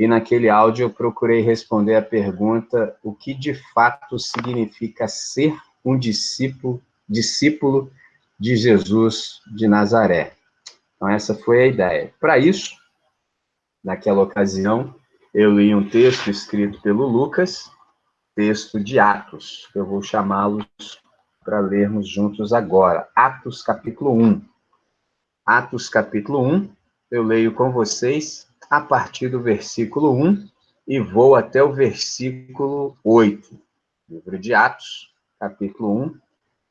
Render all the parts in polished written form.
e naquele áudio eu procurei responder a pergunta: o que de fato significa ser um discípulo de Jesus de Nazaré? Então essa foi a ideia. Para isso, naquela ocasião, eu li um texto escrito pelo Lucas, texto de Atos, que eu vou chamá-los para lermos juntos agora. Atos capítulo 1. Atos capítulo 1, eu leio com vocês a partir do versículo 1 e vou até o versículo 8. Livro de Atos, capítulo 1,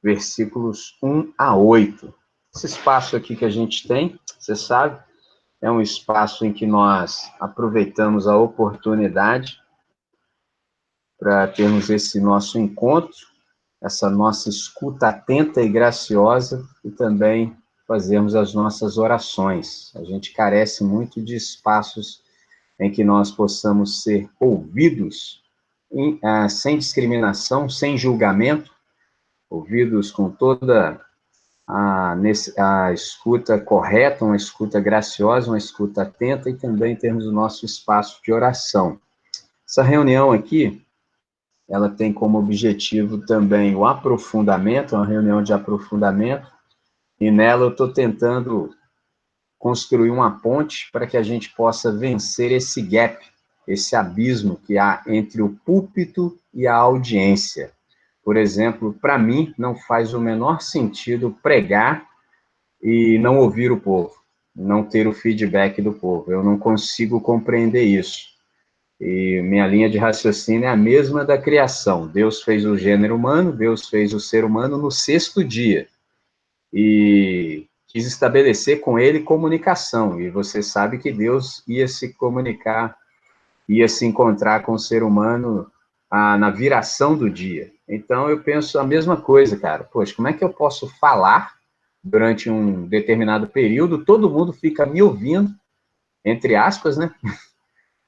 versículos 1 a 8. Esse espaço aqui que a gente tem, você sabe, é um espaço em que nós aproveitamos a oportunidade para termos esse nosso encontro, essa nossa escuta atenta e graciosa, e também fazermos as nossas orações. A gente carece muito de espaços em que nós possamos ser ouvidos sem discriminação, sem julgamento, ouvidos com toda a escuta correta, uma escuta graciosa, uma escuta atenta, e também termos o nosso espaço de oração. Essa reunião aqui, ela tem como objetivo também o aprofundamento, uma reunião de aprofundamento, e nela eu estou tentando construir uma ponte para que a gente possa vencer esse gap, esse abismo que há entre o púlpito e a audiência. Por exemplo, para mim, não faz o menor sentido pregar e não ouvir o povo, não ter o feedback do povo. Eu não consigo compreender isso. E minha linha de raciocínio é a mesma da criação. Deus fez o gênero humano, Deus fez o ser humano no 6º dia. E quis estabelecer com ele comunicação. E você sabe que Deus ia se comunicar, ia se encontrar com o ser humano na viração do dia. Então, eu penso a mesma coisa, cara. Poxa, como é que eu posso falar durante um determinado período, todo mundo fica me ouvindo, entre aspas, né?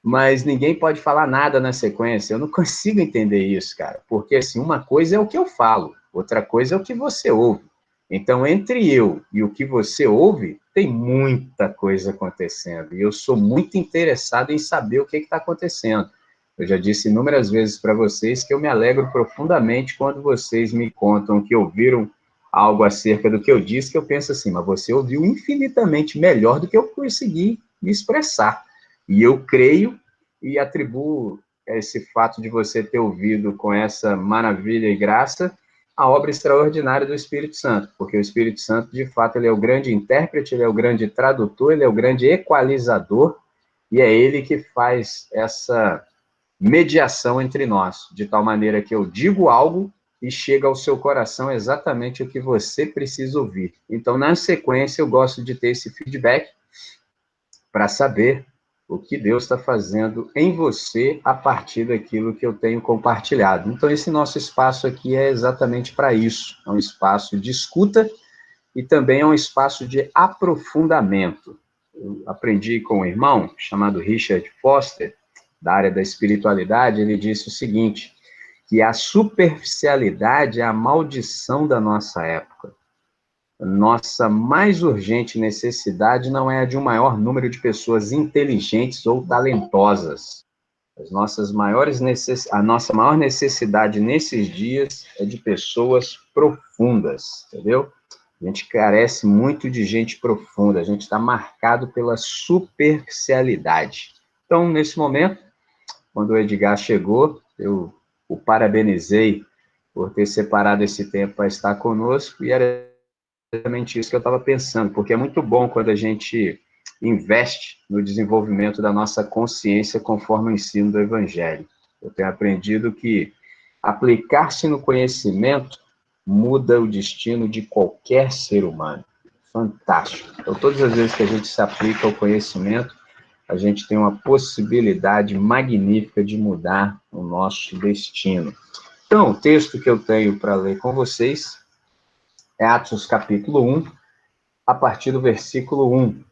Mas ninguém pode falar nada na sequência. Eu não consigo entender isso, cara. Porque, assim, uma coisa é o que eu falo, outra coisa é o que você ouve. Então, entre eu e o que você ouve, tem muita coisa acontecendo. E eu sou muito interessado em saber o que está acontecendo. Eu já disse inúmeras vezes para vocês que eu me alegro profundamente quando vocês me contam que ouviram algo acerca do que eu disse, que eu penso assim, mas você ouviu infinitamente melhor do que eu consegui me expressar. E eu creio e atribuo esse fato de você ter ouvido com essa maravilha e graça a obra extraordinária do Espírito Santo, porque o Espírito Santo, de fato, ele é o grande intérprete, ele é o grande tradutor, ele é o grande equalizador, e é ele que faz essa mediação entre nós, de tal maneira que eu digo algo e chega ao seu coração exatamente o que você precisa ouvir. Então, na sequência, eu gosto de ter esse feedback para saber o que Deus está fazendo em você a partir daquilo que eu tenho compartilhado. Então, esse nosso espaço aqui é exatamente para isso. É um espaço de escuta e também é um espaço de aprofundamento. Eu aprendi com um irmão chamado Richard Foster, da área da espiritualidade. Ele disse o seguinte, que a superficialidade é a maldição da nossa época. Nossa mais urgente necessidade não é a de um maior número de pessoas inteligentes ou talentosas. A nossa maior necessidade nesses dias é de pessoas profundas, entendeu? A gente carece muito de gente profunda, a gente está marcado pela superficialidade. Então, nesse momento, quando o Edgar chegou, eu o parabenizei por ter separado esse tempo para estar conosco, e era exatamente isso que eu estava pensando, porque é muito bom quando a gente investe no desenvolvimento da nossa consciência conforme o ensino do Evangelho. Eu tenho aprendido que aplicar-se no conhecimento muda o destino de qualquer ser humano. Fantástico. Então, todas as vezes que a gente se aplica ao conhecimento, a gente tem uma possibilidade magnífica de mudar o nosso destino. Então, o texto que eu tenho para ler com vocês é Atos capítulo 1, a partir do versículo 1.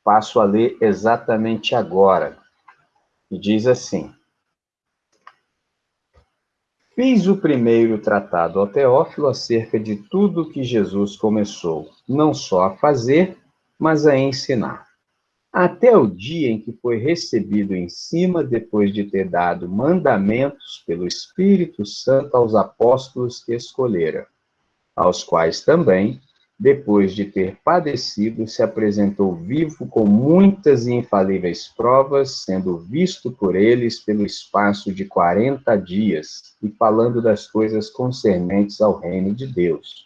Passo a ler exatamente agora. E diz assim: Fiz o primeiro tratado ao Teófilo acerca de tudo que Jesus começou, não só a fazer, mas a ensinar. até o dia em que foi recebido em cima, depois de ter dado mandamentos pelo Espírito Santo aos apóstolos que escolhera, aos quais também, depois de ter padecido, se apresentou vivo com muitas e infalíveis provas, sendo visto por eles pelo espaço de 40 dias, e falando das coisas concernentes ao reino de Deus.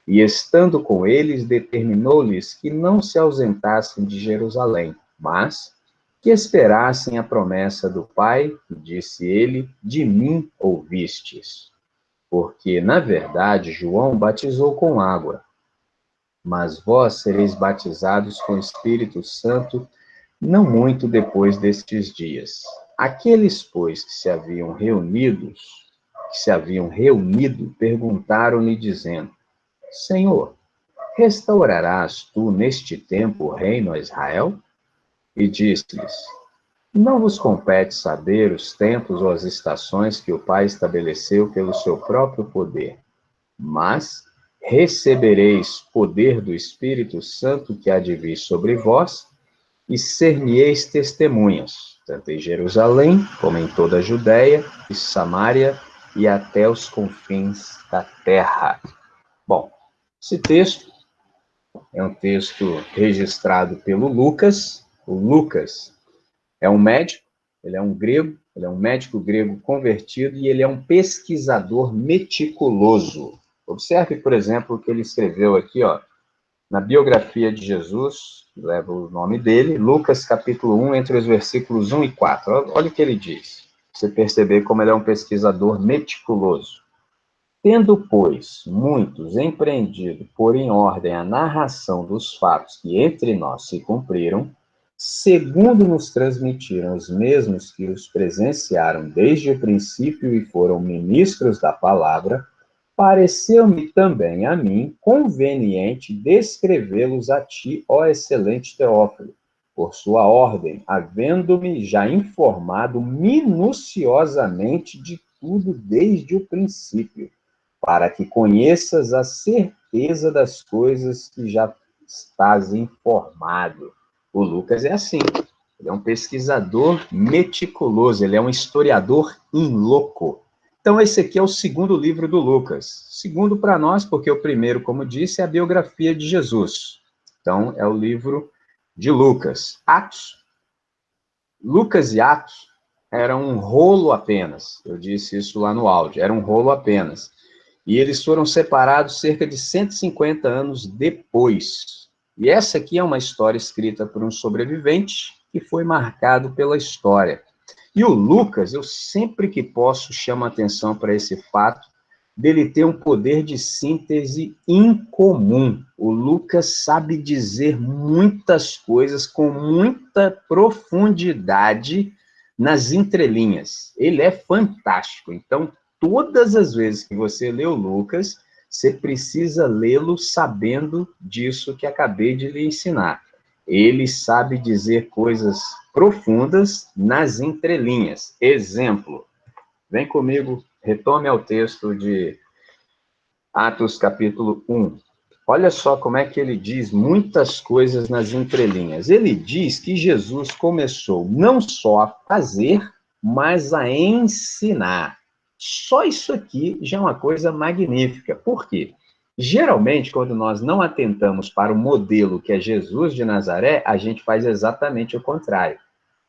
E estando com eles, determinou-lhes que não se ausentassem de Jerusalém, mas que esperassem a promessa do Pai, que disse ele, de mim ouvistes. Porque, na verdade, João batizou com água, mas vós sereis batizados com o Espírito Santo não muito depois destes dias. Aqueles, pois, que se haviam reunido, perguntaram-lhe, dizendo, Senhor, restaurarás tu neste tempo o reino a Israel? E disse-lhes, não vos compete saber os tempos ou as estações que o Pai estabeleceu pelo seu próprio poder, mas recebereis poder do Espírito Santo que há de vir sobre vós, e ser-me-eis testemunhas, tanto em Jerusalém, como em toda a Judéia e Samária, e até os confins da terra. Bom, esse texto é um texto registrado pelo Lucas. O Lucas é um médico, ele é um grego, ele é um médico grego convertido e ele é um pesquisador meticuloso. Observe, por exemplo, o que ele escreveu aqui, ó, na biografia de Jesus, que leva o nome dele, Lucas capítulo 1, entre os versículos 1 e 4. Olha o que ele diz, pra você perceber como ele é um pesquisador meticuloso. Tendo, pois, muitos empreendido por em ordem a narração dos fatos que entre nós se cumpriram, segundo nos transmitiram os mesmos que os presenciaram desde o princípio e foram ministros da palavra, pareceu-me também a mim conveniente descrevê-los a ti, ó excelente Teófilo, por sua ordem, havendo-me já informado minuciosamente de tudo desde o princípio, para que conheças a certeza das coisas que já estás informado. O Lucas é assim, ele é um pesquisador meticuloso, ele é um historiador in loco. Então, esse aqui é o segundo livro do Lucas. Segundo para nós, porque o primeiro, como disse, é a biografia de Jesus. Então, é o livro de Lucas. Atos. Lucas e Atos eram um rolo apenas. Eu disse isso lá no áudio. Era um rolo apenas. E eles foram separados cerca de 150 anos depois. E essa aqui é uma história escrita por um sobrevivente que foi marcado pela história. E o Lucas, eu sempre que posso chamo a atenção para esse fato dele ter um poder de síntese incomum. O Lucas sabe dizer muitas coisas com muita profundidade nas entrelinhas. Ele é fantástico. Então, todas as vezes que você lê o Lucas, você precisa lê-lo sabendo disso que acabei de lhe ensinar. Ele sabe dizer coisas profundas nas entrelinhas. Exemplo, vem comigo, retome ao texto de Atos capítulo 1. Olha só como é que ele diz muitas coisas nas entrelinhas. Ele diz que Jesus começou não só a fazer, mas a ensinar. Só isso aqui já é uma coisa magnífica. Por quê? Geralmente, quando nós não atentamos para o modelo que é Jesus de Nazaré, a gente faz exatamente o contrário.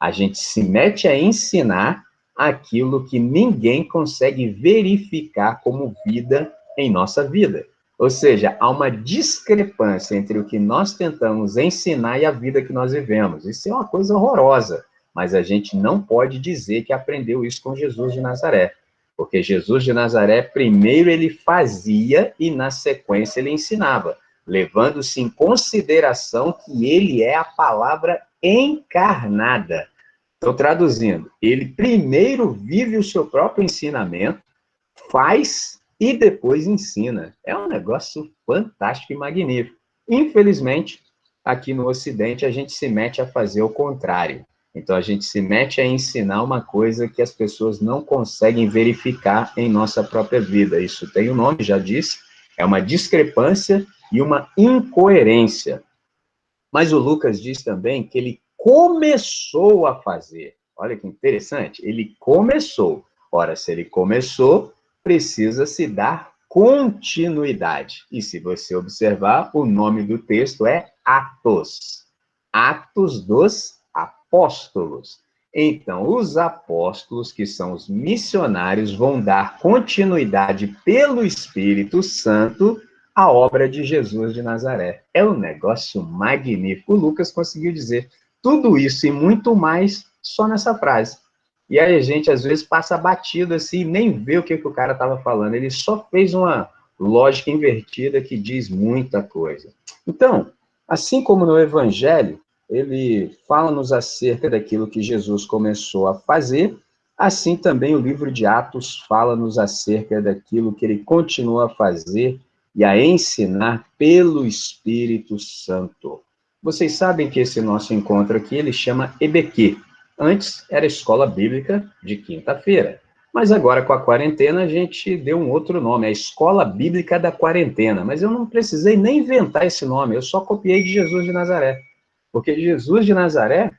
A gente se mete a ensinar aquilo que ninguém consegue verificar como vida em nossa vida. Ou seja, há uma discrepância entre o que nós tentamos ensinar e a vida que nós vivemos. Isso é uma coisa horrorosa, mas a gente não pode dizer que aprendeu isso com Jesus de Nazaré. Porque Jesus de Nazaré, primeiro ele fazia e na sequência ele ensinava, levando-se em consideração que ele é a palavra encarnada. Então, traduzindo, ele primeiro vive o seu próprio ensinamento, faz e depois ensina. É um negócio fantástico e magnífico. Infelizmente, aqui no Ocidente, a gente se mete a fazer o contrário. Então, a gente se mete a ensinar uma coisa que as pessoas não conseguem verificar em nossa própria vida. Isso tem um nome, já disse, é uma discrepância e uma incoerência. Mas o Lucas diz também que ele começou a fazer. Olha que interessante, ele começou. Ora, se ele começou, precisa se dar continuidade. E se você observar, o nome do texto é Atos. Atos dos Apóstolos. Então, os apóstolos, que são os missionários, vão dar continuidade pelo Espírito Santo à obra de Jesus de Nazaré. É um negócio magnífico. O Lucas conseguiu dizer tudo isso e muito mais só nessa frase. E aí a gente, às vezes, passa batido assim e nem vê o que o cara estava falando. Ele só fez uma lógica invertida que diz muita coisa. Então, assim como no Evangelho, ele fala-nos acerca daquilo que Jesus começou a fazer, assim também o livro de Atos fala-nos acerca daquilo que ele continua a fazer e a ensinar pelo Espírito Santo. Vocês sabem que esse nosso encontro aqui, ele chama EBQ. Antes era Escola Bíblica de Quinta-feira, mas agora com a quarentena a gente deu um outro nome, a Escola Bíblica da Quarentena, mas eu não precisei nem inventar esse nome, eu só copiei de Jesus de Nazaré. Porque Jesus de Nazaré,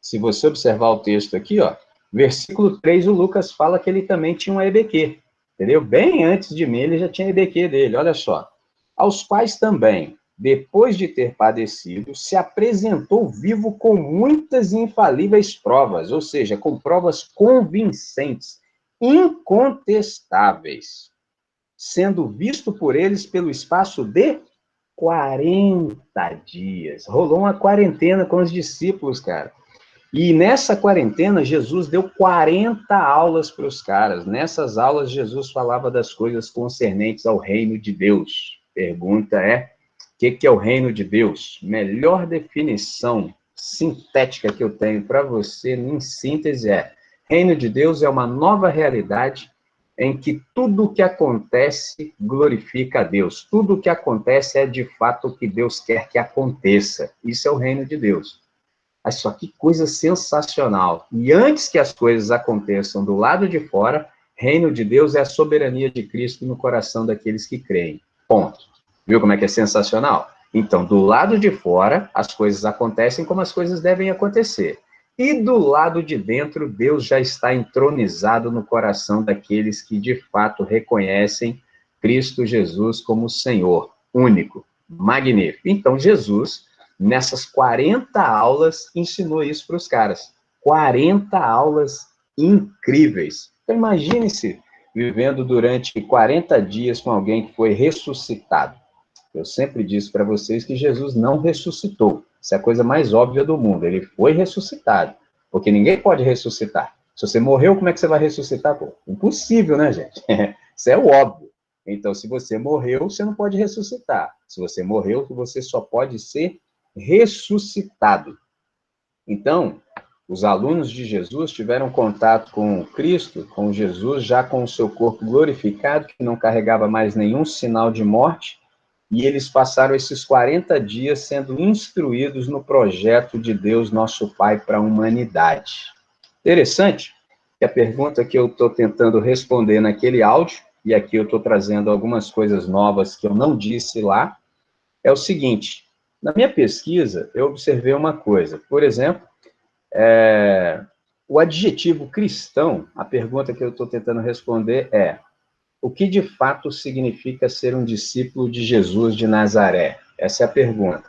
se você observar o texto aqui, ó, versículo 3, o Lucas fala que ele também tinha um EBQ, entendeu? Bem antes de mim, ele já tinha EBQ dele, olha só. Aos quais também, depois de ter padecido, se apresentou vivo com muitas infalíveis provas, ou seja, com provas convincentes, incontestáveis, sendo visto por eles pelo espaço de 40 dias. Rolou uma quarentena com os discípulos, cara. E nessa quarentena, Jesus deu 40 aulas para os caras. Nessas aulas, Jesus falava das coisas concernentes ao reino de Deus. Pergunta é, o que é o reino de Deus? Melhor definição sintética que eu tenho para você, em síntese, é: reino de Deus é uma nova realidade em que tudo o que acontece glorifica a Deus. Tudo o que acontece é, de fato, o que Deus quer que aconteça. Isso é o reino de Deus. Mas só que coisa sensacional. E antes que as coisas aconteçam do lado de fora, reino de Deus é a soberania de Cristo no coração daqueles que creem. Ponto. Viu como é que é sensacional? Então, do lado de fora, as coisas acontecem como as coisas devem acontecer. E do lado de dentro, Deus já está entronizado no coração daqueles que de fato reconhecem Cristo Jesus como Senhor, único, magnífico. Então, Jesus, nessas 40 aulas, ensinou isso para os caras. 40 aulas incríveis. Então, imagine-se vivendo durante 40 dias com alguém que foi ressuscitado. Eu sempre disse para vocês que Jesus não ressuscitou. Isso é a coisa mais óbvia do mundo. Ele foi ressuscitado. Porque ninguém pode ressuscitar. Se você morreu, como é que você vai ressuscitar? Pô, impossível, né, gente? Isso é o óbvio. Então, se você morreu, você não pode ressuscitar. Se você morreu, você só pode ser ressuscitado. Então, os alunos de Jesus tiveram contato com Cristo, com Jesus, já com o seu corpo glorificado, que não carregava mais nenhum sinal de morte, e eles passaram esses 40 dias sendo instruídos no projeto de Deus, nosso Pai, para a humanidade. Interessante que a pergunta que eu estou tentando responder naquele áudio, e aqui eu estou trazendo algumas coisas novas que eu não disse lá, é o seguinte: na minha pesquisa, eu observei uma coisa. Por exemplo, o adjetivo cristão, a pergunta que eu estou tentando responder é: o que de fato significa ser um discípulo de Jesus de Nazaré? Essa é a pergunta.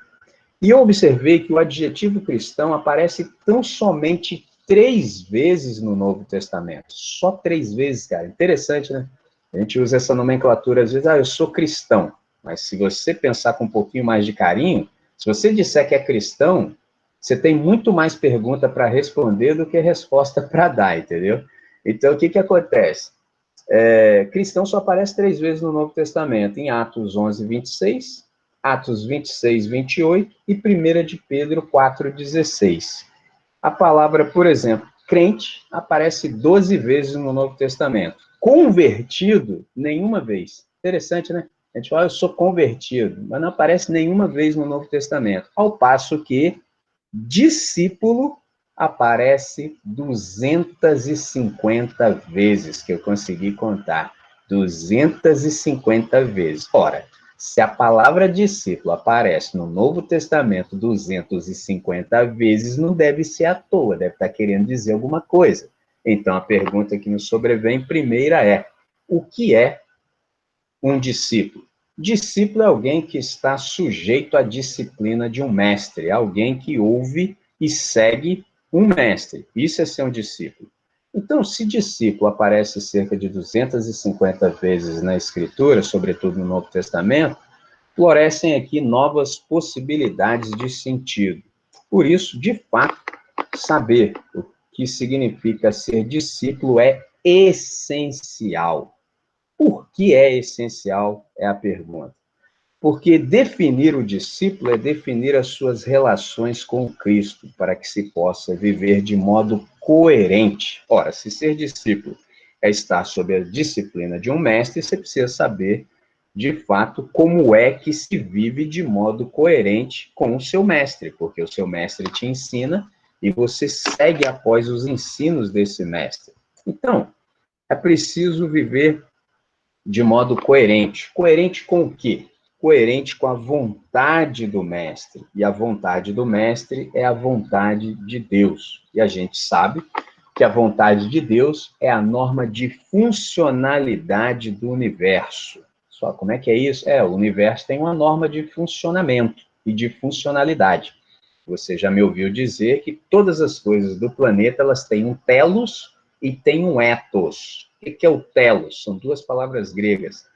E eu observei que o adjetivo cristão aparece tão somente 3 vezes no Novo Testamento. Só 3 vezes, cara. Interessante, né? A gente usa essa nomenclatura às vezes, eu sou cristão. Mas se você pensar com um pouquinho mais de carinho, se você disser que é cristão, você tem muito mais pergunta para responder do que resposta para dar, entendeu? Então, o que acontece? Cristão só aparece 3 vezes no Novo Testamento, em Atos 11, 26, Atos 26, 28 e 1 de Pedro 4, 16. A palavra, por exemplo, crente, aparece 12 vezes no Novo Testamento. Convertido, nenhuma vez. Interessante, né? A gente fala, eu sou convertido, mas não aparece nenhuma vez no Novo Testamento. Ao passo que discípulo aparece 250 vezes, que eu consegui contar. 250 vezes. Ora, Se a palavra discípulo aparece no Novo Testamento 250 vezes, não deve ser à toa, deve estar querendo dizer alguma coisa. Então, a pergunta que nos sobrevém primeira é: o que é um discípulo? Discípulo é alguém que está sujeito à disciplina de um mestre, alguém que ouve e segue um mestre. Isso é ser um discípulo. Então, se discípulo aparece cerca de 250 vezes na Escritura, sobretudo no Novo Testamento, florescem aqui novas possibilidades de sentido. Por isso, de fato, saber o que significa ser discípulo é essencial. Por que é essencial? É a pergunta. Porque definir o discípulo é definir as suas relações com Cristo, para que se possa viver de modo coerente. Ora, se ser discípulo é estar sob a disciplina de um mestre, você precisa saber, de fato, como é que se vive de modo coerente com o seu mestre, porque o seu mestre te ensina e você segue após os ensinos desse mestre. Então, é preciso viver de modo coerente. Coerente com o quê? Coerente com a vontade do mestre. E a vontade do mestre é a vontade de Deus. E a gente sabe que a vontade de Deus é a norma de funcionalidade do universo. Só como é que é isso? O universo tem uma norma de funcionamento e de funcionalidade. Você já me ouviu dizer que todas as coisas do planeta, elas têm um telos e têm um ethos. O que é o telos? São duas palavras gregas.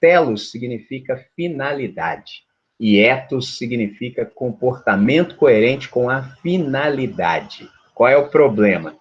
Telos significa finalidade e ethos significa comportamento coerente com a finalidade. Qual é o problema?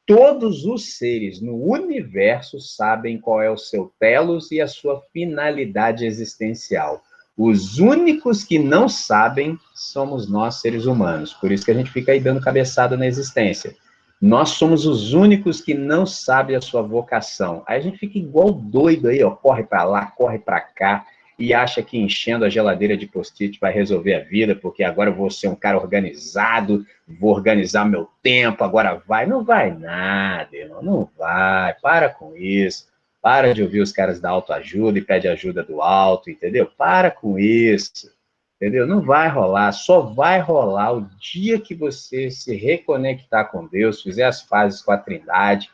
Todos os seres no universo sabem qual é o seu telos e a sua finalidade existencial. Os únicos que não sabem somos nós, seres humanos. Por isso que a gente fica aí dando cabeçada na existência. Nós somos os únicos que não sabem a sua vocação. Aí a gente fica igual doido aí, ó, corre para lá, corre para cá, e acha que enchendo a geladeira de post-it vai resolver a vida, porque agora eu vou ser um cara organizado, vou organizar meu tempo, agora vai. Não vai nada, irmão, não vai. Para com isso. Para de ouvir os caras da autoajuda e pede ajuda do alto, entendeu? Para com isso. Entendeu? Não vai rolar, só vai rolar o dia que você se reconectar com Deus, fizer as pazes com a Trindade,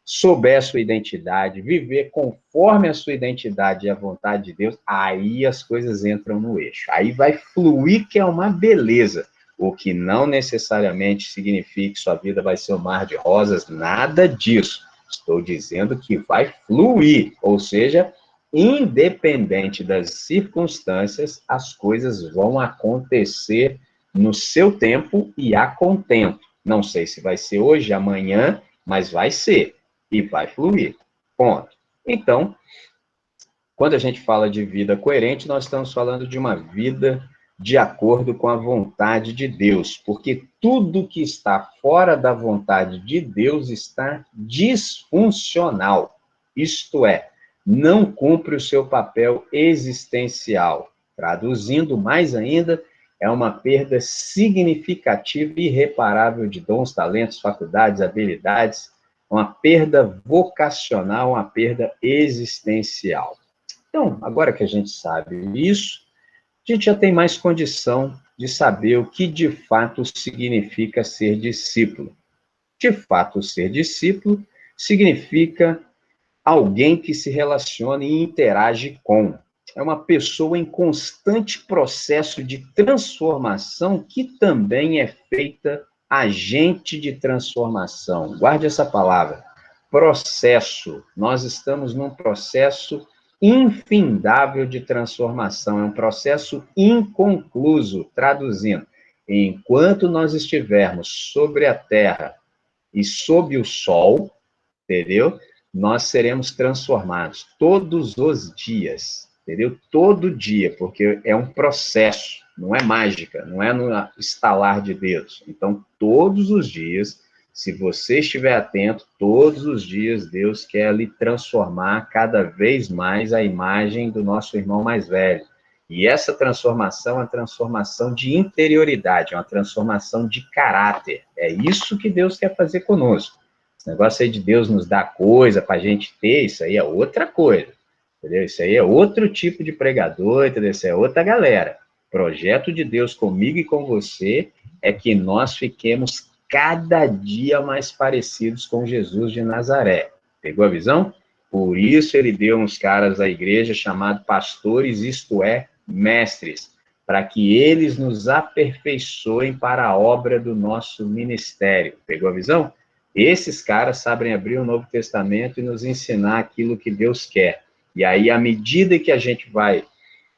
souber a sua identidade, viver conforme a sua identidade e a vontade de Deus, aí as coisas entram no eixo. Aí vai fluir, que é uma beleza. O que não necessariamente significa que sua vida vai ser um mar de rosas, nada disso. Estou dizendo que vai fluir, ou seja, independente das circunstâncias, as coisas vão acontecer no seu tempo e a contento. Não sei se vai ser hoje, amanhã, mas vai ser e vai fluir. Ponto. Então, quando a gente fala de vida coerente, nós estamos falando de uma vida de acordo com a vontade de Deus, porque tudo que está fora da vontade de Deus está disfuncional. Isto é, não cumpre o seu papel existencial. Traduzindo mais ainda, é uma perda significativa e irreparável de dons, talentos, faculdades, habilidades, uma perda vocacional, uma perda existencial. Então, agora que a gente sabe isso, a gente já tem mais condição de saber o que de fato significa ser discípulo. De fato, ser discípulo significa alguém que se relaciona e interage com. É uma pessoa em constante processo de transformação que também é feita agente de transformação. Guarde essa palavra. Processo. Nós estamos num processo infindável de transformação. É um processo inconcluso. Traduzindo, enquanto nós estivermos sobre a terra e sob o sol, entendeu? Nós seremos transformados todos os dias, entendeu? Todo dia, porque é um processo, não é mágica, não é no estalar de dedos. Então, todos os dias, se você estiver atento, todos os dias Deus quer lhe transformar cada vez mais a imagem do nosso irmão mais velho. E essa transformação é uma transformação de interioridade, é uma transformação de caráter. É isso que Deus quer fazer conosco. Esse negócio aí de Deus nos dar coisa para a gente ter, isso aí é outra coisa. entendeu? Isso aí é outro tipo de pregador, entendeu? Isso é outra galera. O projeto de Deus comigo e com você é que nós fiquemos cada dia mais parecidos com Jesus de Nazaré. Pegou a visão? Por isso ele deu uns caras à igreja chamados pastores, isto é, mestres, para que eles nos aperfeiçoem para a obra do nosso ministério. Pegou a visão? Esses caras sabem abrir o Novo Testamento e nos ensinar aquilo que Deus quer. E aí, à medida que a gente vai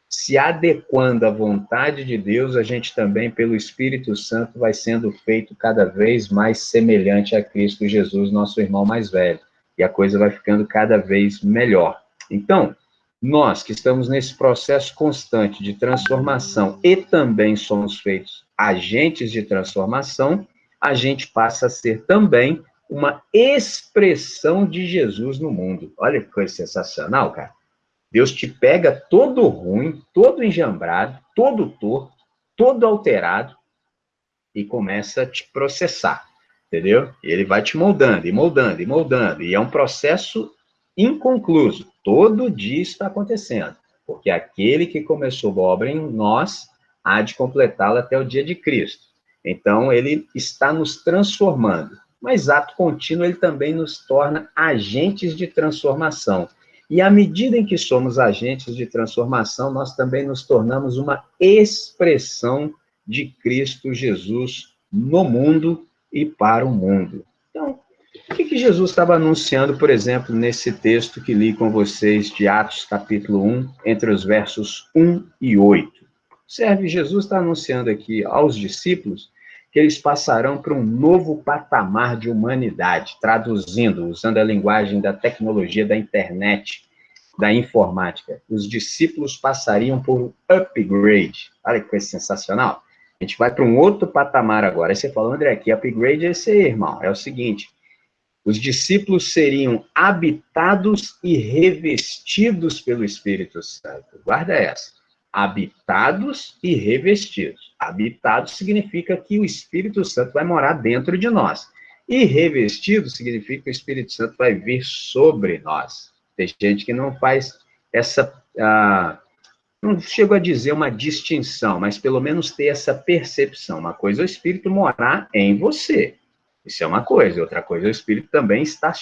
se adequando à vontade de Deus, a gente também, pelo Espírito Santo, vai sendo feito cada vez mais semelhante a Cristo Jesus, nosso irmão mais velho. E a coisa vai ficando cada vez melhor. Então, nós que estamos nesse processo constante de transformação e também somos feitos agentes de transformação, a gente passa a ser também uma expressão de Jesus no mundo. Olha que coisa sensacional, cara. Deus te pega todo ruim, todo enjambrado, todo torto, todo alterado e começa a te processar, entendeu? Ele vai te moldando, e moldando, e moldando. E é um processo inconcluso. Todo dia está acontecendo. Porque aquele que começou a obra em nós há de completá-la até o dia de Cristo. Então, ele está nos transformando. Mas, ato contínuo, ele também nos torna agentes de transformação. E à medida em que somos agentes de transformação, nós também nos tornamos uma expressão de Cristo Jesus no mundo e para o mundo. Então, o que Jesus estava anunciando, por exemplo, nesse texto que li com vocês de Atos, capítulo 1, entre os versos 1 e 8? Observe, Jesus está anunciando aqui aos discípulos que eles passarão para um novo patamar de humanidade, traduzindo, usando a linguagem da tecnologia da internet, da informática. Os discípulos passariam por um upgrade. Olha que coisa sensacional. A gente vai para um outro patamar agora. Aí você fala, André, que upgrade é esse aí, irmão? É o seguinte, os discípulos seriam habitados e revestidos pelo Espírito Santo. Guarda essa. Habitados e revestidos. Habitados significa que o Espírito Santo vai morar dentro de nós. E revestido significa que o Espírito Santo vai vir sobre nós. Tem gente que não faz essa... não chego a dizer uma distinção, mas pelo menos ter essa percepção. Uma coisa é o Espírito morar em você. Isso é uma coisa. Outra coisa é o Espírito também estar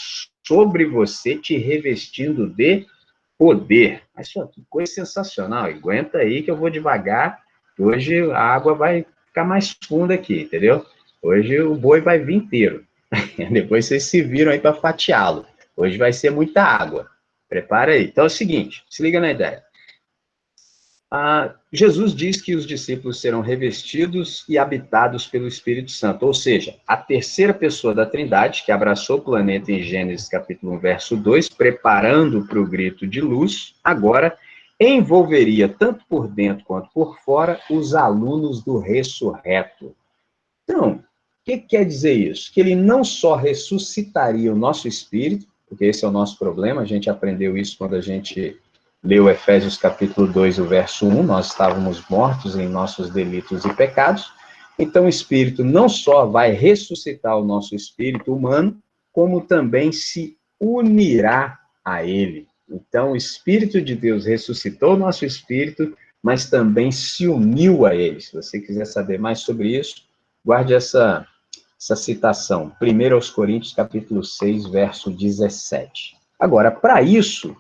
sobre você, te revestindo de poder. Mas, que coisa sensacional. Aguenta aí que eu vou devagar. Hoje a água vai ficar mais funda aqui, entendeu? Hoje o boi vai vir inteiro. Depois vocês se viram aí para fatiá-lo. Hoje vai ser muita água. Prepara aí. Então é o seguinte, se liga na ideia. Jesus diz que os discípulos serão revestidos e habitados pelo Espírito Santo, ou seja, a terceira pessoa da Trindade, que abraçou o planeta em Gênesis capítulo 1, verso 2, preparando para o grito de luz, agora envolveria, tanto por dentro quanto por fora, os alunos do ressurreto. Então, o que quer dizer isso? Que ele não só ressuscitaria o nosso espírito, porque esse é o nosso problema, a gente aprendeu isso quando a gente leu Efésios capítulo 2, o verso 1, nós estávamos mortos em nossos delitos e pecados, então o Espírito não só vai ressuscitar o nosso espírito humano, como também se unirá a ele. Então o Espírito de Deus ressuscitou o nosso espírito, mas também se uniu a ele. Se você quiser saber mais sobre isso, guarde essa citação, 1 aos Coríntios capítulo 6, verso 17. Agora, para isso,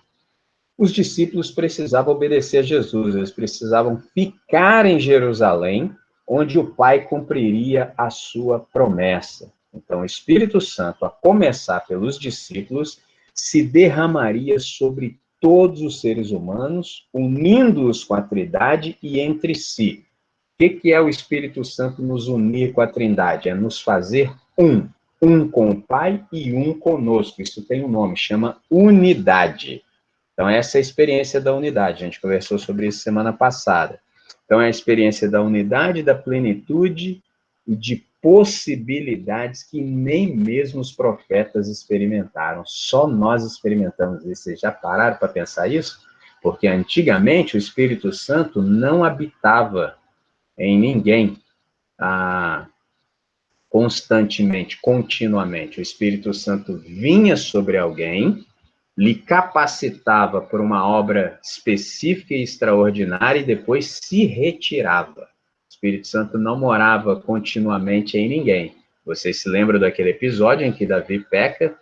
os discípulos precisavam obedecer a Jesus, eles precisavam ficar em Jerusalém, onde o Pai cumpriria a sua promessa. Então, o Espírito Santo, a começar pelos discípulos, se derramaria sobre todos os seres humanos, unindo-os com a Trindade e entre si. O que é o Espírito Santo nos unir com a Trindade? É nos fazer um com o Pai e um conosco. Isso tem um nome, chama unidade. Então, essa é a experiência da unidade. A gente conversou sobre isso semana passada. Então, é a experiência da unidade, da plenitude e de possibilidades que nem mesmo os profetas experimentaram. Só nós experimentamos isso. Vocês já pararam para pensar isso? Porque antigamente o Espírito Santo não habitava em ninguém constantemente, continuamente. O Espírito Santo vinha sobre alguém, lhe capacitava por uma obra específica e extraordinária e depois se retirava. O Espírito Santo não morava continuamente em ninguém. Vocês se lembram daquele episódio em que Davi peca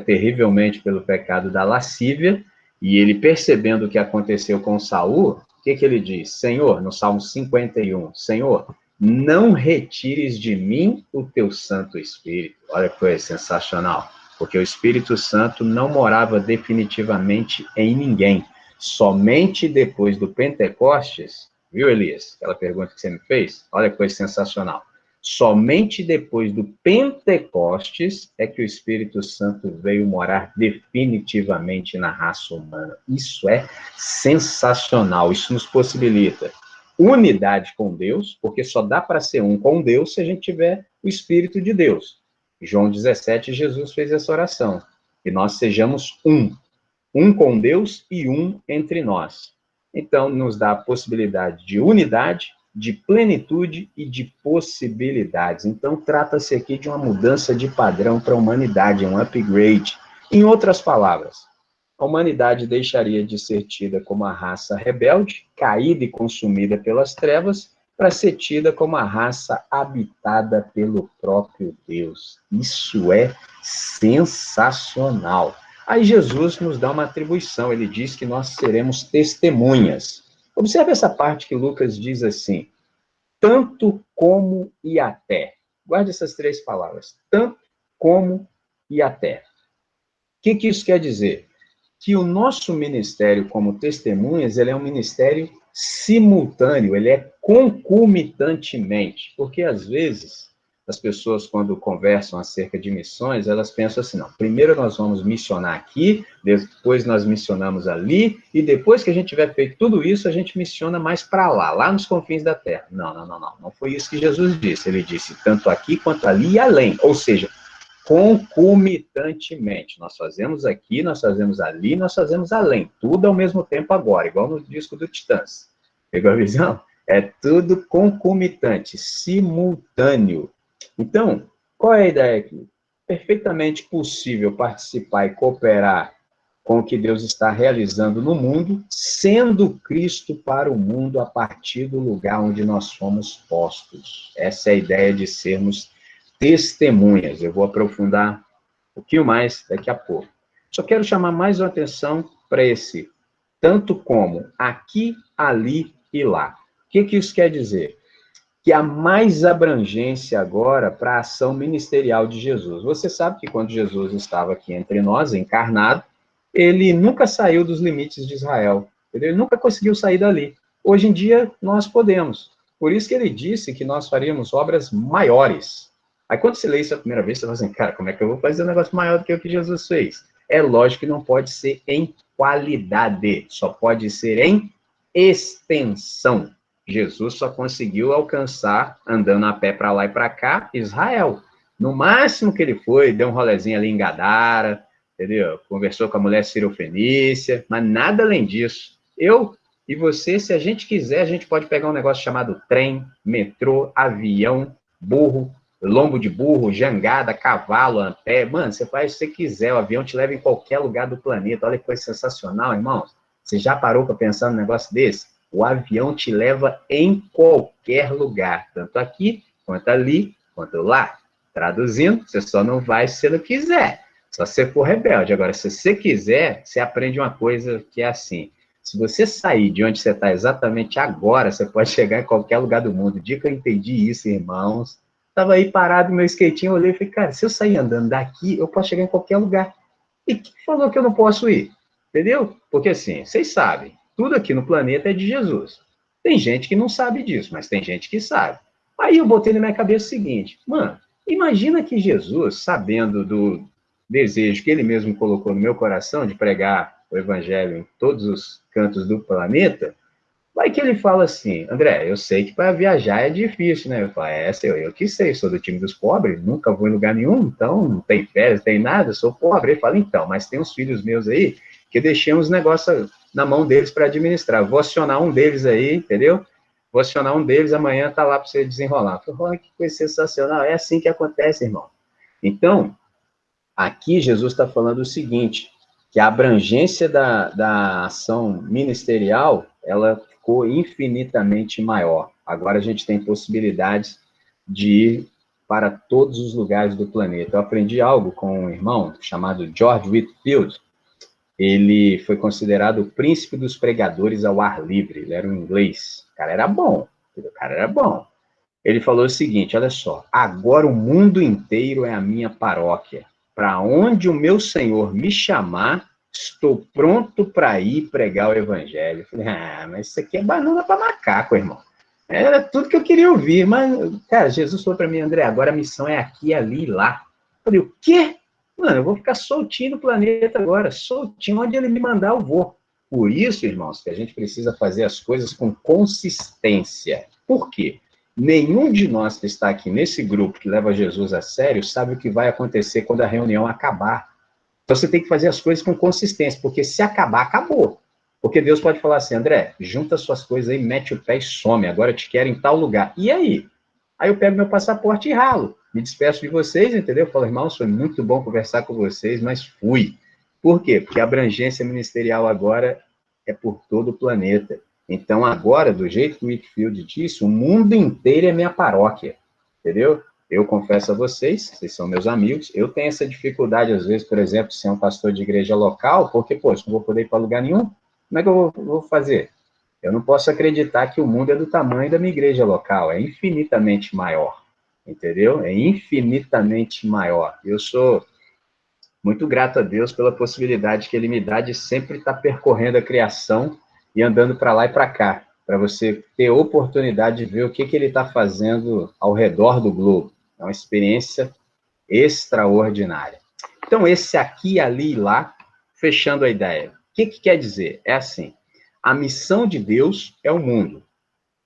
terrivelmente pelo pecado da lascívia, e ele, percebendo o que aconteceu com Saul, o que ele diz? Senhor, no Salmo 51, Senhor, não retires de mim o teu Santo Espírito. Olha que coisa sensacional, porque o Espírito Santo não morava definitivamente em ninguém. Somente depois do Pentecostes, viu, Elias? Aquela pergunta que você me fez? Olha que coisa sensacional. Somente depois do Pentecostes é que o Espírito Santo veio morar definitivamente na raça humana. Isso é sensacional. Isso nos possibilita unidade com Deus, porque só dá para ser um com Deus se a gente tiver o Espírito de Deus. João 17, Jesus fez essa oração. Que nós sejamos um com Deus e um entre nós. Então, nos dá a possibilidade de unidade, de plenitude e de possibilidades. Então, trata-se aqui de uma mudança de padrão para a humanidade, um upgrade. Em outras palavras, a humanidade deixaria de ser tida como a raça rebelde, caída e consumida pelas trevas, para ser tida como a raça habitada pelo próprio Deus. Isso é sensacional. Aí Jesus nos dá uma atribuição, ele diz que nós seremos testemunhas. Observe essa parte que Lucas diz assim, tanto como e até. Guarde essas três palavras, tanto como e até. O que isso quer dizer? Que o nosso ministério como testemunhas, ele é um ministério simultâneo, ele é concomitantemente, porque às vezes as pessoas, quando conversam acerca de missões, elas pensam assim, não, primeiro nós vamos missionar aqui, depois nós missionamos ali, e depois que a gente tiver feito tudo isso, a gente missiona mais para lá nos confins da terra. Não foi isso que Jesus disse. Ele disse tanto aqui quanto ali e além, ou seja, concomitantemente. Nós fazemos aqui, nós fazemos ali, nós fazemos além, tudo ao mesmo tempo agora, igual no disco do Titãs. Pegou a visão? É tudo concomitante, simultâneo. Então, qual é a ideia aqui? Perfeitamente possível participar e cooperar com o que Deus está realizando no mundo, sendo Cristo para o mundo a partir do lugar onde nós fomos postos. Essa é a ideia de sermos testemunhas. Eu vou aprofundar um pouquinho mais daqui a pouco. Só quero chamar mais uma atenção para esse tanto como aqui, ali e lá. O que isso quer dizer? Que há mais abrangência agora para a ação ministerial de Jesus. Você sabe que quando Jesus estava aqui entre nós, encarnado, ele nunca saiu dos limites de Israel. Ele nunca conseguiu sair dali. Hoje em dia, nós podemos. Por isso que ele disse que nós faríamos obras maiores. Aí, quando você lê isso a primeira vez, você fala assim, cara, como é que eu vou fazer um negócio maior do que o que Jesus fez? É lógico que não pode ser em qualidade, só pode ser em extensão. Jesus só conseguiu alcançar, andando a pé para lá e para cá, Israel. No máximo que ele foi, deu um rolezinho ali em Gadara, entendeu? Conversou com a mulher Cirofenícia, mas nada além disso. Eu e você, se a gente quiser, a gente pode pegar um negócio chamado trem, metrô, avião, burro, lombo de burro, jangada, cavalo, a pé. Mano, você faz o que você quiser, o avião te leva em qualquer lugar do planeta. Olha que coisa sensacional, irmãos. Você já parou para pensar num negócio desse? O avião te leva em qualquer lugar, tanto aqui, quanto ali, quanto lá. Traduzindo, você só não vai se você não quiser, só se você for rebelde. Agora, se você quiser, você aprende uma coisa que é assim, se você sair de onde você está exatamente agora, você pode chegar em qualquer lugar do mundo. O dia que eu entendi isso, irmãos, estava aí parado no meu skatinho, eu olhei e falei, cara, se eu sair andando daqui, eu posso chegar em qualquer lugar. E quem falou que eu não posso ir? Entendeu? Porque assim, vocês sabem, tudo aqui no planeta é de Jesus. Tem gente que não sabe disso, mas tem gente que sabe. Aí eu botei na minha cabeça o seguinte, mano, imagina que Jesus, sabendo do desejo que ele mesmo colocou no meu coração de pregar o evangelho em todos os cantos do planeta, vai que ele fala assim, André, eu sei que para viajar é difícil, né? Eu falo, eu que sei, sou do time dos pobres, nunca vou em lugar nenhum, então não tem férias, não tem nada, sou pobre. Ele fala, então, mas tem uns filhos meus aí que deixei uns negócios na mão deles para administrar. Vou acionar um deles aí, entendeu? Vou acionar um deles, amanhã tá lá para você desenrolar. Eu falei, que coisa sensacional, é assim que acontece, irmão. Então, Aqui Jesus está falando o seguinte, que a abrangência da ação ministerial, ela ficou infinitamente maior. Agora a gente tem possibilidades de ir para todos os lugares do planeta. Eu aprendi algo com um irmão chamado George Whitefield. Ele foi considerado o príncipe dos pregadores ao ar livre. Ele era um inglês. O cara era bom. Ele falou o seguinte, olha só, agora o mundo inteiro é a minha paróquia. Para onde o meu Senhor me chamar, estou pronto para ir pregar o evangelho. Eu falei, mas isso aqui é banana para macaco, irmão. Era tudo que eu queria ouvir, mas, cara, Jesus falou para mim, André, agora a missão é aqui, ali e lá. Eu falei, o quê? Mano, eu vou ficar soltinho no planeta agora, soltinho, onde ele me mandar eu vou. Por isso, irmãos, que a gente precisa fazer as coisas com consistência. Por quê? Nenhum de nós que está aqui nesse grupo que leva Jesus a sério sabe o que vai acontecer quando a reunião acabar. Então você tem que fazer as coisas com consistência, porque se acabar, acabou. Porque Deus pode falar assim, André, junta suas coisas aí, mete o pé e some, agora eu te quero em tal lugar. E aí? Aí eu pego meu passaporte e ralo. Me despeço de vocês, entendeu? Eu falo, irmãos, foi muito bom conversar com vocês, mas fui. Por quê? Porque a abrangência ministerial agora é por todo o planeta. Então, agora, do jeito que o Whitefield disse, o mundo inteiro é minha paróquia, entendeu? Eu confesso a vocês, vocês são meus amigos, eu tenho essa dificuldade, às vezes, por exemplo, ser um pastor de igreja local, porque, pô, eu não vou poder ir para lugar nenhum, como é que eu vou fazer? Eu não posso acreditar que o mundo é do tamanho da minha igreja local, é infinitamente maior, entendeu? É infinitamente maior. Eu sou muito grato a Deus pela possibilidade que Ele me dá de sempre estar percorrendo a criação e andando para lá e para cá, para você ter oportunidade de ver o que Ele está fazendo ao redor do globo. É uma experiência extraordinária. Então, esse aqui, ali e lá, fechando a ideia. O que quer dizer? É assim, a missão de Deus é o mundo,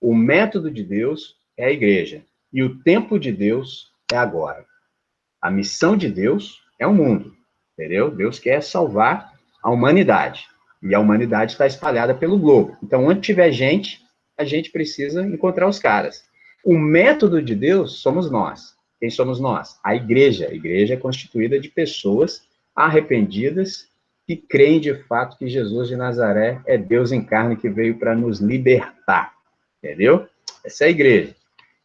o método de Deus é a igreja, e o tempo de Deus é agora. A missão de Deus é o mundo, entendeu? Deus quer salvar a humanidade, e a humanidade está espalhada pelo globo. Então, onde tiver gente, a gente precisa encontrar os caras. O método de Deus somos nós. Quem somos nós? A igreja. A igreja é constituída de pessoas arrependidas que creem de fato que Jesus de Nazaré é Deus em carne que veio para nos libertar, entendeu? Essa é a igreja.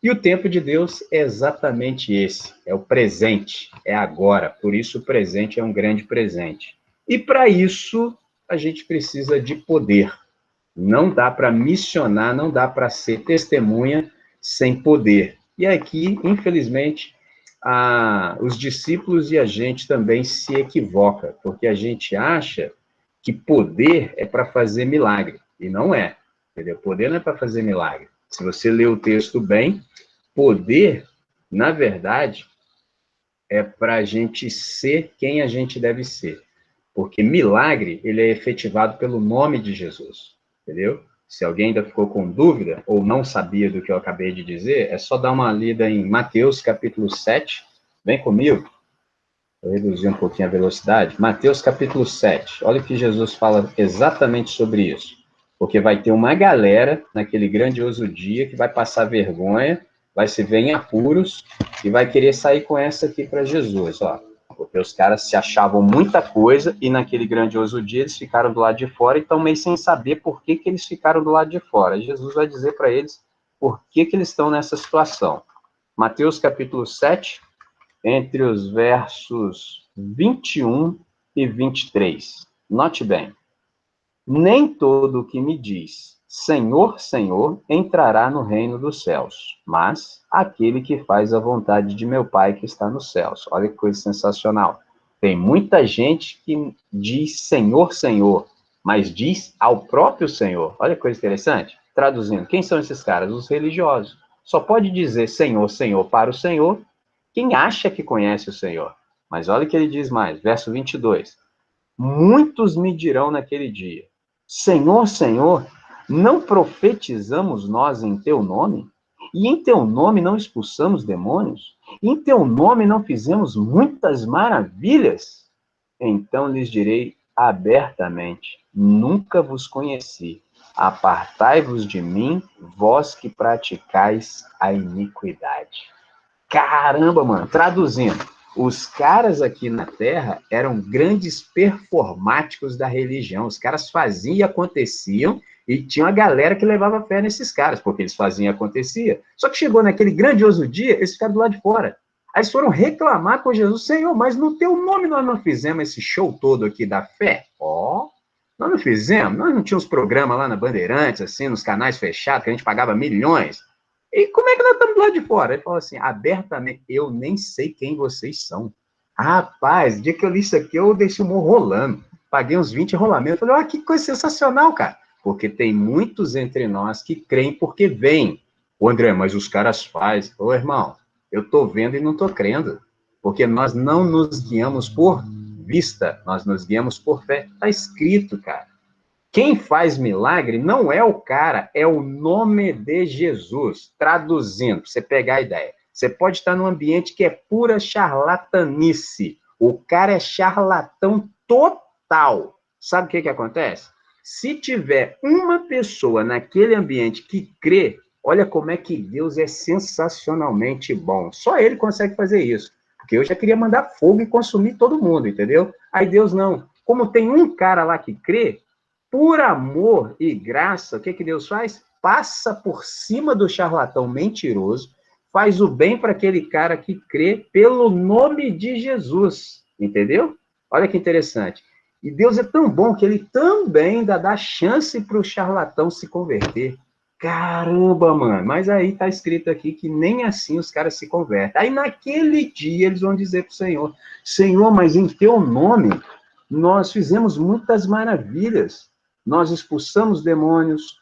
E o tempo de Deus é exatamente esse, é o presente, é agora, por isso o presente é um grande presente. E para isso, a gente precisa de poder. Não dá para missionar, não dá para ser testemunha sem poder. E aqui, infelizmente, os discípulos e a gente também se equivoca, porque a gente acha que poder é para fazer milagre, e não é, entendeu? Poder não é para fazer milagre. Se você ler o texto bem, poder, na verdade, é para a gente ser quem a gente deve ser, porque milagre, ele é efetivado pelo nome de Jesus, entendeu? Se alguém ainda ficou com dúvida, ou não sabia do que eu acabei de dizer, é só dar uma lida em Mateus, capítulo 7, vem comigo, vou reduzir um pouquinho a velocidade, Mateus, capítulo 7, olha o que Jesus fala exatamente sobre isso, porque vai ter uma galera, naquele grandioso dia, que vai passar vergonha, vai se ver em apuros, e vai querer sair com essa aqui para Jesus, ó. Porque os caras se achavam muita coisa e naquele grandioso dia eles ficaram do lado de fora e estão meio sem saber por que eles ficaram do lado de fora. E Jesus vai dizer para eles por que eles estão nessa situação. Mateus capítulo 7, entre os versos 21 e 23. Note bem. Nem todo o que me diz Senhor, Senhor, entrará no reino dos céus, mas aquele que faz a vontade de meu Pai que está nos céus. Olha que coisa sensacional. Tem muita gente que diz Senhor, Senhor, mas diz ao próprio Senhor. Olha que coisa interessante. Traduzindo, quem são esses caras? Os religiosos. Só pode dizer Senhor, Senhor para o Senhor quem acha que conhece o Senhor. Mas olha o que ele diz mais, verso 22. Muitos me dirão naquele dia, Senhor, Senhor, não profetizamos nós em teu nome? E em teu nome não expulsamos demônios? E em teu nome não fizemos muitas maravilhas? Então lhes direi abertamente, nunca vos conheci. Apartai-vos de mim, vós que praticais a iniquidade. Caramba, mano, traduzindo. Os caras aqui na Terra eram grandes performáticos da religião. Os caras faziam e aconteciam, e tinha uma galera que levava fé nesses caras, porque eles faziam e acontecia. Só que chegou naquele grandioso dia, eles ficaram do lado de fora. Aí eles foram reclamar com Jesus: Senhor, mas no teu nome nós não fizemos esse show todo aqui da fé? Ó, nós não fizemos, nós não tínhamos programas lá na Bandeirantes, assim, nos canais fechados, que a gente pagava milhões. E como é que nós estamos do lado de fora? Ele falou assim, abertamente: eu nem sei quem vocês são. Rapaz, o dia que eu li isso aqui, eu deixei o humor rolando. Paguei uns 20 rolamentos. Falei, que coisa sensacional, cara. Porque tem muitos entre nós que creem porque veem. Ô, André, mas os caras fazem. Ô, irmão, eu estou vendo e não estou crendo. Porque nós não nos guiamos por vista, nós nos guiamos por fé. Está escrito, cara. Quem faz milagre não é o cara, é o nome de Jesus. Traduzindo, para você pegar a ideia. Você pode estar num ambiente que é pura charlatanice. O cara é charlatão total. Sabe o que acontece? Se tiver uma pessoa naquele ambiente que crê, olha como é que Deus é sensacionalmente bom. Só ele consegue fazer isso. Porque eu já queria mandar fogo e consumir todo mundo, entendeu? Aí Deus não. Como tem um cara lá que crê, por amor e graça, o que Deus faz? Passa por cima do charlatão mentiroso, faz o bem para aquele cara que crê pelo nome de Jesus, entendeu? Olha que interessante. E Deus é tão bom que ele também ainda dá chance para o charlatão se converter. Caramba, mano, mas aí está escrito aqui que nem assim os caras se convertem. Aí naquele dia eles vão dizer para o Senhor: Senhor, mas em teu nome nós fizemos muitas maravilhas. Nós expulsamos demônios,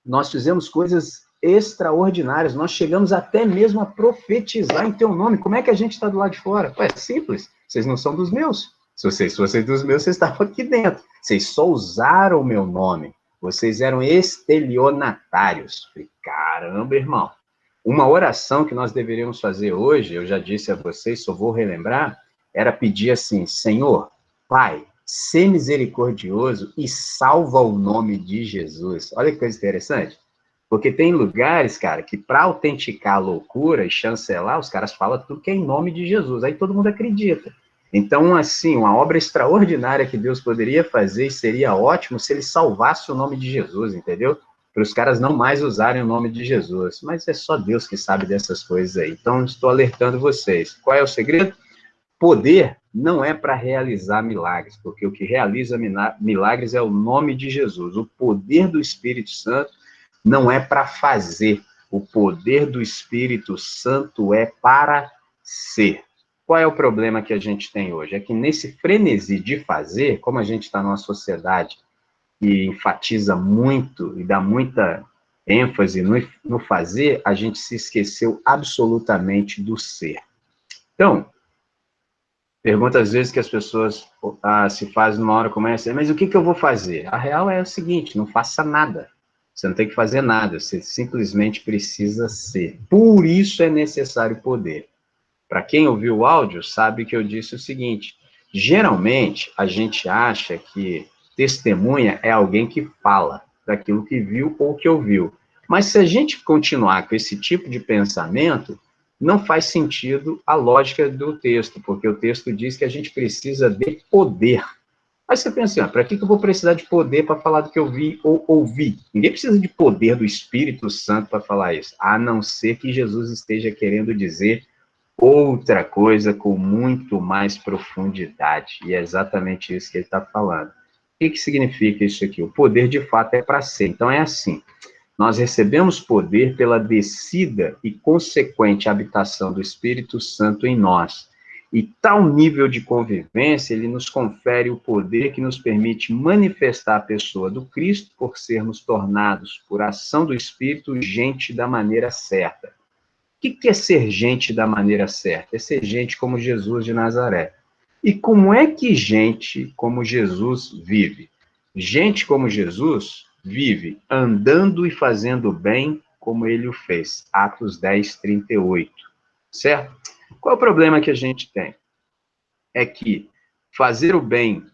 nós fizemos coisas extraordinárias, nós chegamos até mesmo a profetizar em teu nome. Como é que a gente está do lado de fora? É simples, vocês não são dos meus. Se vocês fossem dos meus, vocês estavam aqui dentro. Vocês só usaram o meu nome. Vocês eram estelionatários. Falei, caramba, irmão. Uma oração que nós deveríamos fazer hoje, eu já disse a vocês, só vou relembrar, era pedir assim: Senhor, Pai, sê misericordioso e salva o nome de Jesus. Olha que coisa interessante. Porque tem lugares, cara, que para autenticar a loucura e chancelar, os caras falam tudo que é em nome de Jesus. Aí todo mundo acredita. Então, assim, uma obra extraordinária que Deus poderia fazer, e seria ótimo se ele salvasse o nome de Jesus, entendeu? Para os caras não mais usarem o nome de Jesus. Mas é só Deus que sabe dessas coisas aí. Então, estou alertando vocês. Qual é o segredo? Poder não é para realizar milagres, porque o que realiza milagres é o nome de Jesus. O poder do Espírito Santo não é para fazer. O poder do Espírito Santo é para ser. Qual é o problema que a gente tem hoje? É que nesse frenesi de fazer, como a gente está numa sociedade que enfatiza muito e dá muita ênfase no fazer, a gente se esqueceu absolutamente do ser. Então, pergunta às vezes que as pessoas se fazem numa hora como essa: mas o que eu vou fazer? A real é o seguinte: não faça nada. Você não tem que fazer nada, você simplesmente precisa ser. Por isso é necessário poder. Para quem ouviu o áudio, sabe que eu disse o seguinte: geralmente a gente acha que testemunha é alguém que fala daquilo que viu ou que ouviu. Mas se a gente continuar com esse tipo de pensamento, não faz sentido a lógica do texto, porque o texto diz que a gente precisa de poder. Aí você pensa assim: para que eu vou precisar de poder para falar do que eu vi ou ouvi? Ninguém precisa de poder do Espírito Santo para falar isso, a não ser que Jesus esteja querendo dizer outra coisa com muito mais profundidade. E é exatamente isso que ele está falando. O que significa isso aqui? O poder, de fato, é para ser. Então, é assim: nós recebemos poder pela descida e consequente habitação do Espírito Santo em nós. E tal nível de convivência, ele nos confere o poder que nos permite manifestar a pessoa do Cristo por sermos tornados, por ação do Espírito, gente da maneira certa. O que é ser gente da maneira certa? É ser gente como Jesus de Nazaré. E como é que gente como Jesus vive? Gente como Jesus vive andando e fazendo bem como ele o fez. Atos 10, 38. Certo? Qual é o problema que a gente tem? É que fazer o bem,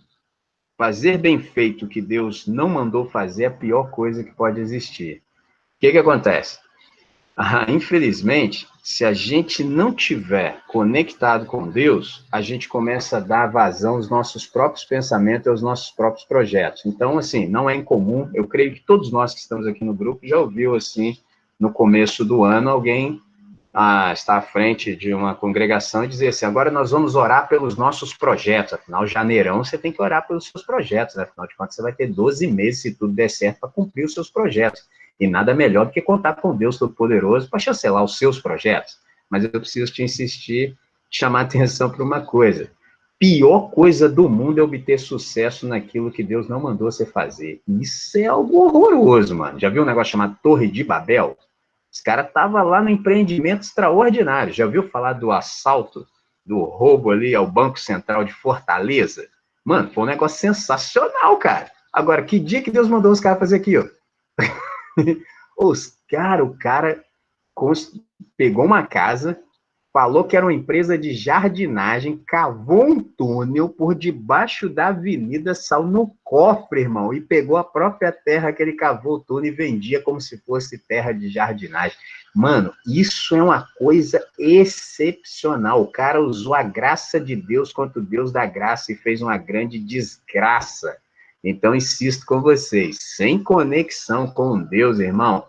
fazer bem feito o que Deus não mandou fazer é a pior coisa que pode existir. O que acontece? Infelizmente, se a gente não tiver conectado com Deus, a gente começa a dar vazão aos nossos próprios pensamentos e aos nossos próprios projetos. Então, assim, não é incomum, eu creio que todos nós que estamos aqui no grupo já ouviu, assim, no começo do ano, alguém estar à frente de uma congregação e dizer assim, agora nós vamos orar pelos nossos projetos, afinal, janeirão, você tem que orar pelos seus projetos, né? Afinal de contas, você vai ter 12 meses, se tudo der certo, para cumprir os seus projetos. E nada melhor do que contar com Deus Todo-Poderoso para chancelar os seus projetos. Mas eu preciso te insistir, chamar atenção para uma coisa. Pior coisa do mundo é obter sucesso naquilo que Deus não mandou você fazer. Isso é algo horroroso, mano. Já viu um negócio chamado Torre de Babel? Os caras estavam lá no empreendimento extraordinário. Já ouviu falar do assalto, do roubo ali ao Banco Central de Fortaleza? Mano, foi um negócio sensacional, cara. Agora, que dia que Deus mandou os caras fazer aquilo? O cara pegou uma casa, falou que era uma empresa de jardinagem, cavou um túnel por debaixo da avenida, saiu no cofre, irmão, e pegou a própria terra que ele cavou o túnel e vendia como se fosse terra de jardinagem. Mano, isso é uma coisa excepcional. O cara usou a graça de Deus contra o Deus da graça e fez uma grande desgraça. Então, insisto com vocês, sem conexão com Deus, irmão,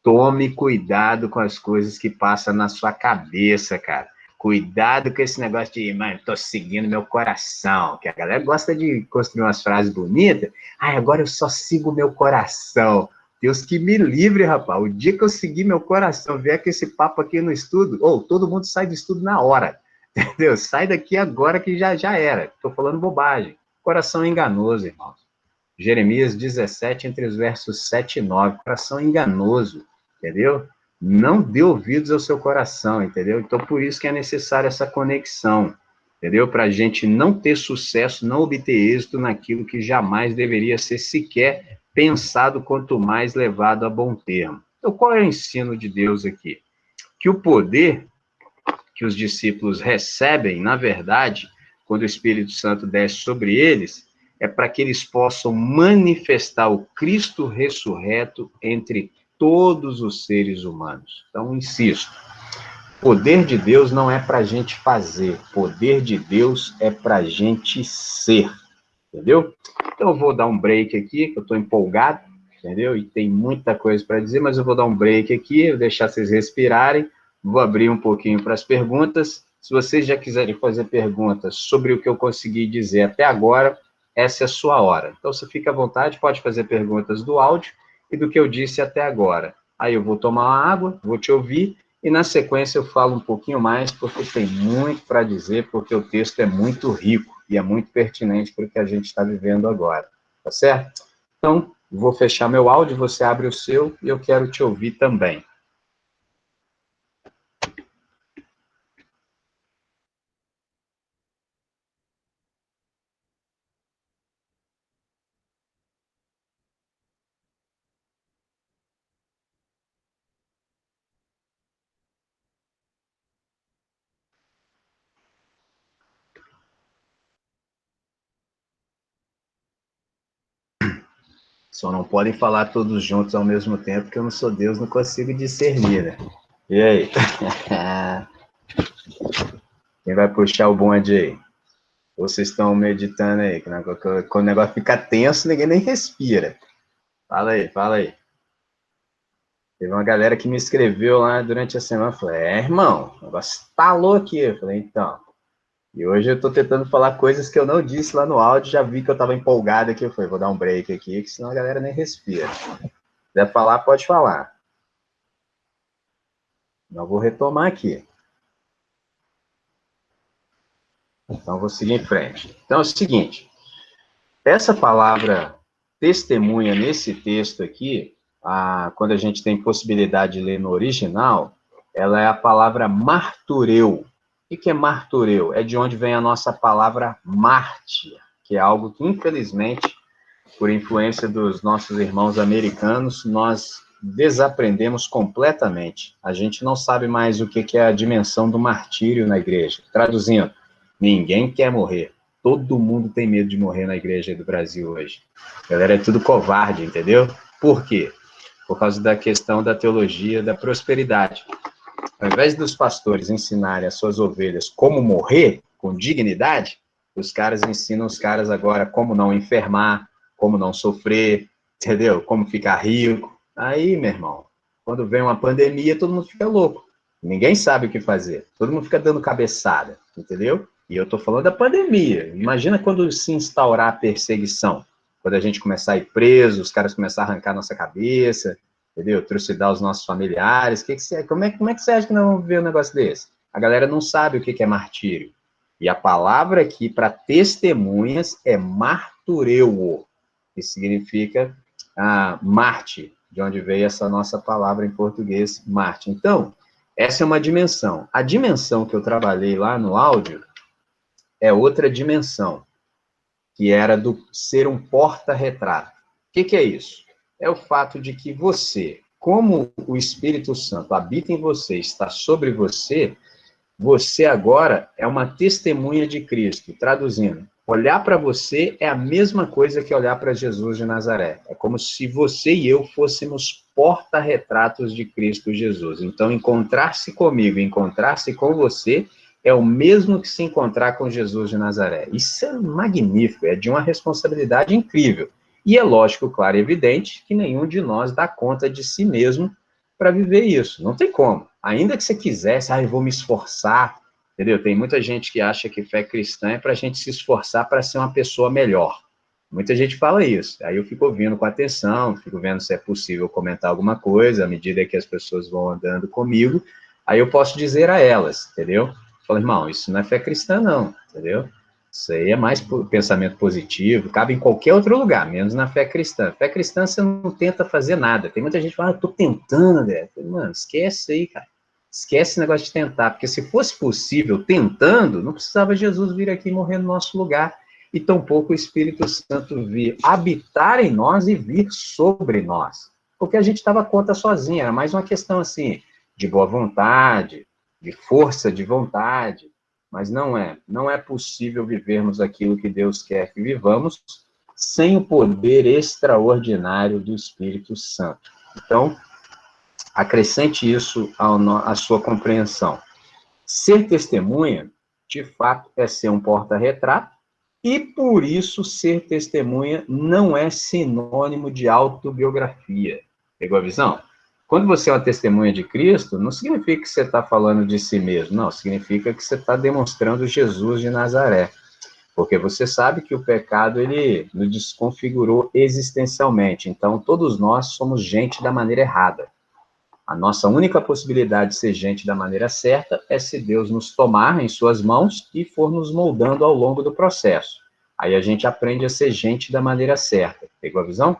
tome cuidado com as coisas que passam na sua cabeça, cara. Cuidado com esse negócio de, mano, tô seguindo meu coração, que a galera gosta de construir umas frases bonitas. Agora eu só sigo meu coração. Deus que me livre, rapaz. O dia que eu seguir meu coração, vier com esse papo aqui no estudo, todo mundo sai do estudo na hora, entendeu? Sai daqui agora que já era. Tô falando bobagem. Coração enganoso, irmão. Jeremias 17, entre os versos 7 e 9. Coração enganoso, entendeu? Não dê ouvidos ao seu coração, entendeu? Então, por isso que é necessária essa conexão, entendeu? Para a gente não ter sucesso, não obter êxito naquilo que jamais deveria ser sequer pensado, quanto mais levado a bom termo. Então, qual é o ensino de Deus aqui? Que o poder que os discípulos recebem, na verdade, quando o Espírito Santo desce sobre eles, é para que eles possam manifestar o Cristo ressurreto entre todos os seres humanos. Então, insisto, poder de Deus não é para a gente fazer, poder de Deus é para a gente ser, entendeu? Então, eu vou dar um break aqui, que eu estou empolgado, entendeu? E tem muita coisa para dizer, mas eu vou dar um break aqui, vou deixar vocês respirarem, vou abrir um pouquinho para as perguntas. Se vocês já quiserem fazer perguntas sobre o que eu consegui dizer até agora, essa é a sua hora. Então, você fica à vontade, pode fazer perguntas do áudio e do que eu disse até agora. Aí eu vou tomar uma água, vou te ouvir, e na sequência eu falo um pouquinho mais, porque tem muito para dizer, porque o texto é muito rico e é muito pertinente para o que a gente está vivendo agora. Tá certo? Então, vou fechar meu áudio, você abre o seu, e eu quero te ouvir também. Só não podem falar todos juntos ao mesmo tempo, que eu não sou Deus, não consigo discernir, né? E aí? Quem vai puxar o bonde aí? Ou vocês estão meditando aí? Quando o negócio fica tenso, ninguém nem respira. Fala aí, fala aí. Teve uma galera que me escreveu lá durante a semana, falei, irmão, o negócio talou aqui. Eu falei, então. E hoje eu tô tentando falar coisas que eu não disse lá no áudio, já vi que eu tava empolgado aqui, eu falei, vou dar um break aqui, que senão a galera nem respira. Se quiser falar, pode falar. Não vou retomar aqui. Então, vou seguir em frente. Então, é o seguinte, essa palavra testemunha nesse texto aqui, quando a gente tem possibilidade de ler no original, ela é a palavra martureu. O que é martureu? É de onde vem a nossa palavra mártir, que é algo que, infelizmente, por influência dos nossos irmãos americanos, nós desaprendemos completamente. A gente não sabe mais o que é a dimensão do martírio na igreja. Traduzindo, ninguém quer morrer. Todo mundo tem medo de morrer na igreja do Brasil hoje. A galera é tudo covarde, entendeu? Por quê? Por causa da questão da teologia da prosperidade. Ao invés dos pastores ensinarem as suas ovelhas como morrer com dignidade, os caras ensinam os caras agora como não enfermar, como não sofrer, entendeu? Como ficar rico. Aí, meu irmão, quando vem uma pandemia, todo mundo fica louco. Ninguém sabe o que fazer. Todo mundo fica dando cabeçada, entendeu? E eu tô falando da pandemia. Imagina quando se instaurar a perseguição. Quando a gente começar a ir preso, os caras começarem a arrancar nossa cabeça, entendeu? Trucidar os nossos familiares. Como é que você acha que nós vamos ver um negócio desse? A galera não sabe o que é martírio. E a palavra aqui para testemunhas é martureu, que significa Marte, de onde veio essa nossa palavra em português, Marte. Então, essa é uma dimensão. A dimensão que eu trabalhei lá no áudio é outra dimensão, que era do ser um porta-retrato. O que é isso? É o fato de que você, como o Espírito Santo habita em você, está sobre você, você agora é uma testemunha de Cristo. Traduzindo, olhar para você é a mesma coisa que olhar para Jesus de Nazaré. É como se você e eu fôssemos porta-retratos de Cristo Jesus. Então, encontrar-se comigo, encontrar-se com você, é o mesmo que se encontrar com Jesus de Nazaré. Isso é magnífico, é de uma responsabilidade incrível. E é lógico, claro e evidente, que nenhum de nós dá conta de si mesmo para viver isso. Não tem como. Ainda que você quisesse, eu vou me esforçar, entendeu? Tem muita gente que acha que fé cristã é para a gente se esforçar para ser uma pessoa melhor. Muita gente fala isso. Aí eu fico ouvindo com atenção, fico vendo se é possível comentar alguma coisa, à medida que as pessoas vão andando comigo, aí eu posso dizer a elas, entendeu? Falo, irmão, isso não é fé cristã não, entendeu? Isso aí é mais pensamento positivo, cabe em qualquer outro lugar, menos na fé cristã. Fé cristã você não tenta fazer nada. Tem muita gente que fala, tô tentando, André. Mano, esquece aí, cara. Esquece esse negócio de tentar, porque se fosse possível tentando, não precisava Jesus vir aqui morrer no nosso lugar, e tampouco o Espírito Santo vir habitar em nós e vir sobre nós. Porque a gente estava conta sozinha, era mais uma questão assim, de boa vontade, de força de vontade, mas não é possível vivermos aquilo que Deus quer que vivamos sem o poder extraordinário do Espírito Santo. Então, acrescente isso à sua compreensão. Ser testemunha, de fato, é ser um porta-retrato, e por isso ser testemunha não é sinônimo de autobiografia. Pegou a visão? Quando você é uma testemunha de Cristo, não significa que você está falando de si mesmo, não, significa que você está demonstrando Jesus de Nazaré, porque você sabe que o pecado, ele nos desconfigurou existencialmente, então todos nós somos gente da maneira errada. A nossa única possibilidade de ser gente da maneira certa é se Deus nos tomar em suas mãos e for nos moldando ao longo do processo. Aí a gente aprende a ser gente da maneira certa. Pegou a visão?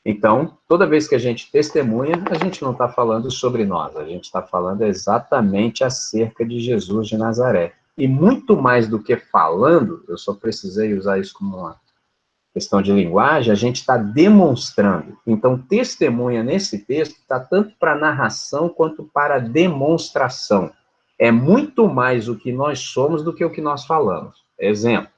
Então, toda vez que a gente testemunha, a gente não está falando sobre nós, a gente está falando exatamente acerca de Jesus de Nazaré. E muito mais do que falando, eu só precisei usar isso como uma questão de linguagem, a gente está demonstrando. Então, testemunha nesse texto está tanto para narração quanto para demonstração. É muito mais o que nós somos do que o que nós falamos. Exemplo,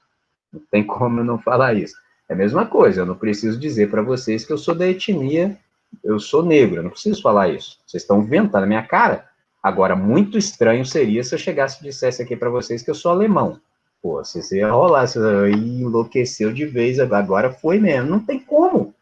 não tem como eu não falar isso. É a mesma coisa, eu não preciso dizer para vocês que eu sou da etnia, eu sou negro, eu não preciso falar isso. Vocês estão vendo, tá na minha cara. Agora, muito estranho seria se eu chegasse e dissesse aqui para vocês que eu sou alemão. Pô, se você ia rolar, você enlouqueceu de vez, agora foi mesmo. Não tem como.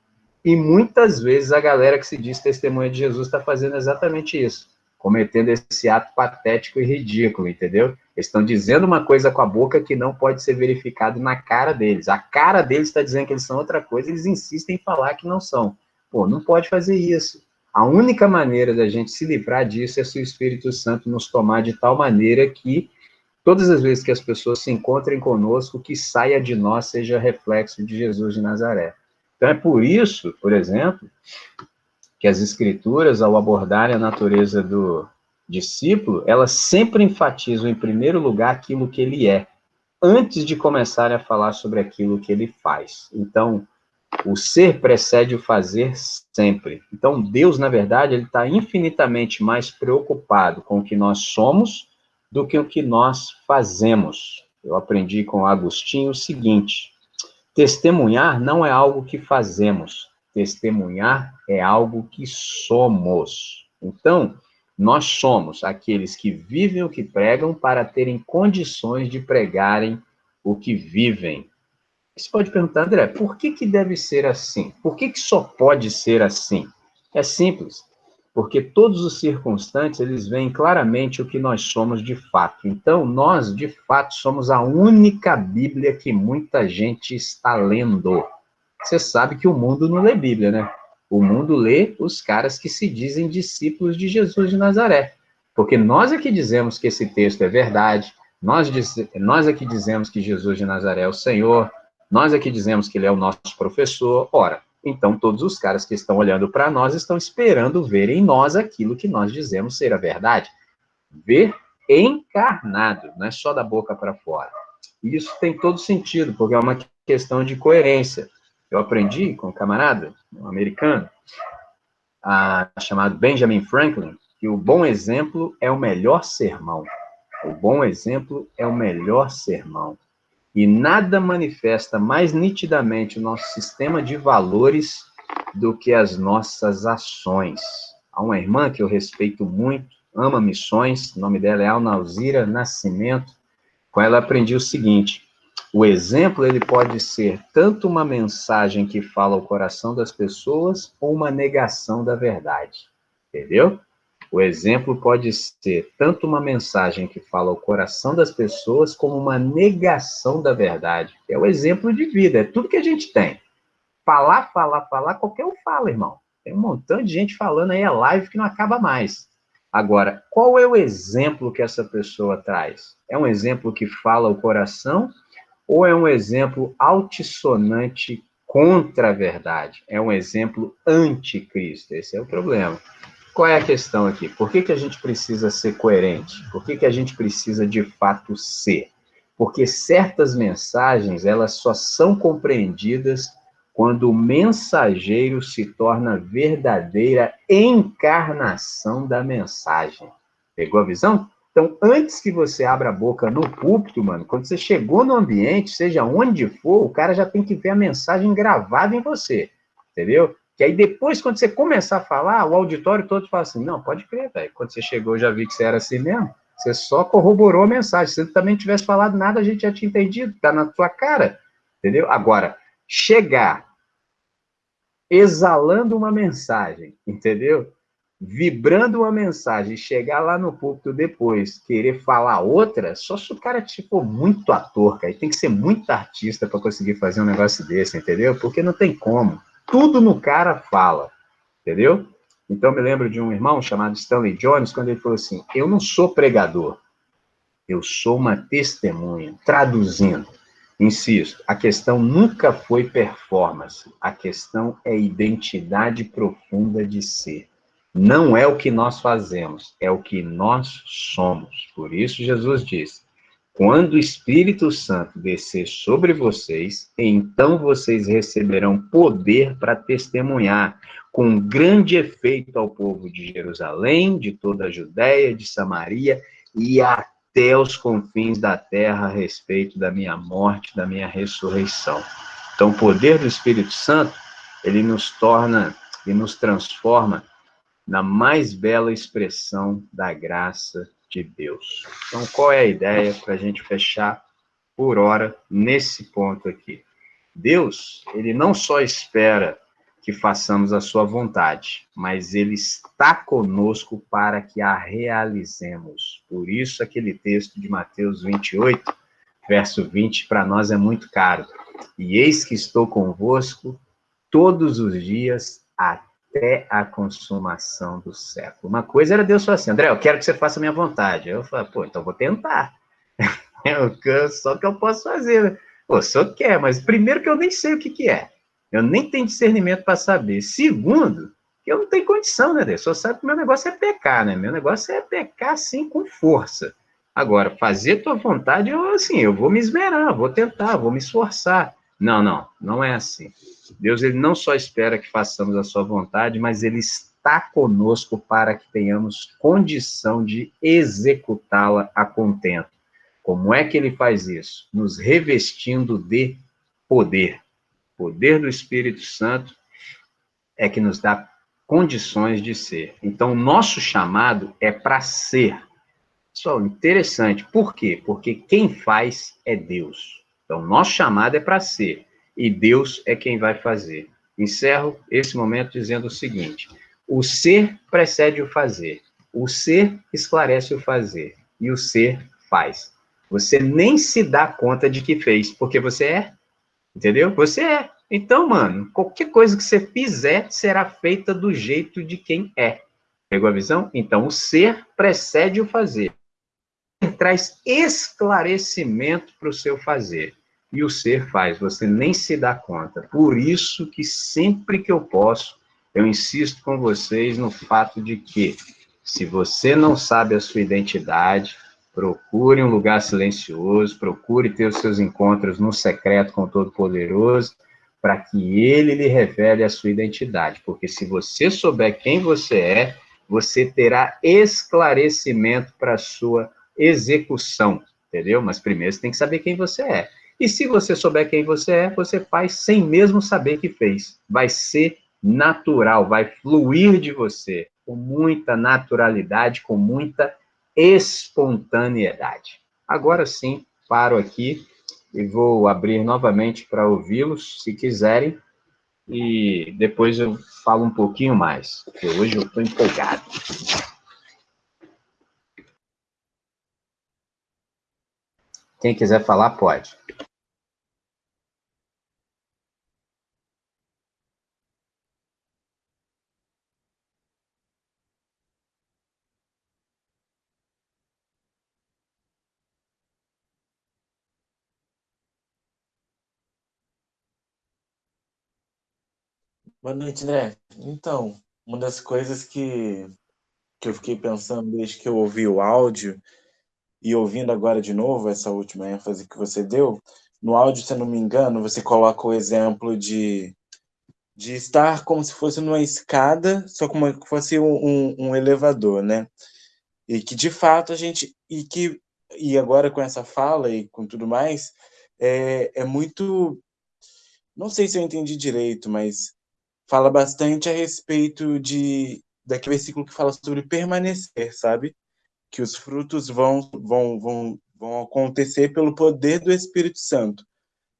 E muitas vezes a galera que se diz testemunha de Jesus está fazendo exatamente isso, cometendo esse ato patético e ridículo, entendeu? Eles estão dizendo uma coisa com a boca que não pode ser verificado na cara deles. A cara deles está dizendo que eles são outra coisa, eles insistem em falar que não são. Pô, não pode fazer isso. A única maneira da gente se livrar disso é se o Espírito Santo nos tomar de tal maneira que todas as vezes que as pessoas se encontrem conosco, o que saia de nós seja reflexo de Jesus de Nazaré. Então é por isso, por exemplo, que as Escrituras, ao abordarem a natureza do discípulo, elas sempre enfatizam, em primeiro lugar, aquilo que ele é, antes de começarem a falar sobre aquilo que ele faz. Então, o ser precede o fazer sempre. Então, Deus, na verdade, ele está infinitamente mais preocupado com o que nós somos do que o que nós fazemos. Eu aprendi com Agostinho o seguinte: testemunhar não é algo que fazemos, testemunhar é algo que somos. Então, Nós somos aqueles que vivem o que pregam para terem condições de pregarem o que vivem. Você pode perguntar, André, por que deve ser assim? Por que só pode ser assim? É simples, porque todos os circunstantes, eles veem claramente o que nós somos de fato. Então, nós, de fato, somos a única Bíblia que muita gente está lendo. Você sabe que o mundo não lê Bíblia, né? O mundo lê os caras que se dizem discípulos de Jesus de Nazaré. Porque nós é que dizemos que esse texto é verdade, nós é que dizemos que Jesus de Nazaré é o Senhor, nós é que dizemos que ele é o nosso professor. Ora, então todos os caras que estão olhando para nós estão esperando ver em nós aquilo que nós dizemos ser a verdade. Ver encarnado, não é só da boca para fora. E isso tem todo sentido, porque é uma questão de coerência. Eu aprendi com um camarada, um americano, chamado Benjamin Franklin, que o bom exemplo é o melhor sermão. O bom exemplo é o melhor sermão. E nada manifesta mais nitidamente o nosso sistema de valores do que as nossas ações. Há uma irmã que eu respeito muito, ama missões, o nome dela é Alnauzira Nascimento. Com ela aprendi o seguinte: o exemplo ele pode ser tanto uma mensagem que fala ao coração das pessoas ou uma negação da verdade. Entendeu? O exemplo pode ser tanto uma mensagem que fala ao coração das pessoas, como uma negação da verdade. É o exemplo de vida, é tudo que a gente tem. Falar, qualquer um fala, irmão. Tem um montão de gente falando aí, é live que não acaba mais. Agora, qual é o exemplo que essa pessoa traz? É um exemplo que fala ao coração, ou é um exemplo altissonante contra a verdade? É um exemplo anticristo? Esse é o problema. Qual é a questão aqui? Por que a gente precisa ser coerente? Por que a gente precisa, de fato, ser? Porque certas mensagens, elas só são compreendidas quando o mensageiro se torna a verdadeira encarnação da mensagem. Pegou a visão? Então, antes que você abra a boca no púlpito, mano, quando você chegou no ambiente, seja onde for, o cara já tem que ver a mensagem gravada em você, entendeu? Que aí depois, quando você começar a falar, o auditório todo fala assim, não, pode crer, velho, quando você chegou eu já vi que você era assim mesmo, você só corroborou a mensagem, se você também não tivesse falado nada, a gente já tinha entendido, tá na tua cara, entendeu? Agora, chegar exalando uma mensagem, entendeu? Vibrando uma mensagem, chegar lá no púlpito depois, querer falar outra, só se o cara for muito ator, cara, e tem que ser muito artista para conseguir fazer um negócio desse, entendeu? Porque não tem como. Tudo no cara fala, entendeu? Então, me lembro de um irmão chamado Stanley Jones, quando ele falou assim, eu não sou pregador, eu sou uma testemunha. Traduzindo, insisto, a questão nunca foi performance, a questão é identidade profunda de ser. Não é o que nós fazemos, é o que nós somos. Por isso, Jesus disse, quando o Espírito Santo descer sobre vocês, então vocês receberão poder para testemunhar, com grande efeito ao povo de Jerusalém, de toda a Judéia, de Samaria e até os confins da terra a respeito da minha morte, da minha ressurreição. Então, o poder do Espírito Santo, ele nos torna e nos transforma na mais bela expressão da graça de Deus. Então, qual é a ideia para a gente fechar por hora nesse ponto aqui? Deus, ele não só espera que façamos a sua vontade, mas ele está conosco para que a realizemos. Por isso, aquele texto de Mateus 28, verso 20, para nós é muito caro. E eis que estou convosco todos os dias até a consumação do século. Uma coisa era Deus falar assim, André, eu quero que você faça a minha vontade. Eu falo, pô, então vou tentar. Só que eu posso fazer, né? Pô, só quer, mas primeiro que eu nem sei o que é. Eu nem tenho discernimento para saber. Segundo, que eu não tenho condição, né, Deus? Só sabe que meu negócio é pecar, né? Meu negócio é pecar, assim, com força. Agora, fazer tua vontade, eu vou me esmerar, vou tentar, vou me esforçar. Não é assim. Deus, ele não só espera que façamos a sua vontade, mas ele está conosco para que tenhamos condição de executá-la a contento. Como é que ele faz isso? Nos revestindo de poder. O poder do Espírito Santo é que nos dá condições de ser. Então, o nosso chamado é para ser. Pessoal, interessante. Por quê? Porque quem faz é Deus. Então, nosso chamado é para ser, e Deus é quem vai fazer. Encerro esse momento dizendo o seguinte: o ser precede o fazer, o ser esclarece o fazer, e o ser faz. Você nem se dá conta de que fez, porque você é, entendeu? Você é. Então, mano, qualquer coisa que você fizer será feita do jeito de quem é. Pegou a visão? Então, o ser precede o fazer. Traz esclarecimento para o seu fazer. E o ser faz, você nem se dá conta. Por isso que sempre que eu posso, eu insisto com vocês no fato de que, se você não sabe a sua identidade, procure um lugar silencioso, procure ter os seus encontros no secreto com o Todo-Poderoso, para que ele lhe revele a sua identidade. Porque se você souber quem você é, você terá esclarecimento para a sua execução, entendeu? Mas primeiro você tem que saber quem você é. E se você souber quem você é, você faz sem mesmo saber que fez. Vai ser natural, vai fluir de você com muita naturalidade, com muita espontaneidade. Agora sim, paro aqui e vou abrir novamente para ouvi-los, se quiserem, e depois eu falo um pouquinho mais, porque hoje eu estou empolgado. Quem quiser falar, pode. Boa noite, André. Então, uma das coisas que eu fiquei pensando desde que eu ouvi o áudio e ouvindo agora de novo essa última ênfase que você deu, no áudio, se eu não me engano, você coloca o exemplo de estar como se fosse numa escada, só como se fosse um elevador, né? E que, de fato, a gente... E agora com essa fala e com tudo mais, é muito... Não sei se eu entendi direito, mas fala bastante a respeito daquele versículo que fala sobre permanecer, sabe? Que os frutos vão acontecer pelo poder do Espírito Santo.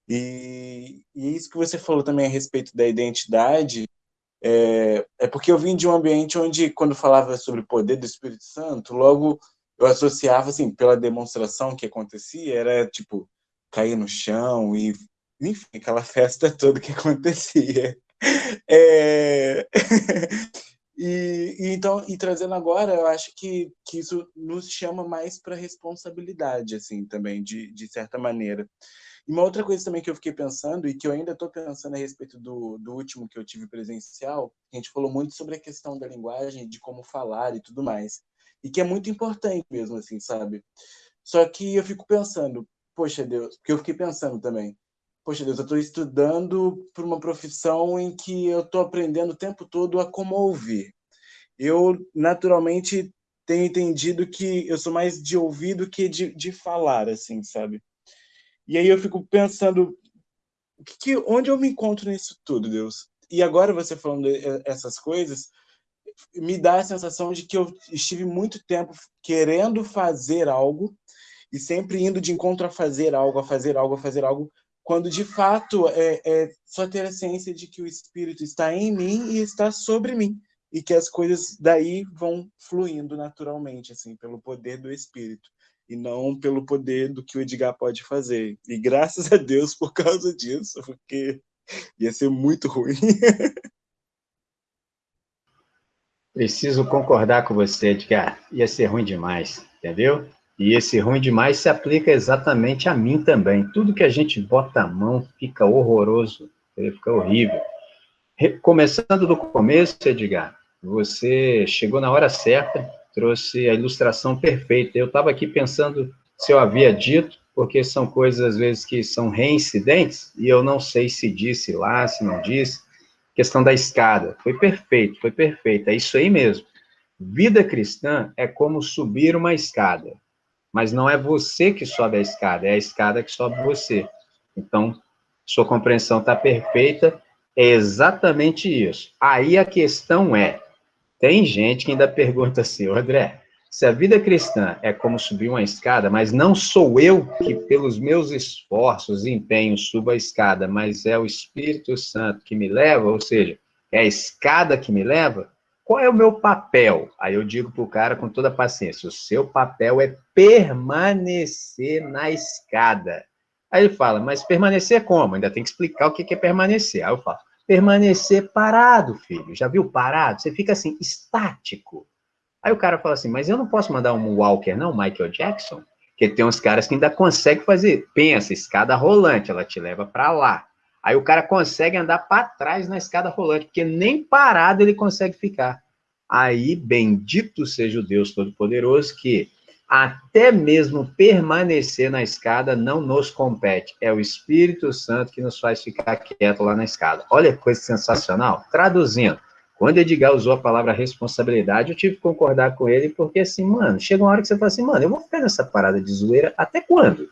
E isso que você falou também a respeito da identidade, é porque eu vim de um ambiente onde, quando falava sobre o poder do Espírito Santo, logo eu associava, assim, pela demonstração que acontecia, era tipo, cair no chão e, enfim, aquela festa toda que acontecia. É... e trazendo agora, eu acho que isso nos chama mais para responsabilidade, assim, também, de certa maneira. E uma outra coisa também que eu fiquei pensando, e que eu ainda estou pensando a respeito do último que eu tive presencial, a gente falou muito sobre a questão da linguagem, de como falar e tudo mais. E que é muito importante mesmo, assim, sabe? Só que eu fico pensando, poxa Deus, porque eu fiquei pensando também, poxa Deus, eu estou estudando por uma profissão em que eu estou aprendendo o tempo todo a como ouvir. Eu, naturalmente, tenho entendido que eu sou mais de ouvir do que de falar, assim, sabe? E aí eu fico pensando, onde eu me encontro nisso tudo, Deus? E agora você falando essas coisas, me dá a sensação de que eu estive muito tempo querendo fazer algo e sempre indo de encontro a fazer algo, a fazer algo, a fazer algo, quando de fato é só ter a ciência de que o Espírito está em mim e está sobre mim, e que as coisas daí vão fluindo naturalmente, assim, pelo poder do Espírito, e não pelo poder do que o Edgar pode fazer. E graças a Deus por causa disso, porque ia ser muito ruim. Preciso concordar com você, Edgar. Ia ser ruim demais, entendeu? E esse ruim demais se aplica exatamente a mim também. Tudo que a gente bota a mão fica horroroso, fica horrível. Começando do começo, Edgar, você chegou na hora certa, trouxe a ilustração perfeita. Eu estava aqui pensando se eu havia dito, porque são coisas, às vezes, que são reincidentes, e eu não sei se disse lá, se não disse. Questão da escada. Foi perfeito. É isso aí mesmo. Vida cristã é como subir uma escada, mas não é você que sobe a escada, é a escada que sobe você. Então, sua compreensão está perfeita, É exatamente isso. Aí a questão é, tem gente que ainda pergunta assim, André, se a vida cristã é como subir uma escada, mas não sou eu que, pelos meus esforços e empenhos, subo a escada, mas é o Espírito Santo que me leva, ou seja, é a escada que me leva, qual é o meu papel? Aí eu digo para o cara com toda a paciência, o seu papel é permanecer na escada. Aí ele fala, mas permanecer como? Ainda tem que explicar o que é permanecer. Aí eu falo, permanecer parado, filho. Já viu parado? Você fica assim, estático. Aí o cara fala assim, mas eu não posso mandar um walker, não, Michael Jackson? Porque tem uns caras que ainda conseguem fazer. Pensa, escada rolante, ela te leva para lá. Aí o cara consegue andar para trás na escada rolante, porque nem parado ele consegue ficar. Aí, bendito seja o Deus Todo-Poderoso, que até mesmo permanecer na escada não nos compete. É o Espírito Santo que nos faz ficar quieto lá na escada. Olha que coisa sensacional. Traduzindo, quando Edgar usou a palavra responsabilidade, eu tive que concordar com ele, porque assim, mano, chega uma hora que você fala assim, mano, eu vou ficar nessa parada de zoeira até quando?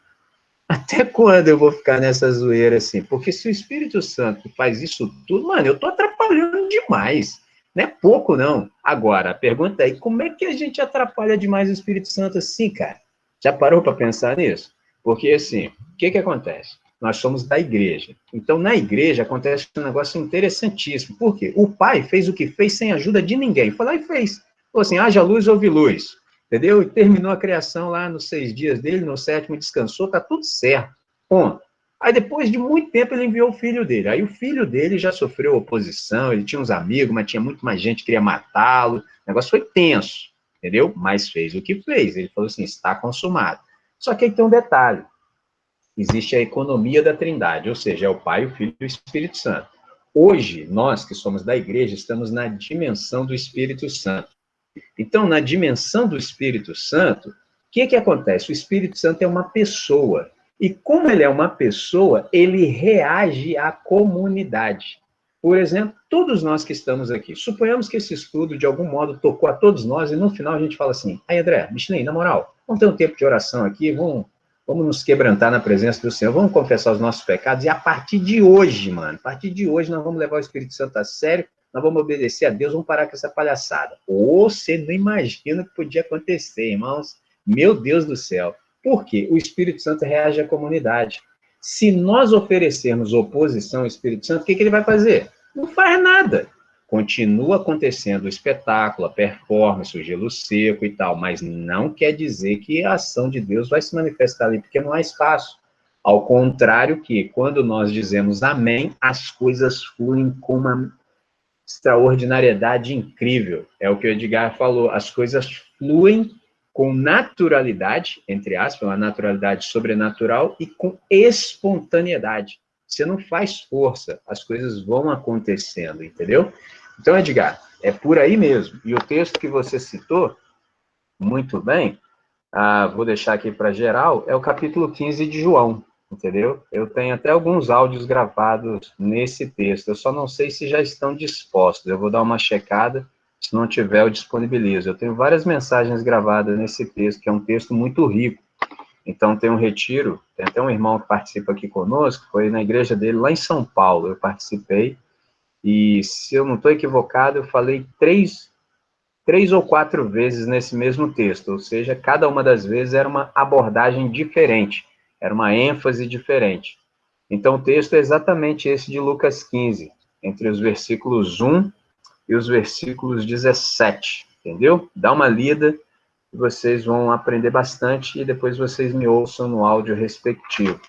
Até quando eu vou ficar nessa zoeira assim? Porque se o Espírito Santo faz isso tudo, mano, eu tô atrapalhando demais. Não é pouco, não. Agora, a pergunta é, como é que a gente atrapalha demais o Espírito Santo assim, cara? Já parou para pensar nisso? Porque, assim, o que acontece? Nós somos da igreja. Então, na igreja, acontece um negócio interessantíssimo. Por quê? O Pai fez o que fez sem ajuda de ninguém. Foi lá e fez. Falou assim, haja luz, houve luz. Entendeu? E terminou a criação lá nos 6 dias dele, no 7º descansou, tá tudo certo. Ponto. Aí, depois de muito tempo, ele enviou o filho dele. Aí, o filho dele já sofreu oposição, ele tinha uns amigos, mas tinha muito mais gente que queria matá-lo. O negócio foi tenso, entendeu? Mas fez o que fez. Ele falou assim, está consumado. Só que aí tem um detalhe. Existe a economia da Trindade, ou seja, é o Pai, o Filho e o Espírito Santo. Hoje, nós que somos da igreja, estamos na dimensão do Espírito Santo. Então, na dimensão do Espírito Santo, o que acontece? O Espírito Santo é uma pessoa. E como ele é uma pessoa, ele reage à comunidade. Por exemplo, todos nós que estamos aqui, suponhamos que esse estudo, de algum modo, tocou a todos nós, e no final a gente fala assim, aí André, Michelin, na moral, vamos ter um tempo de oração aqui, vamos nos quebrantar na presença do Senhor, vamos confessar os nossos pecados, e a partir de hoje, mano, a partir de hoje nós vamos levar o Espírito Santo a sério, nós vamos obedecer a Deus, vamos parar com essa palhaçada. Ou você não imagina o que podia acontecer, irmãos. Meu Deus do céu. Por quê? O Espírito Santo reage à comunidade. Se nós oferecermos oposição ao Espírito Santo, o que ele vai fazer? Não faz nada. Continua acontecendo o espetáculo, a performance, o gelo seco e tal, mas não quer dizer que a ação de Deus vai se manifestar ali, porque não há espaço. Ao contrário que, quando nós dizemos amém, as coisas fluem com uma extraordinariedade incrível. É o que o Edgar falou, as coisas fluem com naturalidade, entre aspas, uma naturalidade sobrenatural, e com espontaneidade. Você não faz força, as coisas vão acontecendo, entendeu? Então, Edgar, é por aí mesmo. E o texto que você citou, muito bem, vou deixar aqui para geral, é o capítulo 15 de João, entendeu? Eu tenho até alguns áudios gravados nesse texto, eu só não sei se já estão dispostos, eu vou dar uma checada, se não tiver eu disponibilizo. Eu tenho várias mensagens gravadas nesse texto, que é um texto muito rico. Então tem um retiro, tem até um irmão que participa aqui conosco, foi na igreja dele lá em São Paulo, eu participei, e se eu não estou equivocado, eu falei três ou quatro vezes nesse mesmo texto, ou seja, cada uma das vezes era uma abordagem diferente, era uma ênfase diferente. Então, o texto é exatamente esse de Lucas 15, entre os versículos 1 e os versículos 17, entendeu? Dá uma lida, e vocês vão aprender bastante, e depois vocês me ouçam no áudio respectivo.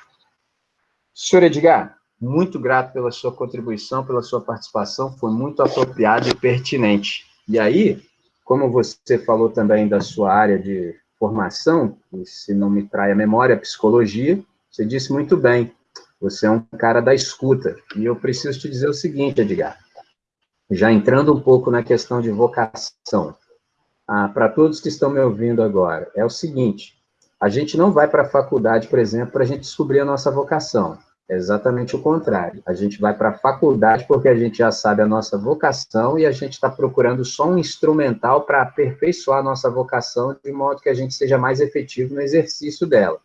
Senhor Edgar, muito grato pela sua contribuição, pela sua participação, foi muito apropriado e pertinente. E aí, como você falou também da sua área de formação, e se não me trai a memória, psicologia, você disse muito bem, você é um cara da escuta. E eu preciso te dizer o seguinte, Edgar, já entrando um pouco na questão de vocação, para todos que estão me ouvindo agora, é o seguinte, a gente não vai para a faculdade, por exemplo, para a gente descobrir a nossa vocação. É exatamente o contrário. A gente vai para a faculdade porque a gente já sabe a nossa vocação e a gente está procurando só um instrumental para aperfeiçoar a nossa vocação de modo que a gente seja mais efetivo no exercício dela.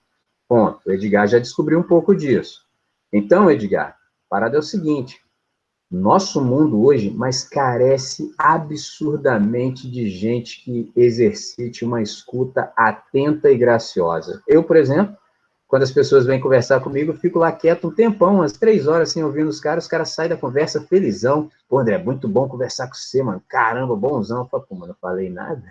Ponto. O Edgar já descobriu um pouco disso. Então, Edgar, a parada é o seguinte, Nosso mundo hoje, mas carece absurdamente de gente que exercite uma escuta atenta e graciosa. Eu, por exemplo, quando as pessoas vêm conversar comigo, eu fico lá quieto um tempão, umas 3 horas, assim, ouvindo os caras saem da conversa felizão. Pô, André, muito bom conversar com você, mano. Caramba, bonzão. Eu falo, pô, mano, não falei nada.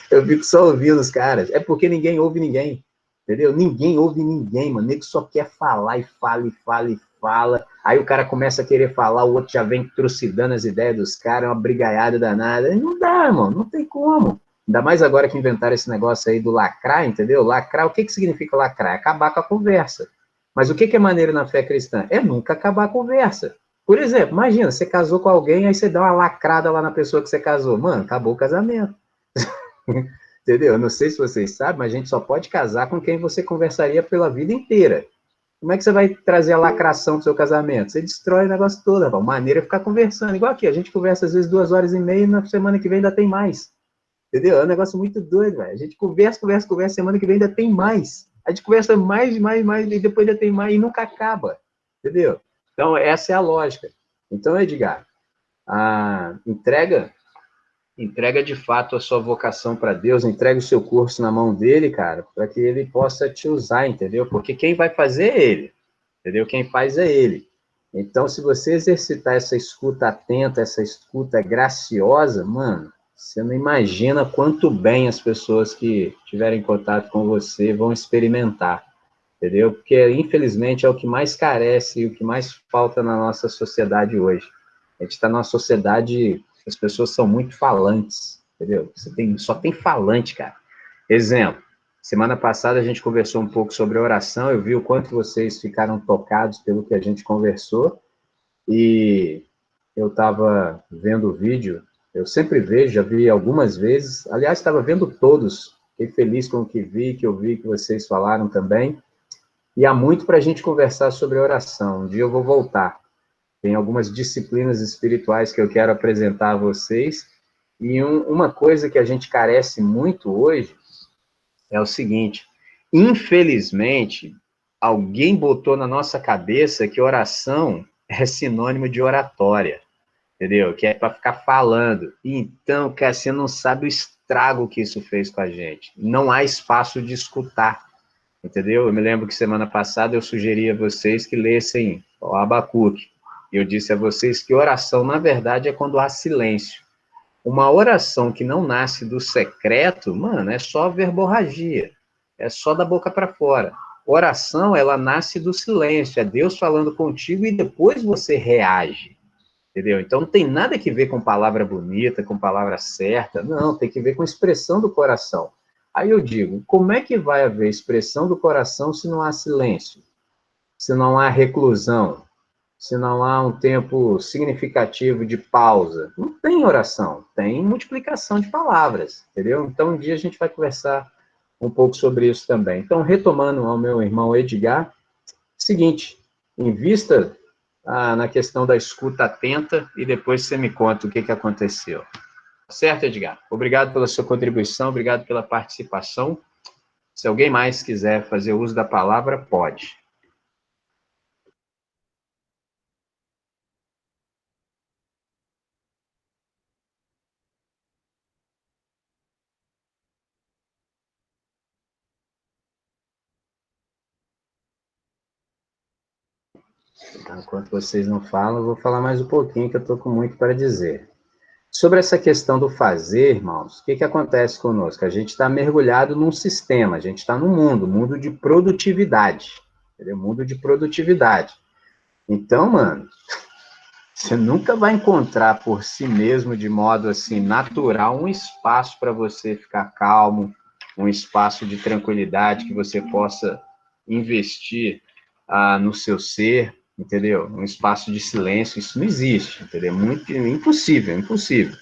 Eu fico só ouvindo os caras. É porque ninguém ouve ninguém, entendeu? Ninguém ouve ninguém, mano. O nego só quer falar e fala e fala e fala. Aí o cara começa a querer falar, o outro já vem trucidando as ideias dos caras, é uma brigaiada danada. Não dá, mano, não tem como. Ainda mais agora que inventaram esse negócio aí do lacrar, entendeu? Lacrar, o que significa lacrar? É acabar com a conversa. Mas o que é maneiro na fé cristã? É nunca acabar a conversa. Por exemplo, imagina, você casou com alguém, aí você dá uma lacrada lá na pessoa que você casou. Mano, acabou o casamento. Entendeu? Eu não sei se vocês sabem, mas a gente só pode casar com quem você conversaria pela vida inteira. Como é que você vai trazer a lacração pro seu casamento? Você destrói o negócio todo, rapaz. Maneira é ficar conversando. Igual aqui, a gente conversa às vezes 2 horas e meia e na semana que vem ainda tem mais. Entendeu? É um negócio muito doido, velho. A gente conversa, semana que vem ainda tem mais. A gente conversa mais, e depois ainda tem mais, e nunca acaba. Entendeu? Então, essa é a lógica. Então, Edgar, entrega de fato a sua vocação para Deus, entrega o seu curso na mão dele, cara, para que ele possa te usar, entendeu? Porque quem vai fazer é ele, entendeu? Quem faz é ele. Então, se você exercitar essa escuta atenta, essa escuta graciosa, mano, você não imagina quanto bem as pessoas que tiverem contato com você vão experimentar, entendeu? Porque, infelizmente, é o que mais carece e o que mais falta na nossa sociedade hoje. A gente está numa sociedade, as pessoas são muito falantes, entendeu? Só tem falante, cara. Exemplo, semana passada a gente conversou um pouco sobre oração, eu vi o quanto vocês ficaram tocados pelo que a gente conversou, e eu estava vendo o vídeo, eu sempre vejo, já vi algumas vezes, aliás, estava vendo todos, fiquei feliz com o que vi, que eu vi que vocês falaram também, e há muito para a gente conversar sobre oração. Um dia eu vou voltar. Tem algumas disciplinas espirituais que eu quero apresentar a vocês. E uma coisa que a gente carece muito hoje é o seguinte: infelizmente, alguém botou na nossa cabeça que oração é sinônimo de oratória, entendeu? Que é para ficar falando. Então, cara, você não sabe o estrago que isso fez com a gente. Não há espaço de escutar. Entendeu? Eu me lembro que semana passada eu sugeri a vocês que lessem o Abacuque. Eu disse a vocês que oração, na verdade, é quando há silêncio. Uma oração que não nasce do secreto, mano, é só verborragia. É só da boca para fora. Oração, ela nasce do silêncio. É Deus falando contigo e depois você reage. Entendeu? Então não tem nada que ver com palavra bonita, com palavra certa. Não, tem que ver com expressão do coração. Aí eu digo, como é que vai haver expressão do coração se não há silêncio? Se não há reclusão? Se não há um tempo significativo de pausa? Não tem oração, tem multiplicação de palavras, entendeu? Então um dia a gente vai conversar um pouco sobre isso também. Então, retomando ao meu irmão Edgar, seguinte, invista na questão da escuta atenta e depois você me conta o que aconteceu. Certo, Edgar? Obrigado pela sua contribuição, obrigado pela participação. Se alguém mais quiser fazer uso da palavra, pode. Então, enquanto vocês não falam, eu vou falar mais um pouquinho, que eu estou com muito para dizer. Sobre essa questão do fazer, irmãos, o que acontece conosco? A gente está mergulhado num sistema, a gente está num mundo de produtividade, entendeu? Mundo de produtividade. Então, mano, você nunca vai encontrar por si mesmo, de modo assim, natural, um espaço para você ficar calmo, um espaço de tranquilidade que você possa investir no seu ser, entendeu? Um espaço de silêncio, isso não existe, entendeu? Muito impossível, impossível.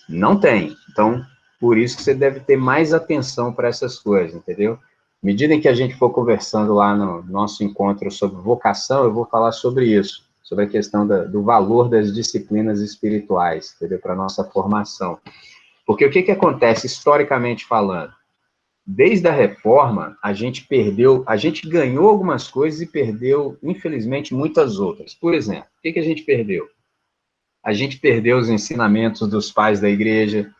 Não tem. Então, por isso que você deve ter mais atenção para essas coisas, entendeu? À medida em que a gente for conversando lá no nosso encontro sobre vocação, eu vou falar sobre isso, sobre a questão do valor das disciplinas espirituais, entendeu? Para a nossa formação. Porque o que acontece, historicamente falando? Desde a reforma, a gente ganhou algumas coisas e perdeu, infelizmente, muitas outras. Por exemplo, o que a gente perdeu? a gente perdeu os ensinamentos dos pais da igreja,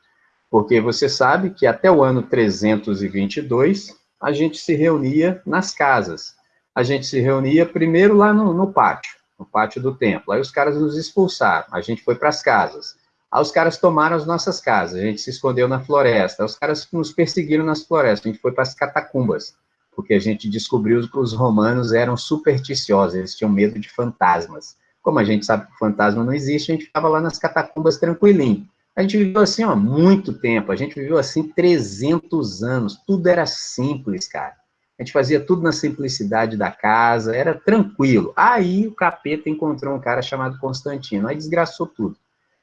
porque você sabe que até o ano 322, a gente se reunia nas casas. A gente se reunia primeiro lá no pátio do templo. Aí os caras nos expulsaram, a gente foi para as casas. Aí os caras tomaram as nossas casas, a gente se escondeu na floresta. Aí os caras nos perseguiram nas florestas, a gente foi para as catacumbas, porque a gente descobriu que os romanos eram supersticiosos, eles tinham medo de fantasmas. Como a gente sabe que fantasma não existe, a gente ficava lá nas catacumbas tranquilinho. A gente viveu assim, ó, muito tempo, a gente viveu assim 300 anos, tudo era simples, cara. A gente fazia tudo na simplicidade da casa, era tranquilo. Aí o capeta encontrou um cara chamado Constantino, aí desgraçou tudo,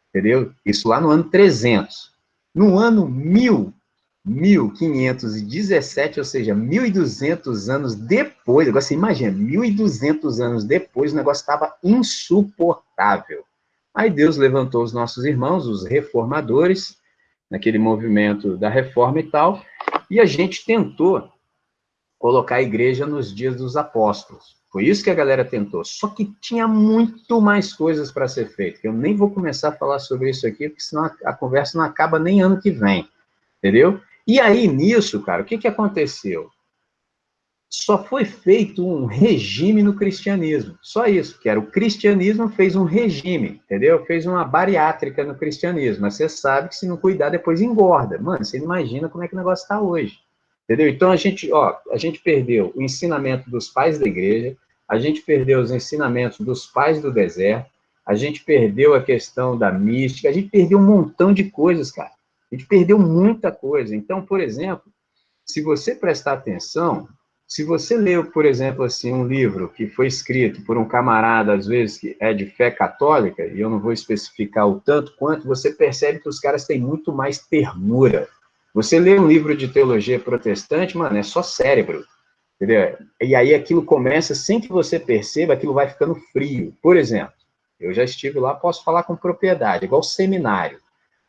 entendeu? Isso lá no ano 300. No ano 1517, ou seja, 1.200 anos depois, agora você imagina, 1.200 anos depois, o negócio estava insuportável. Aí Deus levantou os nossos irmãos, os reformadores, naquele movimento da reforma e tal, e a gente tentou colocar a igreja nos dias dos apóstolos. Foi isso que a galera tentou. Só que tinha muito mais coisas para ser feito. Eu nem vou começar a falar sobre isso aqui, porque senão a conversa não acaba nem ano que vem, entendeu? E aí, nisso, cara, o que aconteceu? Só foi feito um regime no cristianismo. Só isso, que era o cristianismo fez um regime, entendeu? Fez uma bariátrica no cristianismo. Mas você sabe que se não cuidar, depois engorda. Mano, você não imagina como é que o negócio está hoje. Entendeu? Então, a gente perdeu o ensinamento dos pais da igreja, a gente perdeu os ensinamentos dos pais do deserto, a gente perdeu a questão da mística, a gente perdeu um montão de coisas, cara. A gente perdeu muita coisa. Então, por exemplo, se você prestar atenção, se você leu, por exemplo, assim, um livro que foi escrito por um camarada, às vezes, que é de fé católica, e eu não vou especificar o tanto quanto, você percebe que os caras têm muito mais ternura. Você lê um livro de teologia protestante, mano, é só cérebro, entendeu? E aí aquilo começa, sem que você perceba, aquilo vai ficando frio. Por exemplo, eu já estive lá, posso falar com propriedade, igual seminário.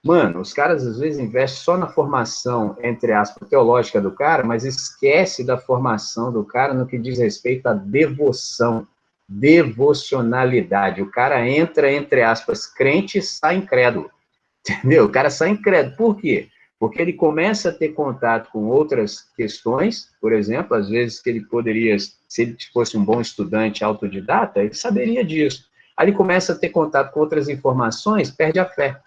Mano, os caras às vezes investem só na formação, entre aspas, teológica do cara, mas esquece da formação do cara no que diz respeito à devoção, devocionalidade. O cara entra, entre aspas, crente e sai incrédulo, entendeu? O cara sai incrédulo. Por quê? Porque ele começa a ter contato com outras questões, por exemplo, às vezes que ele poderia, se ele fosse um bom estudante autodidata, ele saberia disso. Aí ele começa a ter contato com outras informações, perde a fé.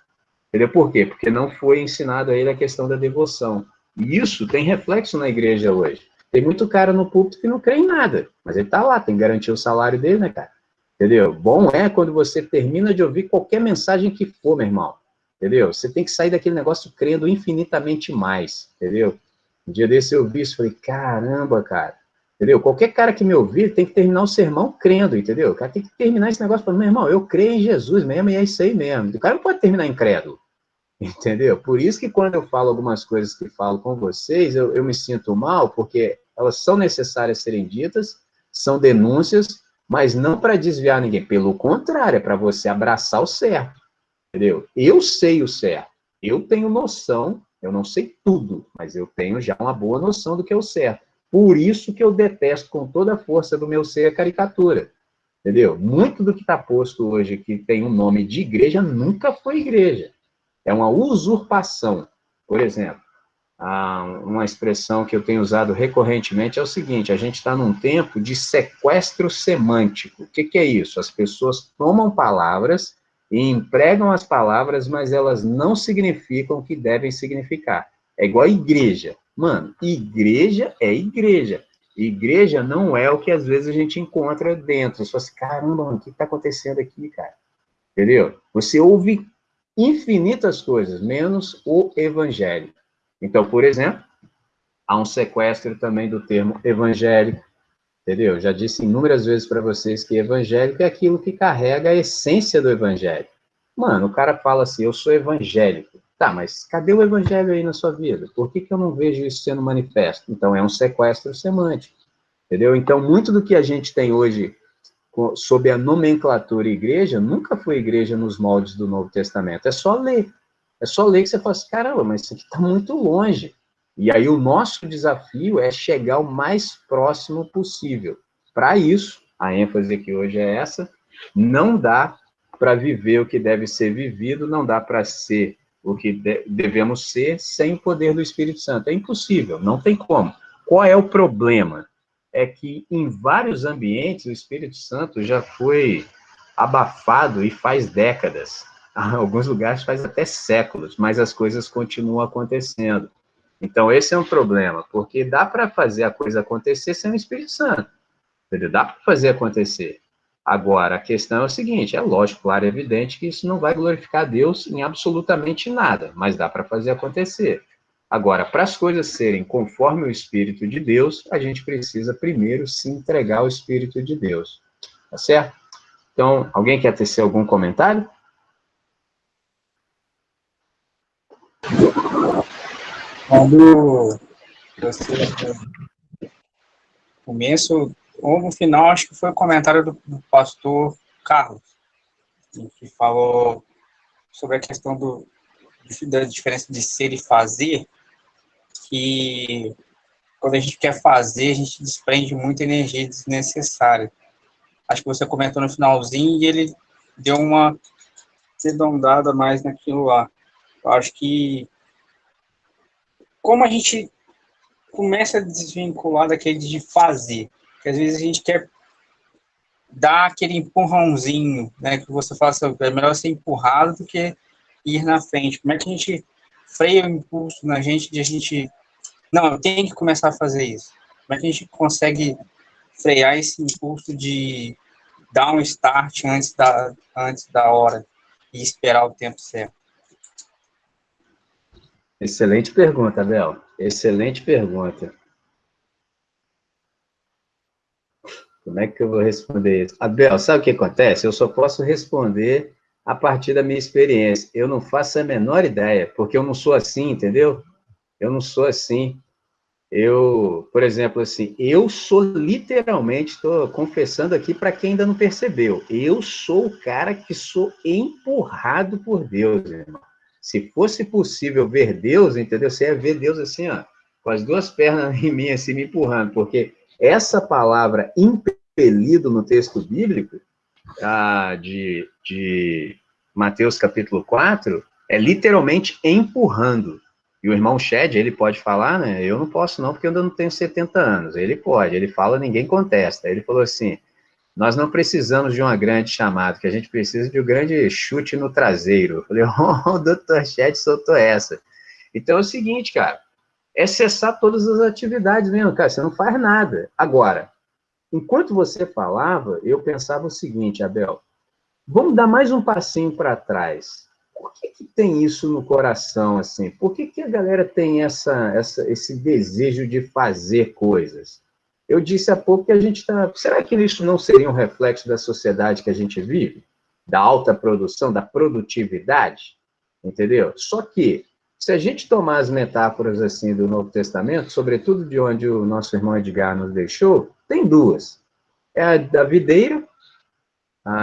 Entendeu? Por quê? Porque não foi ensinado a ele a questão da devoção. E isso tem reflexo na igreja hoje. Tem muito cara no púlpito que não crê em nada, mas ele tá lá, tem que garantir o salário dele, né, cara? Entendeu? Bom é quando você termina de ouvir qualquer mensagem que for, meu irmão. Entendeu? Você tem que sair daquele negócio crendo infinitamente mais, entendeu? Um dia desse eu vi isso e falei, caramba, cara. Entendeu? Qualquer cara que me ouvir tem que terminar o sermão crendo, entendeu? O cara tem que terminar esse negócio falando, meu irmão, eu creio em Jesus mesmo e é isso aí mesmo. O cara não pode terminar incrédulo. Entendeu? Por isso que quando eu falo algumas coisas que falo com vocês, eu me sinto mal, porque elas são necessárias serem ditas, são denúncias, mas não para desviar ninguém. Pelo contrário, é para você abraçar o certo. Entendeu? Eu sei o certo. Eu tenho noção, eu não sei tudo, mas eu tenho já uma boa noção do que é o certo. Por isso que eu detesto com toda a força do meu ser a caricatura. Entendeu? Muito do que está posto hoje, que tem um nome de igreja, nunca foi igreja. É uma usurpação. Por exemplo, uma expressão que eu tenho usado recorrentemente é o seguinte, a gente está num tempo de sequestro semântico. O que é isso? As pessoas tomam palavras e empregam as palavras, mas elas não significam o que devem significar. É igual a igreja. Mano, igreja é igreja. Igreja não é o que às vezes a gente encontra dentro. Você fala assim, caramba, mano, o que está acontecendo aqui, cara? Entendeu? Você ouve infinitas coisas, menos o evangelho. Então, por exemplo, há um sequestro também do termo evangélico, entendeu? Já disse inúmeras vezes para vocês que evangélico é aquilo que carrega a essência do evangelho. Mano, o cara fala assim, eu sou evangélico. Tá, mas cadê o evangelho aí na sua vida? Por que eu não vejo isso sendo manifesto? Então, é um sequestro semântico, entendeu? Então, muito do que a gente tem hoje sob a nomenclatura igreja, nunca foi igreja nos moldes do Novo Testamento. É só ler. É só ler que você fala assim, caramba, mas isso aqui está muito longe. E aí o nosso desafio é chegar o mais próximo possível. Para isso, a ênfase aqui hoje é essa, não dá para viver o que deve ser vivido, não dá para ser o que devemos ser sem o poder do Espírito Santo. É impossível, não tem como. Qual é o problema? É que em vários ambientes o Espírito Santo já foi abafado e faz décadas. Em alguns lugares faz até séculos, mas as coisas continuam acontecendo. Então esse é um problema, porque dá para fazer a coisa acontecer sem o Espírito Santo. Entendeu? Dá para fazer acontecer. Agora, a questão é o seguinte, é lógico, claro, é evidente que isso não vai glorificar Deus em absolutamente nada, mas dá para fazer acontecer. Agora, para as coisas serem conforme o Espírito de Deus, a gente precisa primeiro se entregar ao Espírito de Deus. Tá certo? Então, alguém quer tecer algum comentário? Quando você começo ou no final, acho que foi o comentário do pastor Carlos, que falou sobre a questão da diferença de ser e fazer, que quando a gente quer fazer, a gente desprende muita energia desnecessária. Acho que você comentou no finalzinho e ele deu uma arredondada mais naquilo lá. Eu acho que como a gente começa a desvincular daquele de fazer, que às vezes a gente quer dar aquele empurrãozinho, né, que você fala assim, é melhor ser empurrado do que ir na frente. Como é que a gente freia o impulso na gente de a gente, não, eu tenho que começar a fazer isso. Como é que a gente consegue frear esse impulso de dar um start antes da hora e esperar o tempo certo? Excelente pergunta, Abel. Excelente pergunta. Como é que eu vou responder isso? Abel, sabe o que acontece? Eu só posso responder a partir da minha experiência. Eu não faço a menor ideia, porque eu não sou assim, entendeu? Eu não sou assim. Por exemplo, assim, eu sou literalmente, estou confessando aqui para quem ainda não percebeu, eu sou o cara que sou empurrado por Deus, irmão. Se fosse possível ver Deus, entendeu? Você ia ver Deus assim, ó, com as duas pernas em mim, assim, me empurrando, porque essa palavra impelido no texto bíblico, de Mateus capítulo 4, é literalmente empurrando. E o irmão Shed, ele pode falar, né? Eu não posso não, porque eu ainda não tenho 70 anos. Ele pode, ele fala, ninguém contesta. Ele falou assim, nós não precisamos de uma grande chamada, que a gente precisa de um grande chute no traseiro. Eu falei, o doutor Shed soltou essa. Então é o seguinte, cara, é cessar todas as atividades mesmo, cara, você não faz nada. Agora, enquanto você falava, eu pensava o seguinte, Abel, vamos dar mais um passinho para trás. Por que tem isso no coração, assim? Por que a galera tem esse desejo de fazer coisas? Eu disse há pouco que a gente está... Será que isso não seria um reflexo da sociedade que a gente vive? Da alta produção, da produtividade? Entendeu? Só que, se a gente tomar as metáforas assim do Novo Testamento, sobretudo de onde o nosso irmão Edgar nos deixou, tem duas. É a da videira,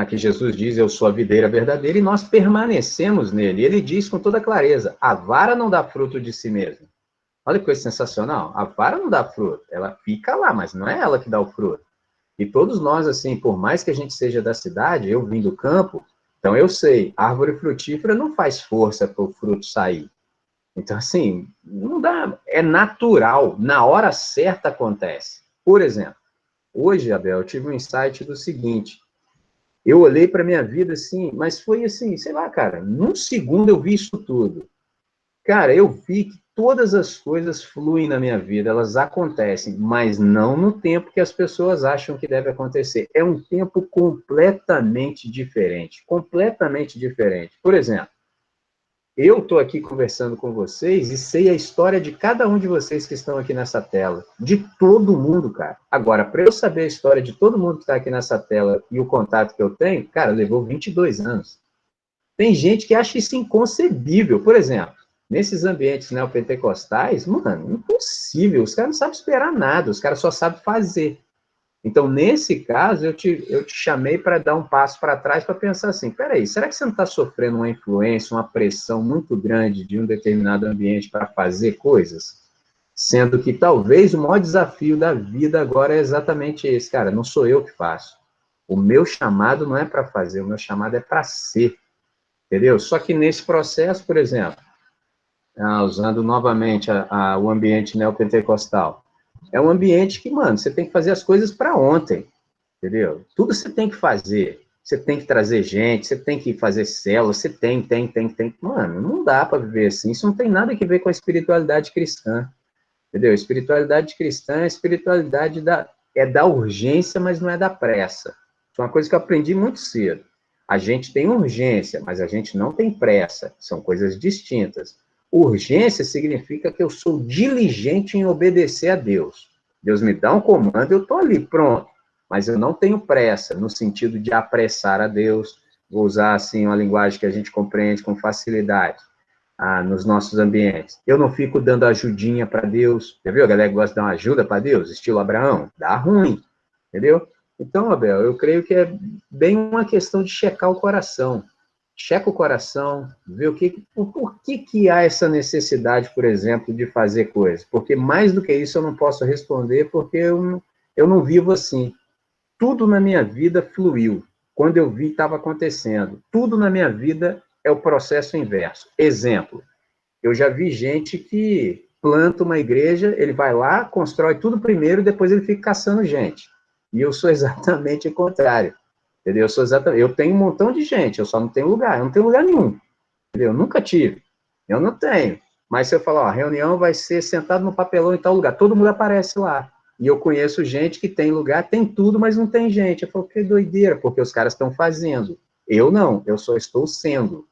que Jesus diz, eu sou a videira verdadeira, e nós permanecemos nele. Ele diz com toda clareza, a vara não dá fruto de si mesma. Olha que coisa sensacional, a vara não dá fruto, ela fica lá, mas não é ela que dá o fruto. E todos nós, assim, por mais que a gente seja da cidade, eu vim do campo, então eu sei, árvore frutífera não faz força para o fruto sair. Então, assim, não dá, é natural, na hora certa acontece. Por exemplo, hoje, Abel, eu tive um insight do seguinte, eu olhei para a minha vida assim, mas foi assim, sei lá, cara, num segundo eu vi isso tudo. Cara, eu vi que todas as coisas fluem na minha vida, elas acontecem, mas não no tempo que as pessoas acham que deve acontecer. É um tempo completamente diferente, completamente diferente. Por exemplo, eu estou aqui conversando com vocês e sei a história de cada um de vocês que estão aqui nessa tela. De todo mundo, cara. Agora, para eu saber a história de todo mundo que está aqui nessa tela e o contato que eu tenho, cara, levou 22 anos. Tem gente que acha isso inconcebível. Por exemplo, nesses ambientes neopentecostais, mano, impossível. Os caras não sabem esperar nada, os caras só sabem fazer. Então, nesse caso, eu te chamei para dar um passo para trás para pensar assim, peraí, será que você não está sofrendo uma influência, uma pressão muito grande de um determinado ambiente para fazer coisas? Sendo que talvez o maior desafio da vida agora é exatamente esse, cara, não sou eu que faço. O meu chamado não é para fazer, o meu chamado é para ser, entendeu? Só que nesse processo, por exemplo, usando novamente o ambiente neopentecostal, é um ambiente que, mano, você tem que fazer as coisas para ontem, entendeu? Tudo você tem que fazer. Você tem que trazer gente, você tem que fazer célula, você tem. Mano, não dá para viver assim. Isso não tem nada a ver com a espiritualidade cristã, entendeu? Espiritualidade cristã é a espiritualidade da urgência, mas não é da pressa. Isso é uma coisa que eu aprendi muito cedo. A gente tem urgência, mas a gente não tem pressa. São coisas distintas. Urgência significa que eu sou diligente em obedecer a Deus. Deus me dá um comando, eu estou ali, pronto. Mas eu não tenho pressa, no sentido de apressar a Deus. Vou usar, assim, uma linguagem que a gente compreende com facilidade nos nossos ambientes. Eu não fico dando ajudinha para Deus. Já viu? A galera gosta de dar uma ajuda para Deus, estilo Abraão. Dá ruim, entendeu? Então, Abel, eu creio que é bem uma questão de checar o coração. Checa o coração, vê por que há essa necessidade, por exemplo, de fazer coisas. Porque mais do que isso eu não posso responder, porque eu não vivo assim. Tudo na minha vida fluiu. Quando eu vi, estava acontecendo. Tudo na minha vida é o processo inverso. Exemplo, eu já vi gente que planta uma igreja, ele vai lá, constrói tudo primeiro, depois ele fica caçando gente. E eu sou exatamente o contrário. Entendeu? Eu tenho um montão de gente, eu só não tenho lugar. Eu não tenho lugar nenhum. Entendeu? Eu nunca tive. Eu não tenho. Mas se eu falar, ó, a reunião vai ser sentado no papelão em tal lugar, todo mundo aparece lá. E eu conheço gente que tem lugar, tem tudo, mas não tem gente. Eu falo, que doideira, porque os caras estão fazendo. Eu não, eu só estou sendo.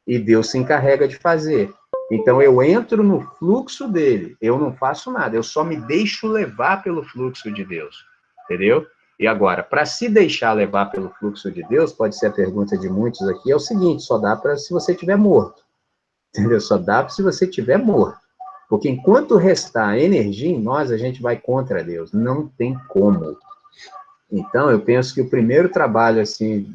E Deus se encarrega de fazer. Então eu entro no fluxo dele, eu não faço nada, eu só me deixo levar pelo fluxo de Deus. Entendeu? E agora, para se deixar levar pelo fluxo de Deus, pode ser a pergunta de muitos aqui, é o seguinte, só dá para se você estiver morto. Entendeu? Só dá se você estiver morto. Porque enquanto restar energia em nós, a gente vai contra Deus. Não tem como. Então, eu penso que o primeiro trabalho, assim,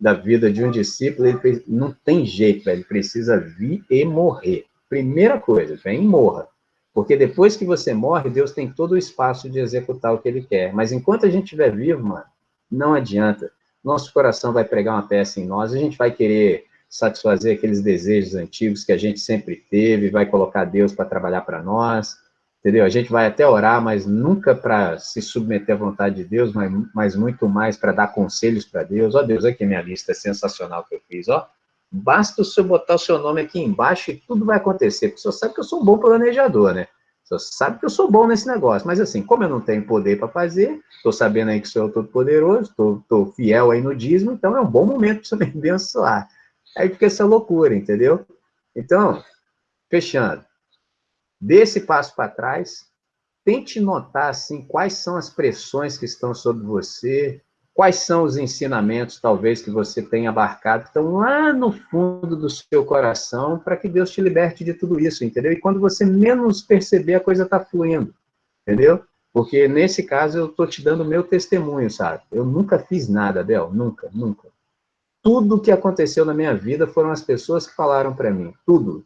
da vida de um discípulo, não tem jeito, ele precisa vir e morrer. Primeira coisa, vem e morra. Porque depois que você morre, Deus tem todo o espaço de executar o que ele quer. Mas enquanto a gente estiver vivo, mano, não adianta. Nosso coração vai pregar uma peça em nós, a gente vai querer satisfazer aqueles desejos antigos que a gente sempre teve, vai colocar Deus para trabalhar para nós, entendeu? A gente vai até orar, mas nunca para se submeter à vontade de Deus, mas muito mais para dar conselhos para Deus. Ó Deus, aqui minha lista sensacional que eu fiz, ó. Basta o senhor botar o seu nome aqui embaixo e tudo vai acontecer, porque o senhor sabe que eu sou um bom planejador, né? O senhor sabe que eu sou bom nesse negócio, mas assim, como eu não tenho poder para fazer, estou sabendo aí que o senhor é todo-poderoso, estou fiel aí no dízimo, então é um bom momento para o senhor me abençoar. Aí fica essa loucura, entendeu? Então, fechando, dê esse passo para trás, tente notar, assim, quais são as pressões que estão sobre você, quais são os ensinamentos, talvez, que você tenha abarcado, que estão lá no fundo do seu coração, para que Deus te liberte de tudo isso, entendeu? E quando você menos perceber, a coisa está fluindo, entendeu? Porque, nesse caso, eu estou te dando o meu testemunho, sabe? Eu nunca fiz nada, Bel, nunca. Tudo que aconteceu na minha vida foram as pessoas que falaram para mim. Tudo.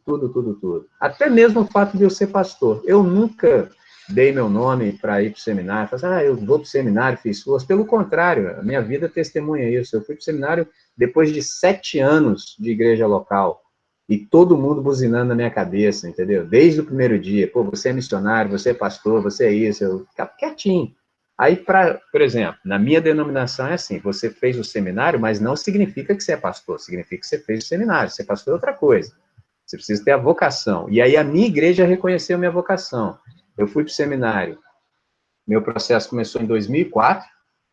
Até mesmo o fato de eu ser pastor. Eu nunca dei meu nome para ir para o seminário. Falei, eu vou para o seminário, fiz curso. Pelo contrário, a minha vida testemunha isso. Eu fui para o seminário depois de 7 anos de igreja local. E todo mundo buzinando na minha cabeça, entendeu? Desde o primeiro dia. Pô, você é missionário, você é pastor, você é isso. Eu ficava quietinho. Aí, por exemplo, na minha denominação é assim, você fez o seminário, mas não significa que você é pastor, significa que você fez o seminário, ser pastor é outra coisa. Você precisa ter a vocação. E aí a minha igreja reconheceu a minha vocação. Eu fui para o seminário, meu processo começou em 2004,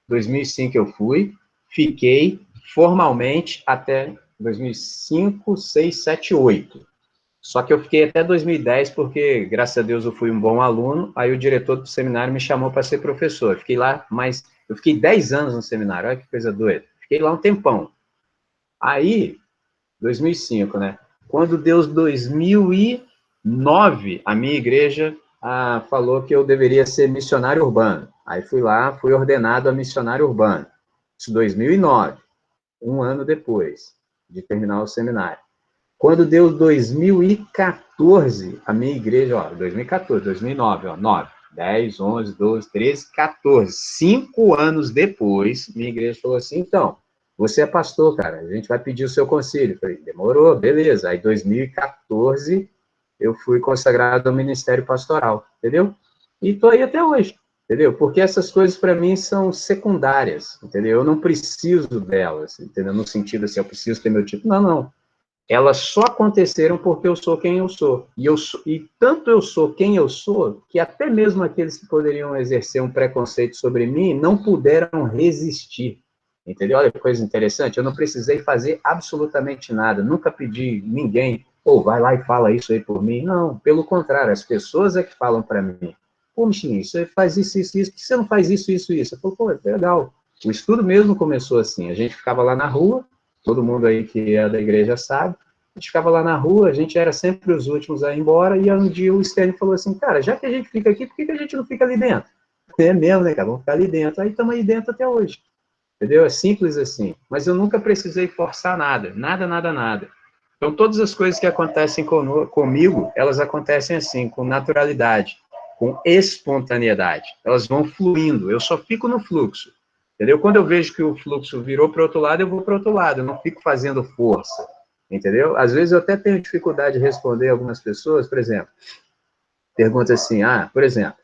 2005 eu fui, fiquei formalmente até 2005, 6, 7, 8. Só que eu fiquei até 2010, porque, graças a Deus, eu fui um bom aluno, aí o diretor do seminário me chamou para ser professor. Fiquei lá, mas eu fiquei 10 anos no seminário, olha que coisa doida. Fiquei lá um tempão. Aí, 2005, né? Quando deu 2009, a minha igreja falou que eu deveria ser missionário urbano. Aí fui lá, fui ordenado a missionário urbano. Isso 2009, um ano depois de terminar o seminário. Quando deu 2014, a minha igreja, 2014, 2009, 9. 10, 11, 12, 13, 14. 5 anos depois, minha igreja falou assim, então, você é pastor, cara, a gente vai pedir o seu conselho. Eu falei, demorou, beleza. Aí, em 2014, eu fui consagrado ao ministério pastoral, entendeu? E tô aí até hoje, entendeu? Porque essas coisas, para mim, são secundárias, entendeu? Eu não preciso delas, entendeu? No sentido assim, eu preciso ter meu título. Não, não. Elas só aconteceram porque eu sou quem eu sou. E tanto eu sou quem eu sou, que até mesmo aqueles que poderiam exercer um preconceito sobre mim não puderam resistir. Entendeu? Olha que coisa interessante. Eu não precisei fazer absolutamente nada. Nunca pedi ninguém, pô, vai lá e fala isso aí por mim. Não, pelo contrário, as pessoas é que falam para mim. Pô, Michinho, você faz isso, isso, isso. Por que você não faz isso, isso, isso? Eu falo, pô, é legal. O estudo mesmo começou assim. A gente ficava lá na rua, todo mundo aí que é da igreja sabe, a gente ficava lá na rua, a gente era sempre os últimos a ir embora, e um dia o Stênio falou assim, cara, já que a gente fica aqui, por que a gente não fica ali dentro? É mesmo, né, cara, vamos ficar ali dentro. Aí estamos aí dentro até hoje, entendeu? É simples assim. Mas eu nunca precisei forçar nada, nada, nada, nada. Então, todas as coisas que acontecem comigo, elas acontecem assim, com naturalidade, com espontaneidade. Elas vão fluindo, eu só fico no fluxo. Entendeu? Quando eu vejo que o fluxo virou para o outro lado, eu vou para o outro lado, eu não fico fazendo força, entendeu? Às vezes eu até tenho dificuldade de responder algumas pessoas, por exemplo, pergunta assim, por exemplo,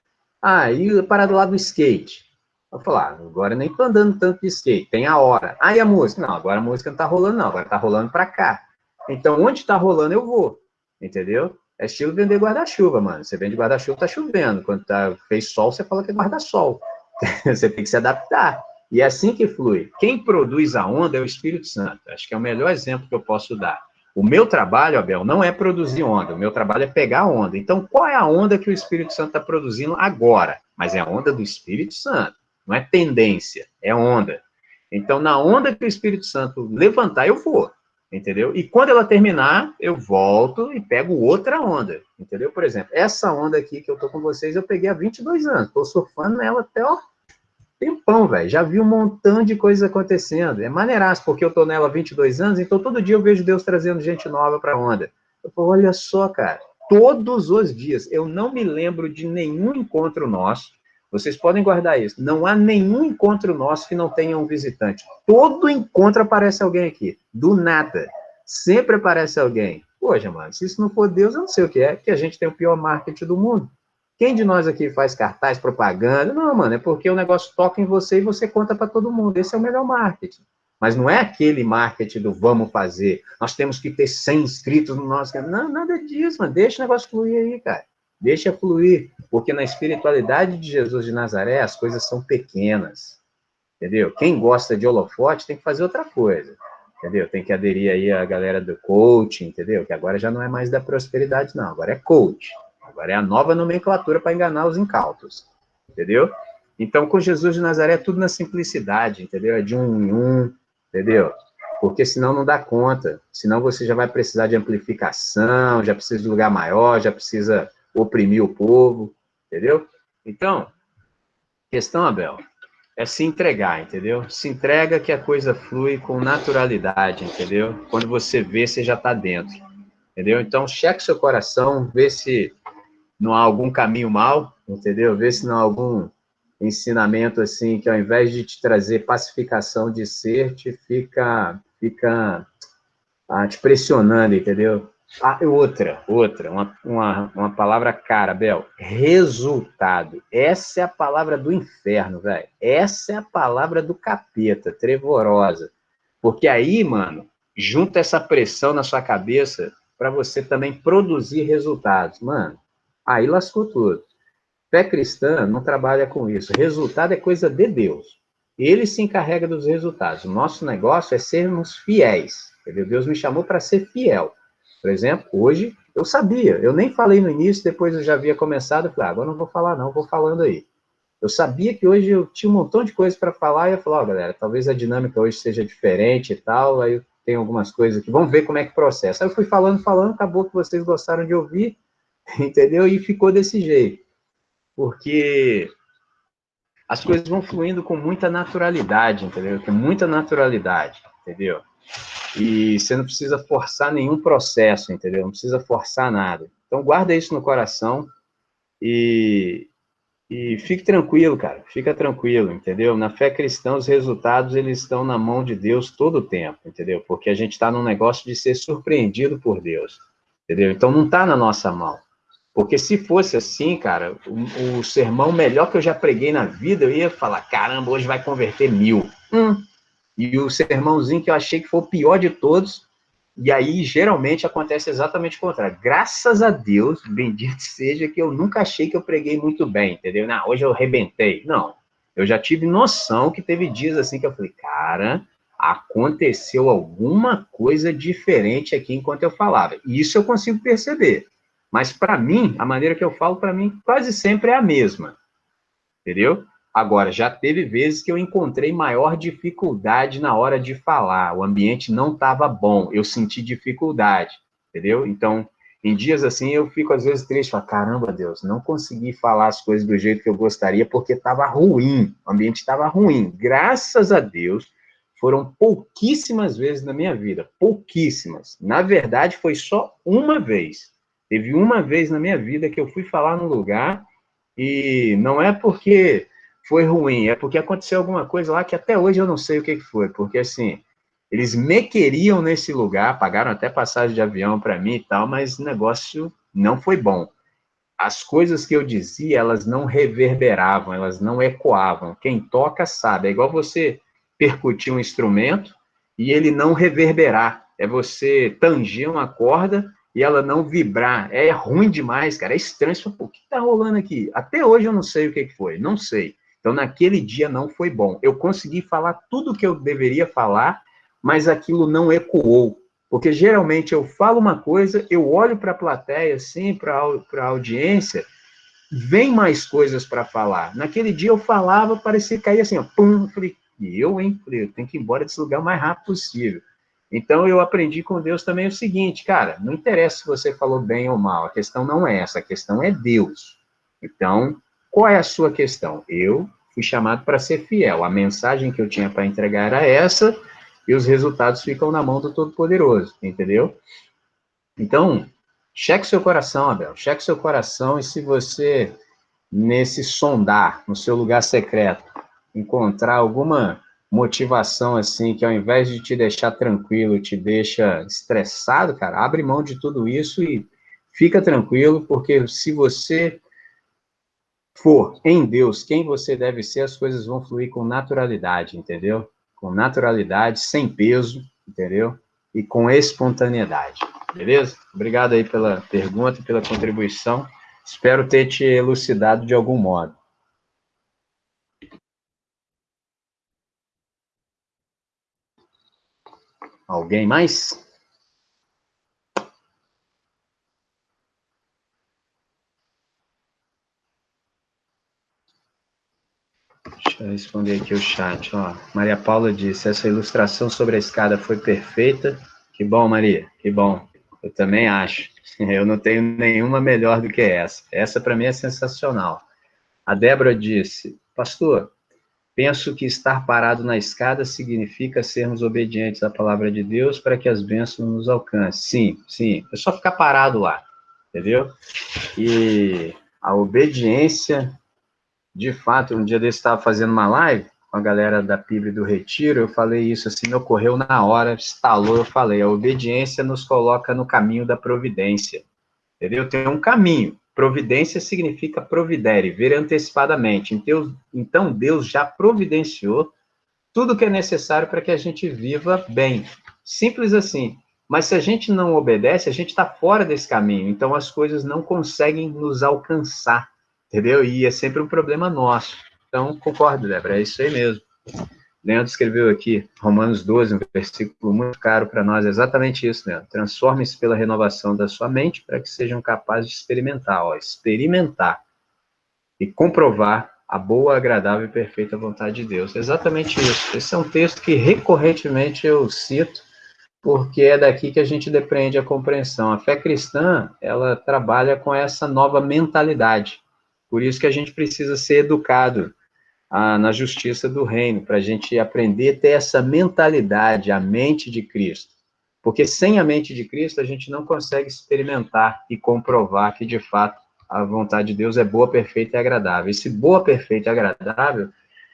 e parar do lado do skate? Eu vou falar, agora nem tô andando tanto de skate, tem a hora. E a música? Não, agora a música não tá rolando não, agora tá rolando para cá. Então, onde tá rolando, eu vou, entendeu? É estilo vender guarda-chuva, mano. Você vende guarda-chuva, tá chovendo. Quando fez sol, você fala que é guarda-sol. Você tem que se adaptar. E é assim que flui. Quem produz a onda é o Espírito Santo. Acho que é o melhor exemplo que eu posso dar. O meu trabalho, Abel, não é produzir onda. O meu trabalho é pegar a onda. Então, qual é a onda que o Espírito Santo está produzindo agora? Mas é a onda do Espírito Santo. Não é tendência, é onda. Então, na onda que o Espírito Santo levantar, eu vou. Entendeu? E quando ela terminar, eu volto e pego outra onda. Entendeu? Por exemplo, essa onda aqui que eu tô com vocês, eu peguei há 22 anos. Tô surfando nela até, tempão, velho. Já vi um montão de coisas acontecendo. É maneiraço, porque eu tô nela há 22 anos, então todo dia eu vejo Deus trazendo gente nova pra onda. Eu falo, olha só, cara, todos os dias. Eu não me lembro de nenhum encontro nosso. Vocês podem guardar isso. Não há nenhum encontro nosso que não tenha um visitante. Todo encontro aparece alguém aqui. Do nada. Sempre aparece alguém. Poxa, mano, se isso não for Deus, eu não sei o que é, que a gente tem o pior marketing do mundo. Quem de nós aqui faz cartaz, propaganda? Não, mano, é porque o negócio toca em você e você conta para todo mundo. Esse é o melhor marketing. Mas não é aquele marketing do vamos fazer, nós temos que ter 100 inscritos no nosso canal. Não, nada disso, mano. Deixa o negócio fluir aí, cara. Deixa fluir. Porque na espiritualidade de Jesus de Nazaré, as coisas são pequenas. Entendeu? Quem gosta de holofote tem que fazer outra coisa. Entendeu? Tem que aderir aí a galera do coaching, entendeu? Que agora já não é mais da prosperidade, não. Agora é coach. Agora é a nova nomenclatura para enganar os incautos, entendeu? Então, com Jesus de Nazaré, é tudo na simplicidade, entendeu? É de um em um, entendeu? Porque senão não dá conta. Senão você já vai precisar de amplificação, já precisa de lugar maior, já precisa oprimir o povo, entendeu? Então, questão, Abel, é se entregar, entendeu? Se entrega que a coisa flui com naturalidade, entendeu? Quando você vê, você já está dentro, entendeu? Então, cheque seu coração, vê se não há algum caminho mal, entendeu? Vê se não há algum ensinamento assim que ao invés de te trazer pacificação de ser, te fica te pressionando, entendeu? Uma palavra cara, Bel, resultado. Essa é a palavra do inferno, velho. Essa é a palavra do capeta, trevorosa. Porque aí, mano, junta essa pressão na sua cabeça para você também produzir resultados. Mano, aí lascou tudo. Fé cristã não trabalha com isso. Resultado é coisa de Deus. Ele se encarrega dos resultados. O nosso negócio é sermos fiéis. Entendeu? Deus me chamou para ser fiel. Por exemplo, hoje eu sabia, eu nem falei no início, depois eu já havia começado, eu falei, agora não vou falar não, vou falando aí. Eu sabia que hoje eu tinha um montão de coisas para falar, e eu falei, galera, talvez a dinâmica hoje seja diferente e tal, aí tem algumas coisas aqui, vamos ver como é que processa. Aí eu fui falando, acabou que vocês gostaram de ouvir, entendeu? E ficou desse jeito. Porque as coisas vão fluindo com muita naturalidade, entendeu? Com muita naturalidade, entendeu? E você não precisa forçar nenhum processo, entendeu? Não precisa forçar nada. Então, guarda isso no coração e E fique tranquilo, cara, fica tranquilo, entendeu? Na fé cristã, os resultados, eles estão na mão de Deus todo o tempo, entendeu? Porque a gente está num negócio de ser surpreendido por Deus, entendeu? Então não está na nossa mão. Porque se fosse assim, cara, o sermão melhor que eu já preguei na vida, eu ia falar, caramba, hoje vai converter 1000. E o sermãozinho que eu achei que foi o pior de todos, e aí geralmente acontece exatamente o contrário. Graças a Deus, bendito seja, que eu nunca achei que eu preguei muito bem, entendeu? Não, hoje eu arrebentei. Não, eu já tive noção que teve dias assim que eu falei, cara, aconteceu alguma coisa diferente aqui enquanto eu falava. E isso eu consigo perceber. Mas para mim, a maneira que eu falo, para mim, quase sempre é a mesma, entendeu? Agora, já teve vezes que eu encontrei maior dificuldade na hora de falar, o ambiente não estava bom, eu senti dificuldade, entendeu? Então, em dias assim, eu fico às vezes triste, falo, caramba, Deus, não consegui falar as coisas do jeito que eu gostaria, porque estava ruim, o ambiente estava ruim. Graças a Deus, foram pouquíssimas vezes na minha vida, pouquíssimas. Na verdade, foi só uma vez. Teve uma vez na minha vida que eu fui falar num lugar, e não é porque foi ruim, é porque aconteceu alguma coisa lá que até hoje eu não sei o que foi, porque assim, eles me queriam nesse lugar, pagaram até passagem de avião para mim e tal, mas o negócio não foi bom. As coisas que eu dizia, elas não reverberavam, elas não ecoavam. Quem toca sabe, é igual você percutir um instrumento e ele não reverberar. É você tanger uma corda e ela não vibrar. É ruim demais, cara. É estranho. O que está rolando aqui? Até hoje eu não sei o que foi. Não sei. Então, naquele dia não foi bom. Eu consegui falar tudo o que eu deveria falar, mas aquilo não ecoou. Porque geralmente eu falo uma coisa, eu olho para a plateia, assim, para a audiência, vem mais coisas para falar. Naquele dia eu falava, parecia cair assim, ó, pum, falei, hein? Falei, eu tenho que ir embora desse lugar o mais rápido possível. Então eu aprendi com Deus também o seguinte, cara, não interessa se você falou bem ou mal, a questão não é essa, a questão é Deus. Então, qual é a sua questão? Eu fui chamado para ser fiel, a mensagem que eu tinha para entregar era essa, e os resultados ficam na mão do Todo-Poderoso, entendeu? Então, cheque seu coração, Abel, cheque seu coração, e se você, nesse sondar, no seu lugar secreto, encontrar alguma motivação, assim, que ao invés de te deixar tranquilo, te deixa estressado, cara, abre mão de tudo isso e fica tranquilo, porque se você for em Deus quem você deve ser, as coisas vão fluir com naturalidade, entendeu? Com naturalidade, sem peso, entendeu? E com espontaneidade, beleza? Obrigado aí pela pergunta, pela contribuição. Espero ter te elucidado de algum modo. Alguém mais? Deixa eu responder aqui o chat. Ó, Maria Paula disse, essa ilustração sobre a escada foi perfeita. Que bom, Maria, que bom. Eu também acho. Eu não tenho nenhuma melhor do que essa. Essa, para mim, é sensacional. A Débora disse, pastor, penso que estar parado na escada significa sermos obedientes à palavra de Deus para que as bênçãos nos alcancem. Sim, sim. É só ficar parado lá, entendeu? E a obediência, de fato, um dia desse estava fazendo uma live com a galera da PIB do Retiro, eu falei isso assim, me ocorreu na hora, estalou, eu falei, a obediência nos coloca no caminho da providência, entendeu? Tem um caminho. Providência significa providere, ver antecipadamente. Então, Deus já providenciou tudo que é necessário para que a gente viva bem. Simples assim. Mas se a gente não obedece, a gente está fora desse caminho. Então, as coisas não conseguem nos alcançar, entendeu? E é sempre um problema nosso. Então, concordo, Débora, é isso aí mesmo. Leandro escreveu aqui, Romanos 12, um versículo muito caro para nós, é exatamente isso, Leandro. Transforme-se pela renovação da sua mente para que sejam capazes de experimentar e comprovar a boa, agradável e perfeita vontade de Deus. É exatamente isso. Esse é um texto que recorrentemente eu cito, porque é daqui que a gente depreende a compreensão. A fé cristã, ela trabalha com essa nova mentalidade. Por isso que a gente precisa ser educado na justiça do reino, para a gente aprender a ter essa mentalidade, a mente de Cristo. Porque sem a mente de Cristo, a gente não consegue experimentar e comprovar que, de fato, a vontade de Deus é boa, perfeita e agradável. Esse boa, perfeita e agradável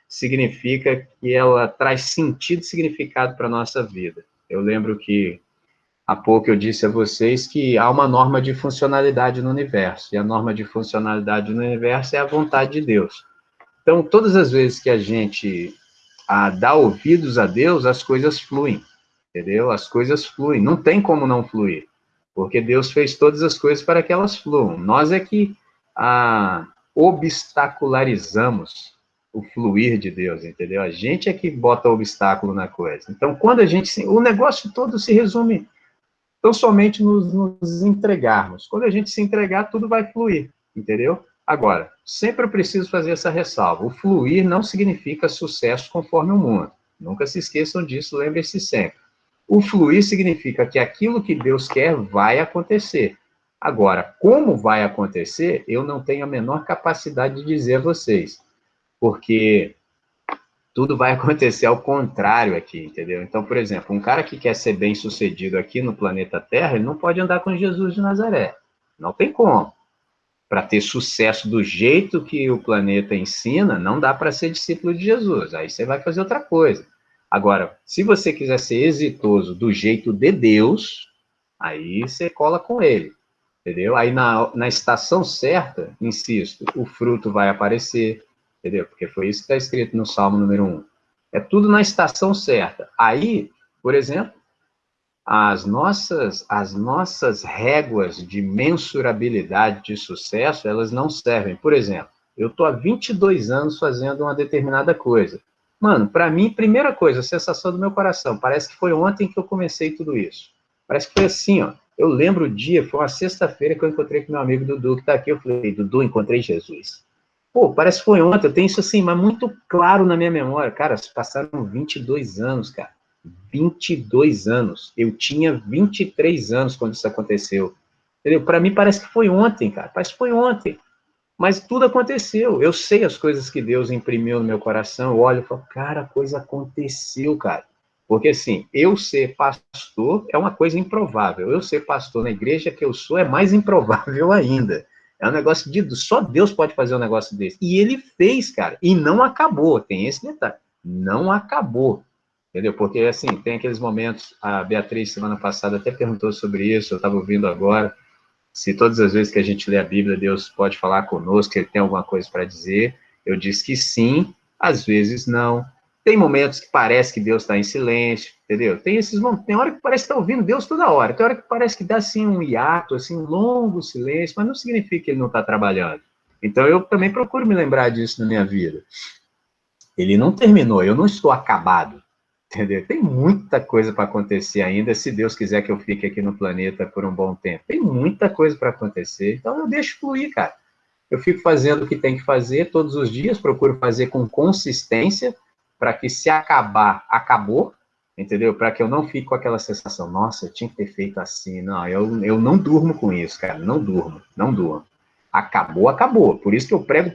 significa que ela traz sentido e significado para a nossa vida. Eu lembro que há pouco eu disse a vocês que há uma norma de funcionalidade no universo, e a norma de funcionalidade no universo é a vontade de Deus. Então, todas as vezes que a gente dá ouvidos a Deus, as coisas fluem, entendeu? As coisas fluem, não tem como não fluir, porque Deus fez todas as coisas para que elas fluam. Nós é que obstacularizamos o fluir de Deus, entendeu? A gente é que bota obstáculo na coisa. Então, quando a gente... O negócio todo se resume tão somente nos entregarmos. Quando a gente se entregar, tudo vai fluir, entendeu? Agora, sempre eu preciso fazer essa ressalva. O fluir não significa sucesso conforme o mundo. Nunca se esqueçam disso, lembre-se sempre. O fluir significa que aquilo que Deus quer vai acontecer. Agora, como vai acontecer, eu não tenho a menor capacidade de dizer a vocês, porque tudo vai acontecer ao contrário aqui, entendeu? Então, por exemplo, um cara que quer ser bem-sucedido aqui no planeta Terra, ele não pode andar com Jesus de Nazaré. Não tem como. Para ter sucesso do jeito que o planeta ensina, não dá para ser discípulo de Jesus. Aí você vai fazer outra coisa. Agora, se você quiser ser exitoso do jeito de Deus, aí você cola com ele, entendeu? Aí na estação certa, insisto, o fruto vai aparecer, entendeu? Porque foi isso que está escrito no Salmo número 1. É tudo na estação certa. Aí, por exemplo, as nossas réguas de mensurabilidade de sucesso, elas não servem. Por exemplo, eu estou há 22 anos fazendo uma determinada coisa. Mano, para mim, primeira coisa, a sensação do meu coração, parece que foi ontem que eu comecei tudo isso. Parece que foi assim, ó. Eu lembro o dia, foi uma sexta-feira que eu encontrei com meu amigo Dudu, que está aqui. Eu falei, Dudu, encontrei Jesus. Pô, parece que foi ontem, eu tenho isso assim, mas muito claro na minha memória. Cara, passaram 22 anos, cara. 22 anos. Eu tinha 23 anos quando isso aconteceu. Entendeu? Para mim parece que foi ontem, cara. Parece que foi ontem. Mas tudo aconteceu. Eu sei as coisas que Deus imprimiu no meu coração. Eu olho e falo, cara, a coisa aconteceu, cara. Porque assim, eu ser pastor é uma coisa improvável. Eu ser pastor na igreja que eu sou é mais improvável ainda. É um negócio de... Só Deus pode fazer um negócio desse. E ele fez, cara. E não acabou. Tem esse detalhe. Não acabou. Entendeu? Porque, assim, tem aqueles momentos... A Beatriz, semana passada, até perguntou sobre isso. Eu estava ouvindo agora. Se todas as vezes que a gente lê a Bíblia, Deus pode falar conosco, ele tem alguma coisa para dizer. Eu disse que sim, às vezes não. Tem momentos que parece que Deus está em silêncio, entendeu? Tem esses momentos, tem hora que parece que está ouvindo Deus toda hora, tem hora que parece que dá assim um hiato, assim, um longo silêncio, mas não significa que ele não está trabalhando. Então eu também procuro me lembrar disso na minha vida. Ele não terminou, eu não estou acabado. Entendeu? Tem muita coisa para acontecer ainda, se Deus quiser que eu fique aqui no planeta por um bom tempo. Tem muita coisa para acontecer, então eu deixo fluir, cara. Eu fico fazendo o que tem que fazer todos os dias, procuro fazer com consistência, para que se acabar, acabou, entendeu? Para que eu não fique com aquela sensação, nossa, eu tinha que ter feito assim. Não, eu não durmo com isso, cara, não durmo. Acabou, acabou. Por isso que eu prego,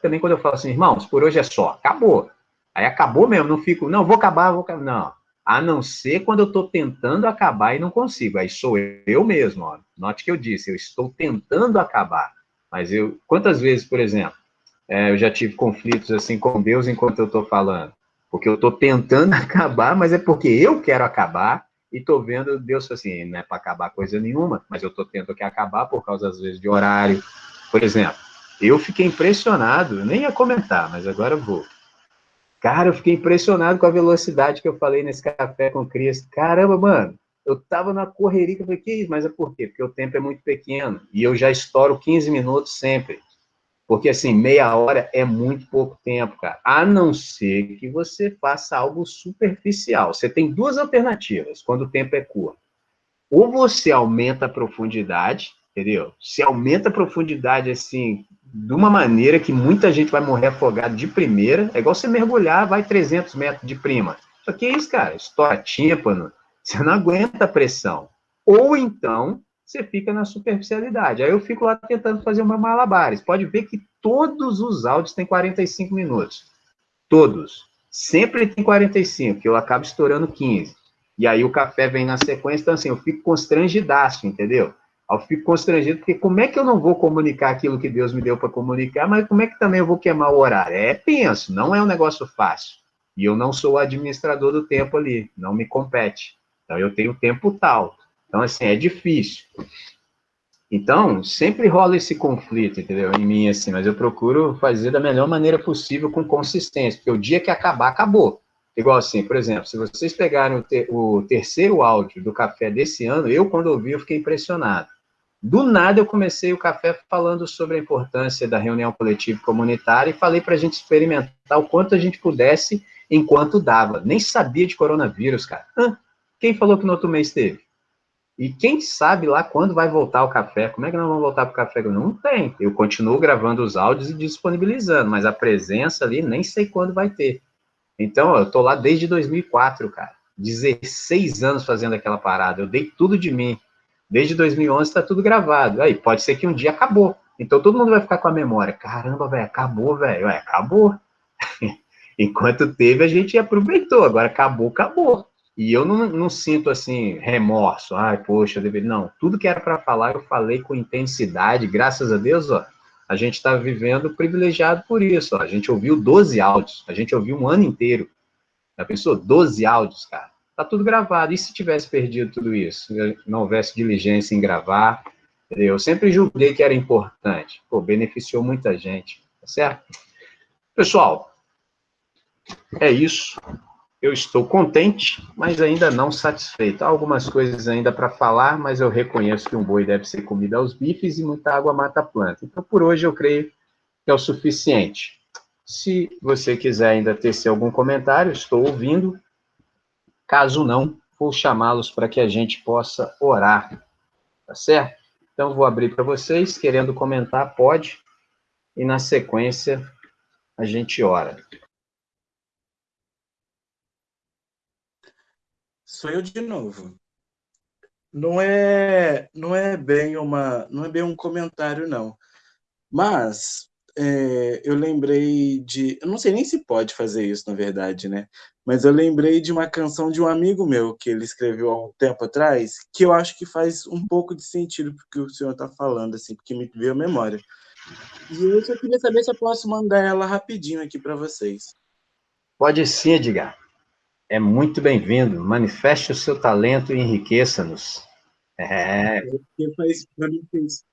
também quando eu falo assim, irmãos, por hoje é só, acabou. Aí acabou mesmo, não fico, não, vou acabar, não. A não ser quando eu estou tentando acabar e não consigo. Aí sou eu mesmo, ó. Note que eu disse, eu estou tentando acabar. Mas quantas vezes, por exemplo, eu já tive conflitos assim com Deus enquanto eu estou falando? Porque eu estou tentando acabar, mas é porque eu quero acabar e estou vendo Deus assim, não é para acabar coisa nenhuma, mas eu estou tendo que acabar por causa, às vezes, de horário. Por exemplo, eu fiquei impressionado, eu nem ia comentar, mas agora eu vou. Cara, eu fiquei impressionado com a velocidade que eu falei nesse café com Cristo. Caramba, mano, eu tava na correria, eu falei, que isso? Mas é por quê? Porque o tempo é muito pequeno, e eu já estouro 15 minutos sempre. Porque, assim, meia hora é muito pouco tempo, cara. A não ser que você faça algo superficial. Você tem duas alternativas quando o tempo é curto. Ou você aumenta a profundidade, entendeu? Se aumenta a profundidade, assim, de uma maneira que muita gente vai morrer afogado de primeira, é igual você mergulhar, vai 300 metros de prima. Só que é isso, cara, estoura tímpano, você não aguenta a pressão. Ou então, você fica na superficialidade. Aí eu fico lá tentando fazer o meu malabares. Pode ver que todos os áudios têm 45 minutos. Todos. Sempre tem 45, que eu acabo estourando 15. E aí o café vem na sequência, então assim, eu fico constrangidaço, entendeu? Eu fico constrangido, porque como é que eu não vou comunicar aquilo que Deus me deu para comunicar, mas como é que também eu vou queimar o horário? É tenso, não é um negócio fácil. E eu não sou o administrador do tempo ali, não me compete. Então, eu tenho tempo tal. Então, assim, é difícil. Então, sempre rola esse conflito, entendeu? Em mim, assim, mas eu procuro fazer da melhor maneira possível, com consistência, porque o dia que acabar, acabou. Igual assim, por exemplo, se vocês pegarem o terceiro áudio do café desse ano, eu, quando ouvi, eu fiquei impressionado. Do nada, eu comecei o café falando sobre a importância da reunião coletiva e comunitária e falei para a gente experimentar o quanto a gente pudesse enquanto dava. Nem sabia de coronavírus, cara. Quem falou que no outro mês teve? E quem sabe lá quando vai voltar o café? Como é que nós vamos voltar para o café? Não tem. Eu continuo gravando os áudios e disponibilizando, mas a presença ali nem sei quando vai ter. Então, eu tô lá desde 2004, cara. 16 anos fazendo aquela parada. Eu dei tudo de mim. Desde 2011 está tudo gravado. Aí, pode ser que um dia acabou. Então, todo mundo vai ficar com a memória. Caramba, velho, acabou, velho. Acabou. Enquanto teve, a gente aproveitou. Agora acabou, acabou. E eu não sinto, assim, remorso. Ai, poxa, eu deveria... Não, tudo que era para falar, eu falei com intensidade. Graças a Deus, ó, a gente está vivendo privilegiado por isso. Ó. A gente ouviu 12 áudios. A gente ouviu um ano inteiro. Já pensou? 12 áudios, cara. Tá tudo gravado. E se tivesse perdido tudo isso? Não houvesse diligência em gravar? Eu sempre julguei que era importante. Pô, beneficiou muita gente. Tá certo? Pessoal, é isso. Eu estou contente, mas ainda não satisfeito. Há algumas coisas ainda para falar, mas eu reconheço que um boi deve ser comido aos bifes e muita água mata a planta. Então, por hoje, eu creio que é o suficiente. Se você quiser ainda tecer algum comentário, estou ouvindo. Caso não, vou chamá-los para que a gente possa orar. Tá certo? Então, vou abrir para vocês. Querendo comentar, pode. E, na sequência, a gente ora. Sou eu de novo. Não é bem um comentário, não. Mas eu lembrei de... Eu não sei nem se pode fazer isso, na verdade, né? Mas eu lembrei de uma canção de um amigo meu, que ele escreveu há um tempo atrás, que eu acho que faz um pouco de sentido com o que o senhor está falando, assim, porque me veio à memória. E eu só queria saber se eu posso mandar ela rapidinho aqui para vocês. Pode sim, Edgar. É muito bem-vindo. Manifeste o seu talento e enriqueça-nos. Porque faz para mim isso.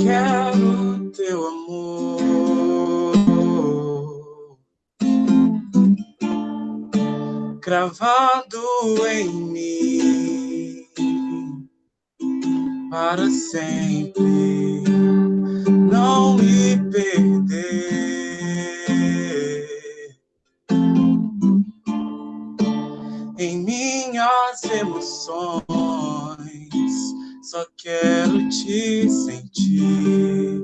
Quero teu amor cravado em mim para sempre, não me perder em minhas emoções. Só quero te sentir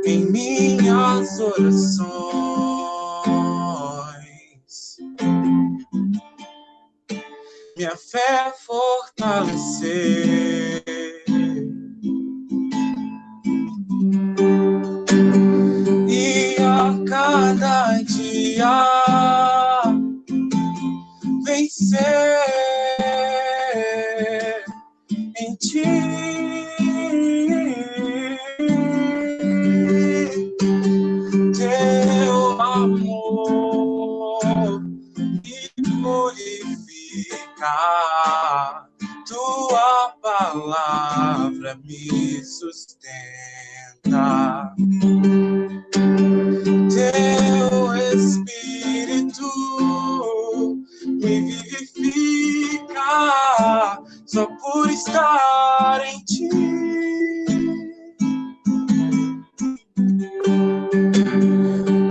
em minhas orações. Minha fé fortalecer. E a cada dia vencer em ti. Teu amor me purifica, tua palavra me sustenta. Teu Espírito me vivifica, só por estar em ti.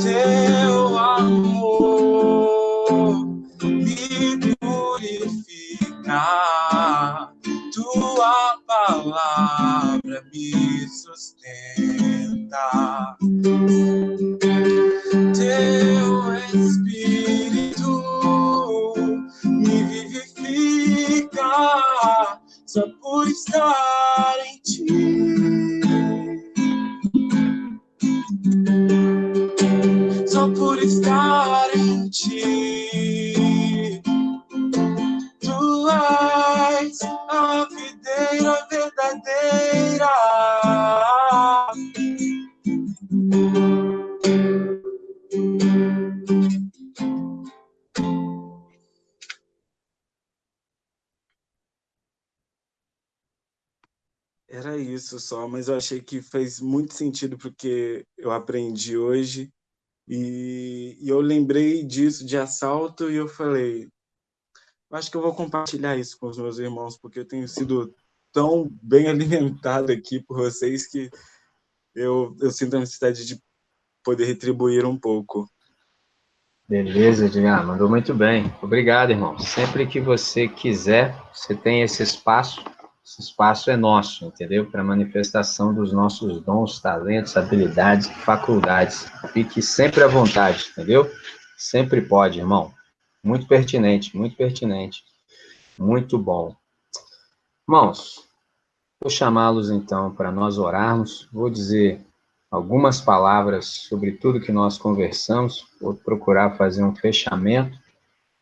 Teu amor me purifica, tua palavra me sustenta. Teu Espírito me vivifica, só por estar em ti. Só por estar em ti. Tu és a videira verdadeira. Era isso só, mas eu achei que fez muito sentido porque eu aprendi hoje e eu lembrei disso de assalto e eu falei, acho que eu vou compartilhar isso com os meus irmãos porque eu tenho sido tão bem alimentado aqui por vocês que eu sinto a necessidade de poder retribuir um pouco. Beleza, Edgar, mandou muito bem. Obrigado, irmão. Sempre que você quiser, você tem esse espaço é nosso, entendeu? Para manifestação dos nossos dons, talentos, habilidades, faculdades. Fique sempre à vontade, entendeu? Sempre pode, irmão. Muito pertinente, muito pertinente. Muito bom. Irmãos, vou chamá-los então para nós orarmos. Vou dizer algumas palavras sobre tudo que nós conversamos. Vou procurar fazer um fechamento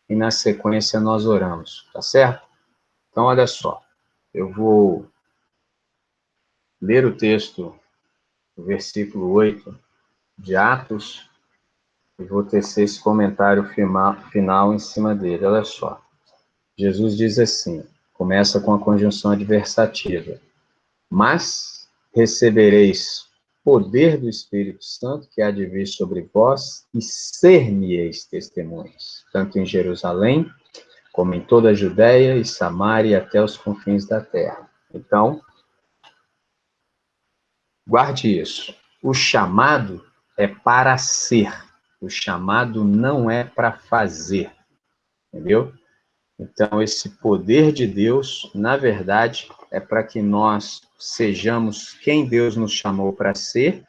e na sequência nós oramos, tá certo? Então, olha só. Eu vou ler o texto, o versículo 8 de Atos, e vou tecer esse comentário final em cima dele. Olha só. Jesus diz assim, começa com a conjunção adversativa. Mas recebereis poder do Espírito Santo, que há de vir sobre vós, e ser-me-eis testemunhas, tanto em Jerusalém, como em toda a Judéia e Samaria e até os confins da terra. Então, guarde isso. O chamado é para ser. O chamado não é para fazer. Entendeu? Então, esse poder de Deus, na verdade, é para que nós sejamos quem Deus nos chamou para ser.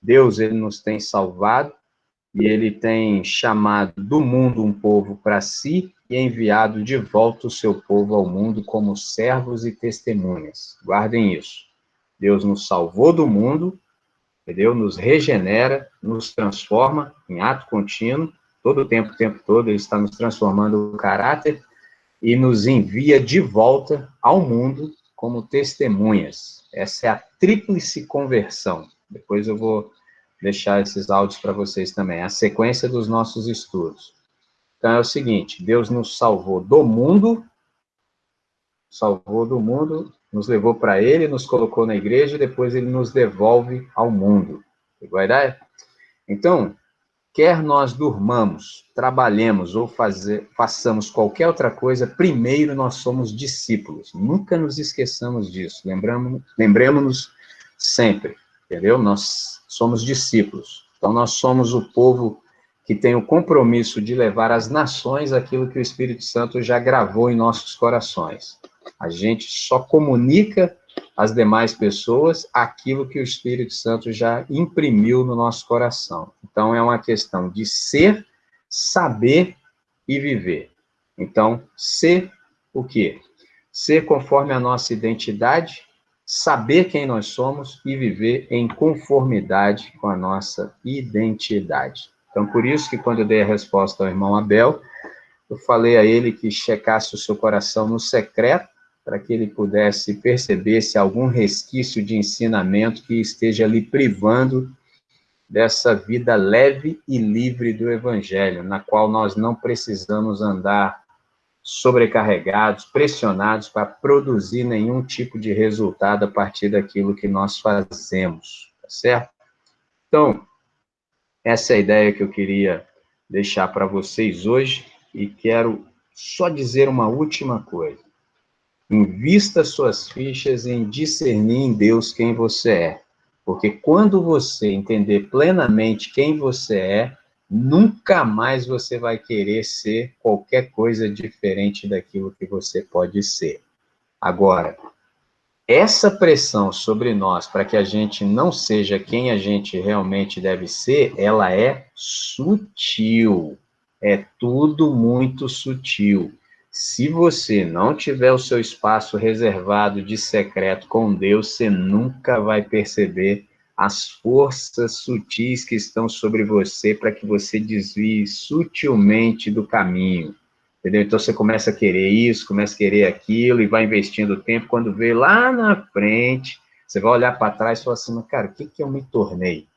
Deus, ele nos tem salvado e ele tem chamado do mundo um povo para si e enviado de volta o seu povo ao mundo como servos e testemunhas. Guardem isso. Deus nos salvou do mundo, entendeu? Nos regenera, nos transforma em ato contínuo, todo o tempo todo, ele está nos transformando o caráter e nos envia de volta ao mundo como testemunhas. Essa é a tríplice conversão. Depois eu vou deixar esses áudios para vocês também. A sequência dos nossos estudos. Então é o seguinte, Deus nos salvou do mundo, nos levou para ele, nos colocou na igreja, e depois ele nos devolve ao mundo. Pegou a ideia? Então, quer nós durmamos, trabalhemos ou façamos qualquer outra coisa, primeiro nós somos discípulos. Nunca nos esqueçamos disso. Lembremos-nos sempre, entendeu? Nós somos discípulos. Então, nós somos o povo que tem o compromisso de levar às nações aquilo que o Espírito Santo já gravou em nossos corações. A gente só comunica às demais pessoas aquilo que o Espírito Santo já imprimiu no nosso coração. Então, é uma questão de ser, saber e viver. Então, ser o quê? Ser conforme a nossa identidade, saber quem nós somos e viver em conformidade com a nossa identidade. Então, por isso que quando eu dei a resposta ao irmão Abel, eu falei a ele que checasse o seu coração no secreto, para que ele pudesse perceber se há algum resquício de ensinamento que esteja lhe privando dessa vida leve e livre do Evangelho, na qual nós não precisamos andar sobrecarregados, pressionados para produzir nenhum tipo de resultado a partir daquilo que nós fazemos, tá certo? Então, essa é a ideia que eu queria deixar para vocês hoje, e quero só dizer uma última coisa. Invista suas fichas em discernir em Deus quem você é. Porque quando você entender plenamente quem você é, nunca mais você vai querer ser qualquer coisa diferente daquilo que você pode ser. Agora, essa pressão sobre nós para que a gente não seja quem a gente realmente deve ser, ela é sutil. É tudo muito sutil. Se você não tiver o seu espaço reservado de secreto com Deus, você nunca vai perceber as forças sutis que estão sobre você para que você desvie sutilmente do caminho. Entendeu? Então você começa a querer isso, começa a querer aquilo e vai investindo tempo. Quando vê lá na frente, você vai olhar para trás e falar assim, cara, o que eu me tornei?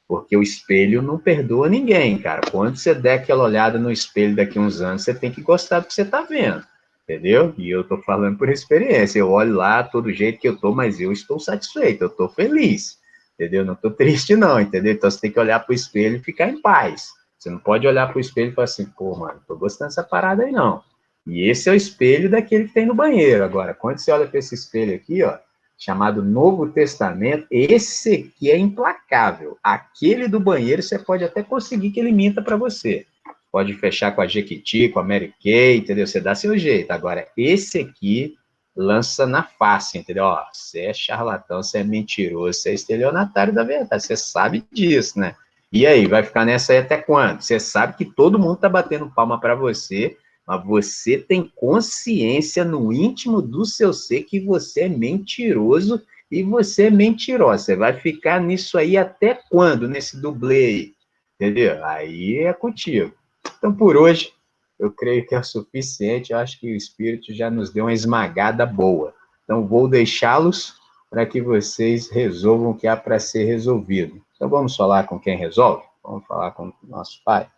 Porque o espelho não perdoa ninguém, cara. Quando você der aquela olhada no espelho daqui a uns anos, você tem que gostar do que você está vendo, entendeu? E eu estou falando por experiência. Eu olho lá, todo jeito que eu estou, mas eu estou satisfeito, eu estou feliz, entendeu? Não estou triste não, entendeu? Então você tem que olhar para o espelho e ficar em paz. Você não pode olhar para o espelho e falar assim, pô, mano, tô gostando dessa parada aí não. E esse é o espelho daquele que tem no banheiro. Agora, quando você olha para esse espelho aqui, ó, chamado Novo Testamento, esse aqui é implacável. Aquele do banheiro você pode até conseguir que ele minta para você. Pode fechar com a Jequiti, com a Mary Kay, entendeu? Você dá seu jeito. Agora, esse aqui lança na face, entendeu? Ó, você é charlatão, você é mentiroso, você é estelionatário da verdade. Você sabe disso, né? E aí, vai ficar nessa aí até quando? Você sabe que todo mundo tá batendo palma para você, mas você tem consciência no íntimo do seu ser que você é mentiroso e você é mentirosa. Você vai ficar nisso aí até quando? Nesse dublê aí, entendeu? Aí é contigo. Então, por hoje, eu creio que é o suficiente. Eu acho que o Espírito já nos deu uma esmagada boa. Então, vou deixá-los para que vocês resolvam o que há para ser resolvido. Então, vamos falar com quem resolve? Vamos falar com o nosso Pai.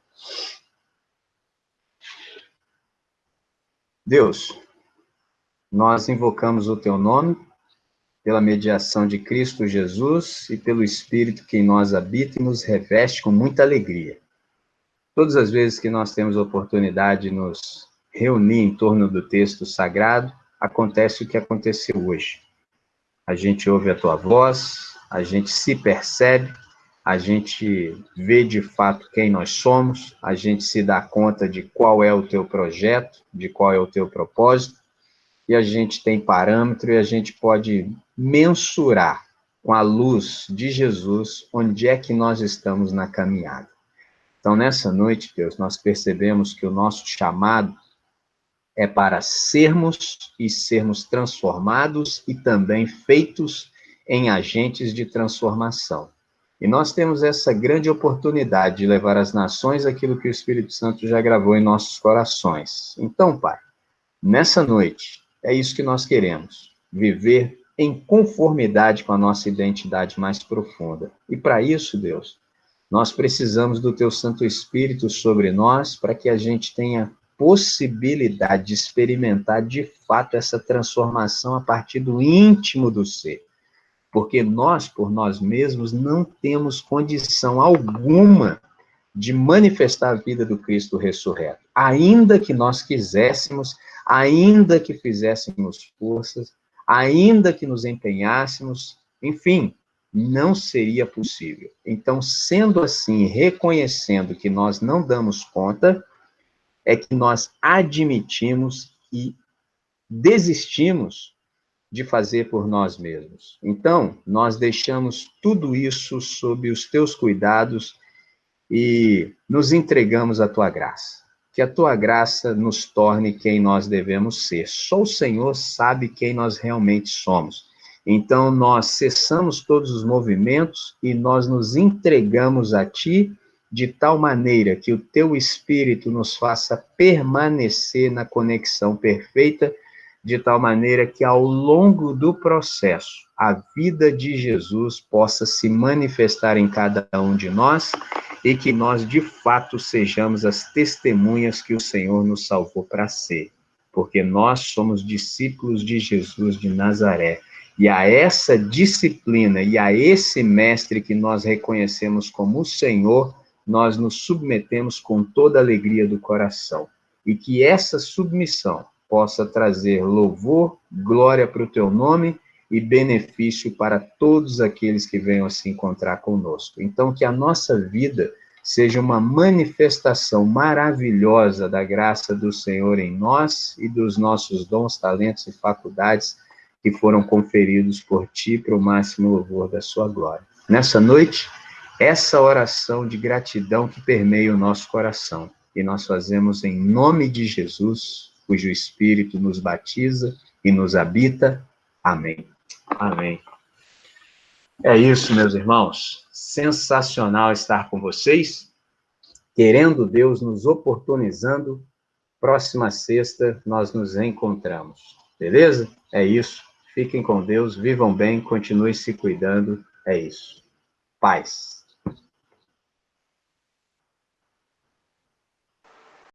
Deus, nós invocamos o teu nome, pela mediação de Cristo Jesus e pelo Espírito que em nós habita e nos reveste com muita alegria. Todas as vezes que nós temos a oportunidade de nos reunir em torno do texto sagrado, acontece o que aconteceu hoje. A gente ouve a tua voz, a gente se percebe, a gente vê de fato quem nós somos, a gente se dá conta de qual é o teu projeto, de qual é o teu propósito, e a gente tem parâmetro e a gente pode mensurar com a luz de Jesus onde é que nós estamos na caminhada. Então, nessa noite, Deus, nós percebemos que o nosso chamado é para sermos e sermos transformados e também feitos em agentes de transformação. E nós temos essa grande oportunidade de levar às nações aquilo que o Espírito Santo já gravou em nossos corações. Então, Pai, nessa noite, é isso que nós queremos, viver em conformidade com a nossa identidade mais profunda. E para isso, Deus, nós precisamos do Teu Santo Espírito sobre nós para que a gente tenha possibilidade de experimentar de fato essa transformação a partir do íntimo do ser. Porque nós, por nós mesmos, não temos condição alguma de manifestar a vida do Cristo ressurreto. Ainda que nós quiséssemos, ainda que fizéssemos forças, ainda que nos empenhássemos, enfim, não seria possível. Então, sendo assim, reconhecendo que nós não damos conta, é que nós admitimos e desistimos de fazer por nós mesmos. Então, nós deixamos tudo isso sob os teus cuidados e nos entregamos à tua graça. Que a tua graça nos torne quem nós devemos ser. Só o Senhor sabe quem nós realmente somos. Então, nós cessamos todos os movimentos e nós nos entregamos a ti de tal maneira que o teu Espírito nos faça permanecer na conexão perfeita, de tal maneira que ao longo do processo, a vida de Jesus possa se manifestar em cada um de nós e que nós, de fato, sejamos as testemunhas que o Senhor nos salvou para ser. Porque nós somos discípulos de Jesus de Nazaré. E a essa disciplina e a esse mestre que nós reconhecemos como o Senhor, nós nos submetemos com toda a alegria do coração. E que essa submissão possa trazer louvor, glória para o teu nome e benefício para todos aqueles que venham a se encontrar conosco. Então, que a nossa vida seja uma manifestação maravilhosa da graça do Senhor em nós e dos nossos dons, talentos e faculdades que foram conferidos por ti para o máximo louvor da sua glória. Nessa noite, essa oração de gratidão que permeia o nosso coração. E nós fazemos em nome de Jesus. cujo Espírito nos batiza e nos habita. Amém. Amém. É isso, meus irmãos. Sensacional estar com vocês. Querendo Deus nos oportunizando, próxima sexta nós nos encontramos. Beleza? É isso. Fiquem com Deus, vivam bem, continuem se cuidando. É isso. Paz.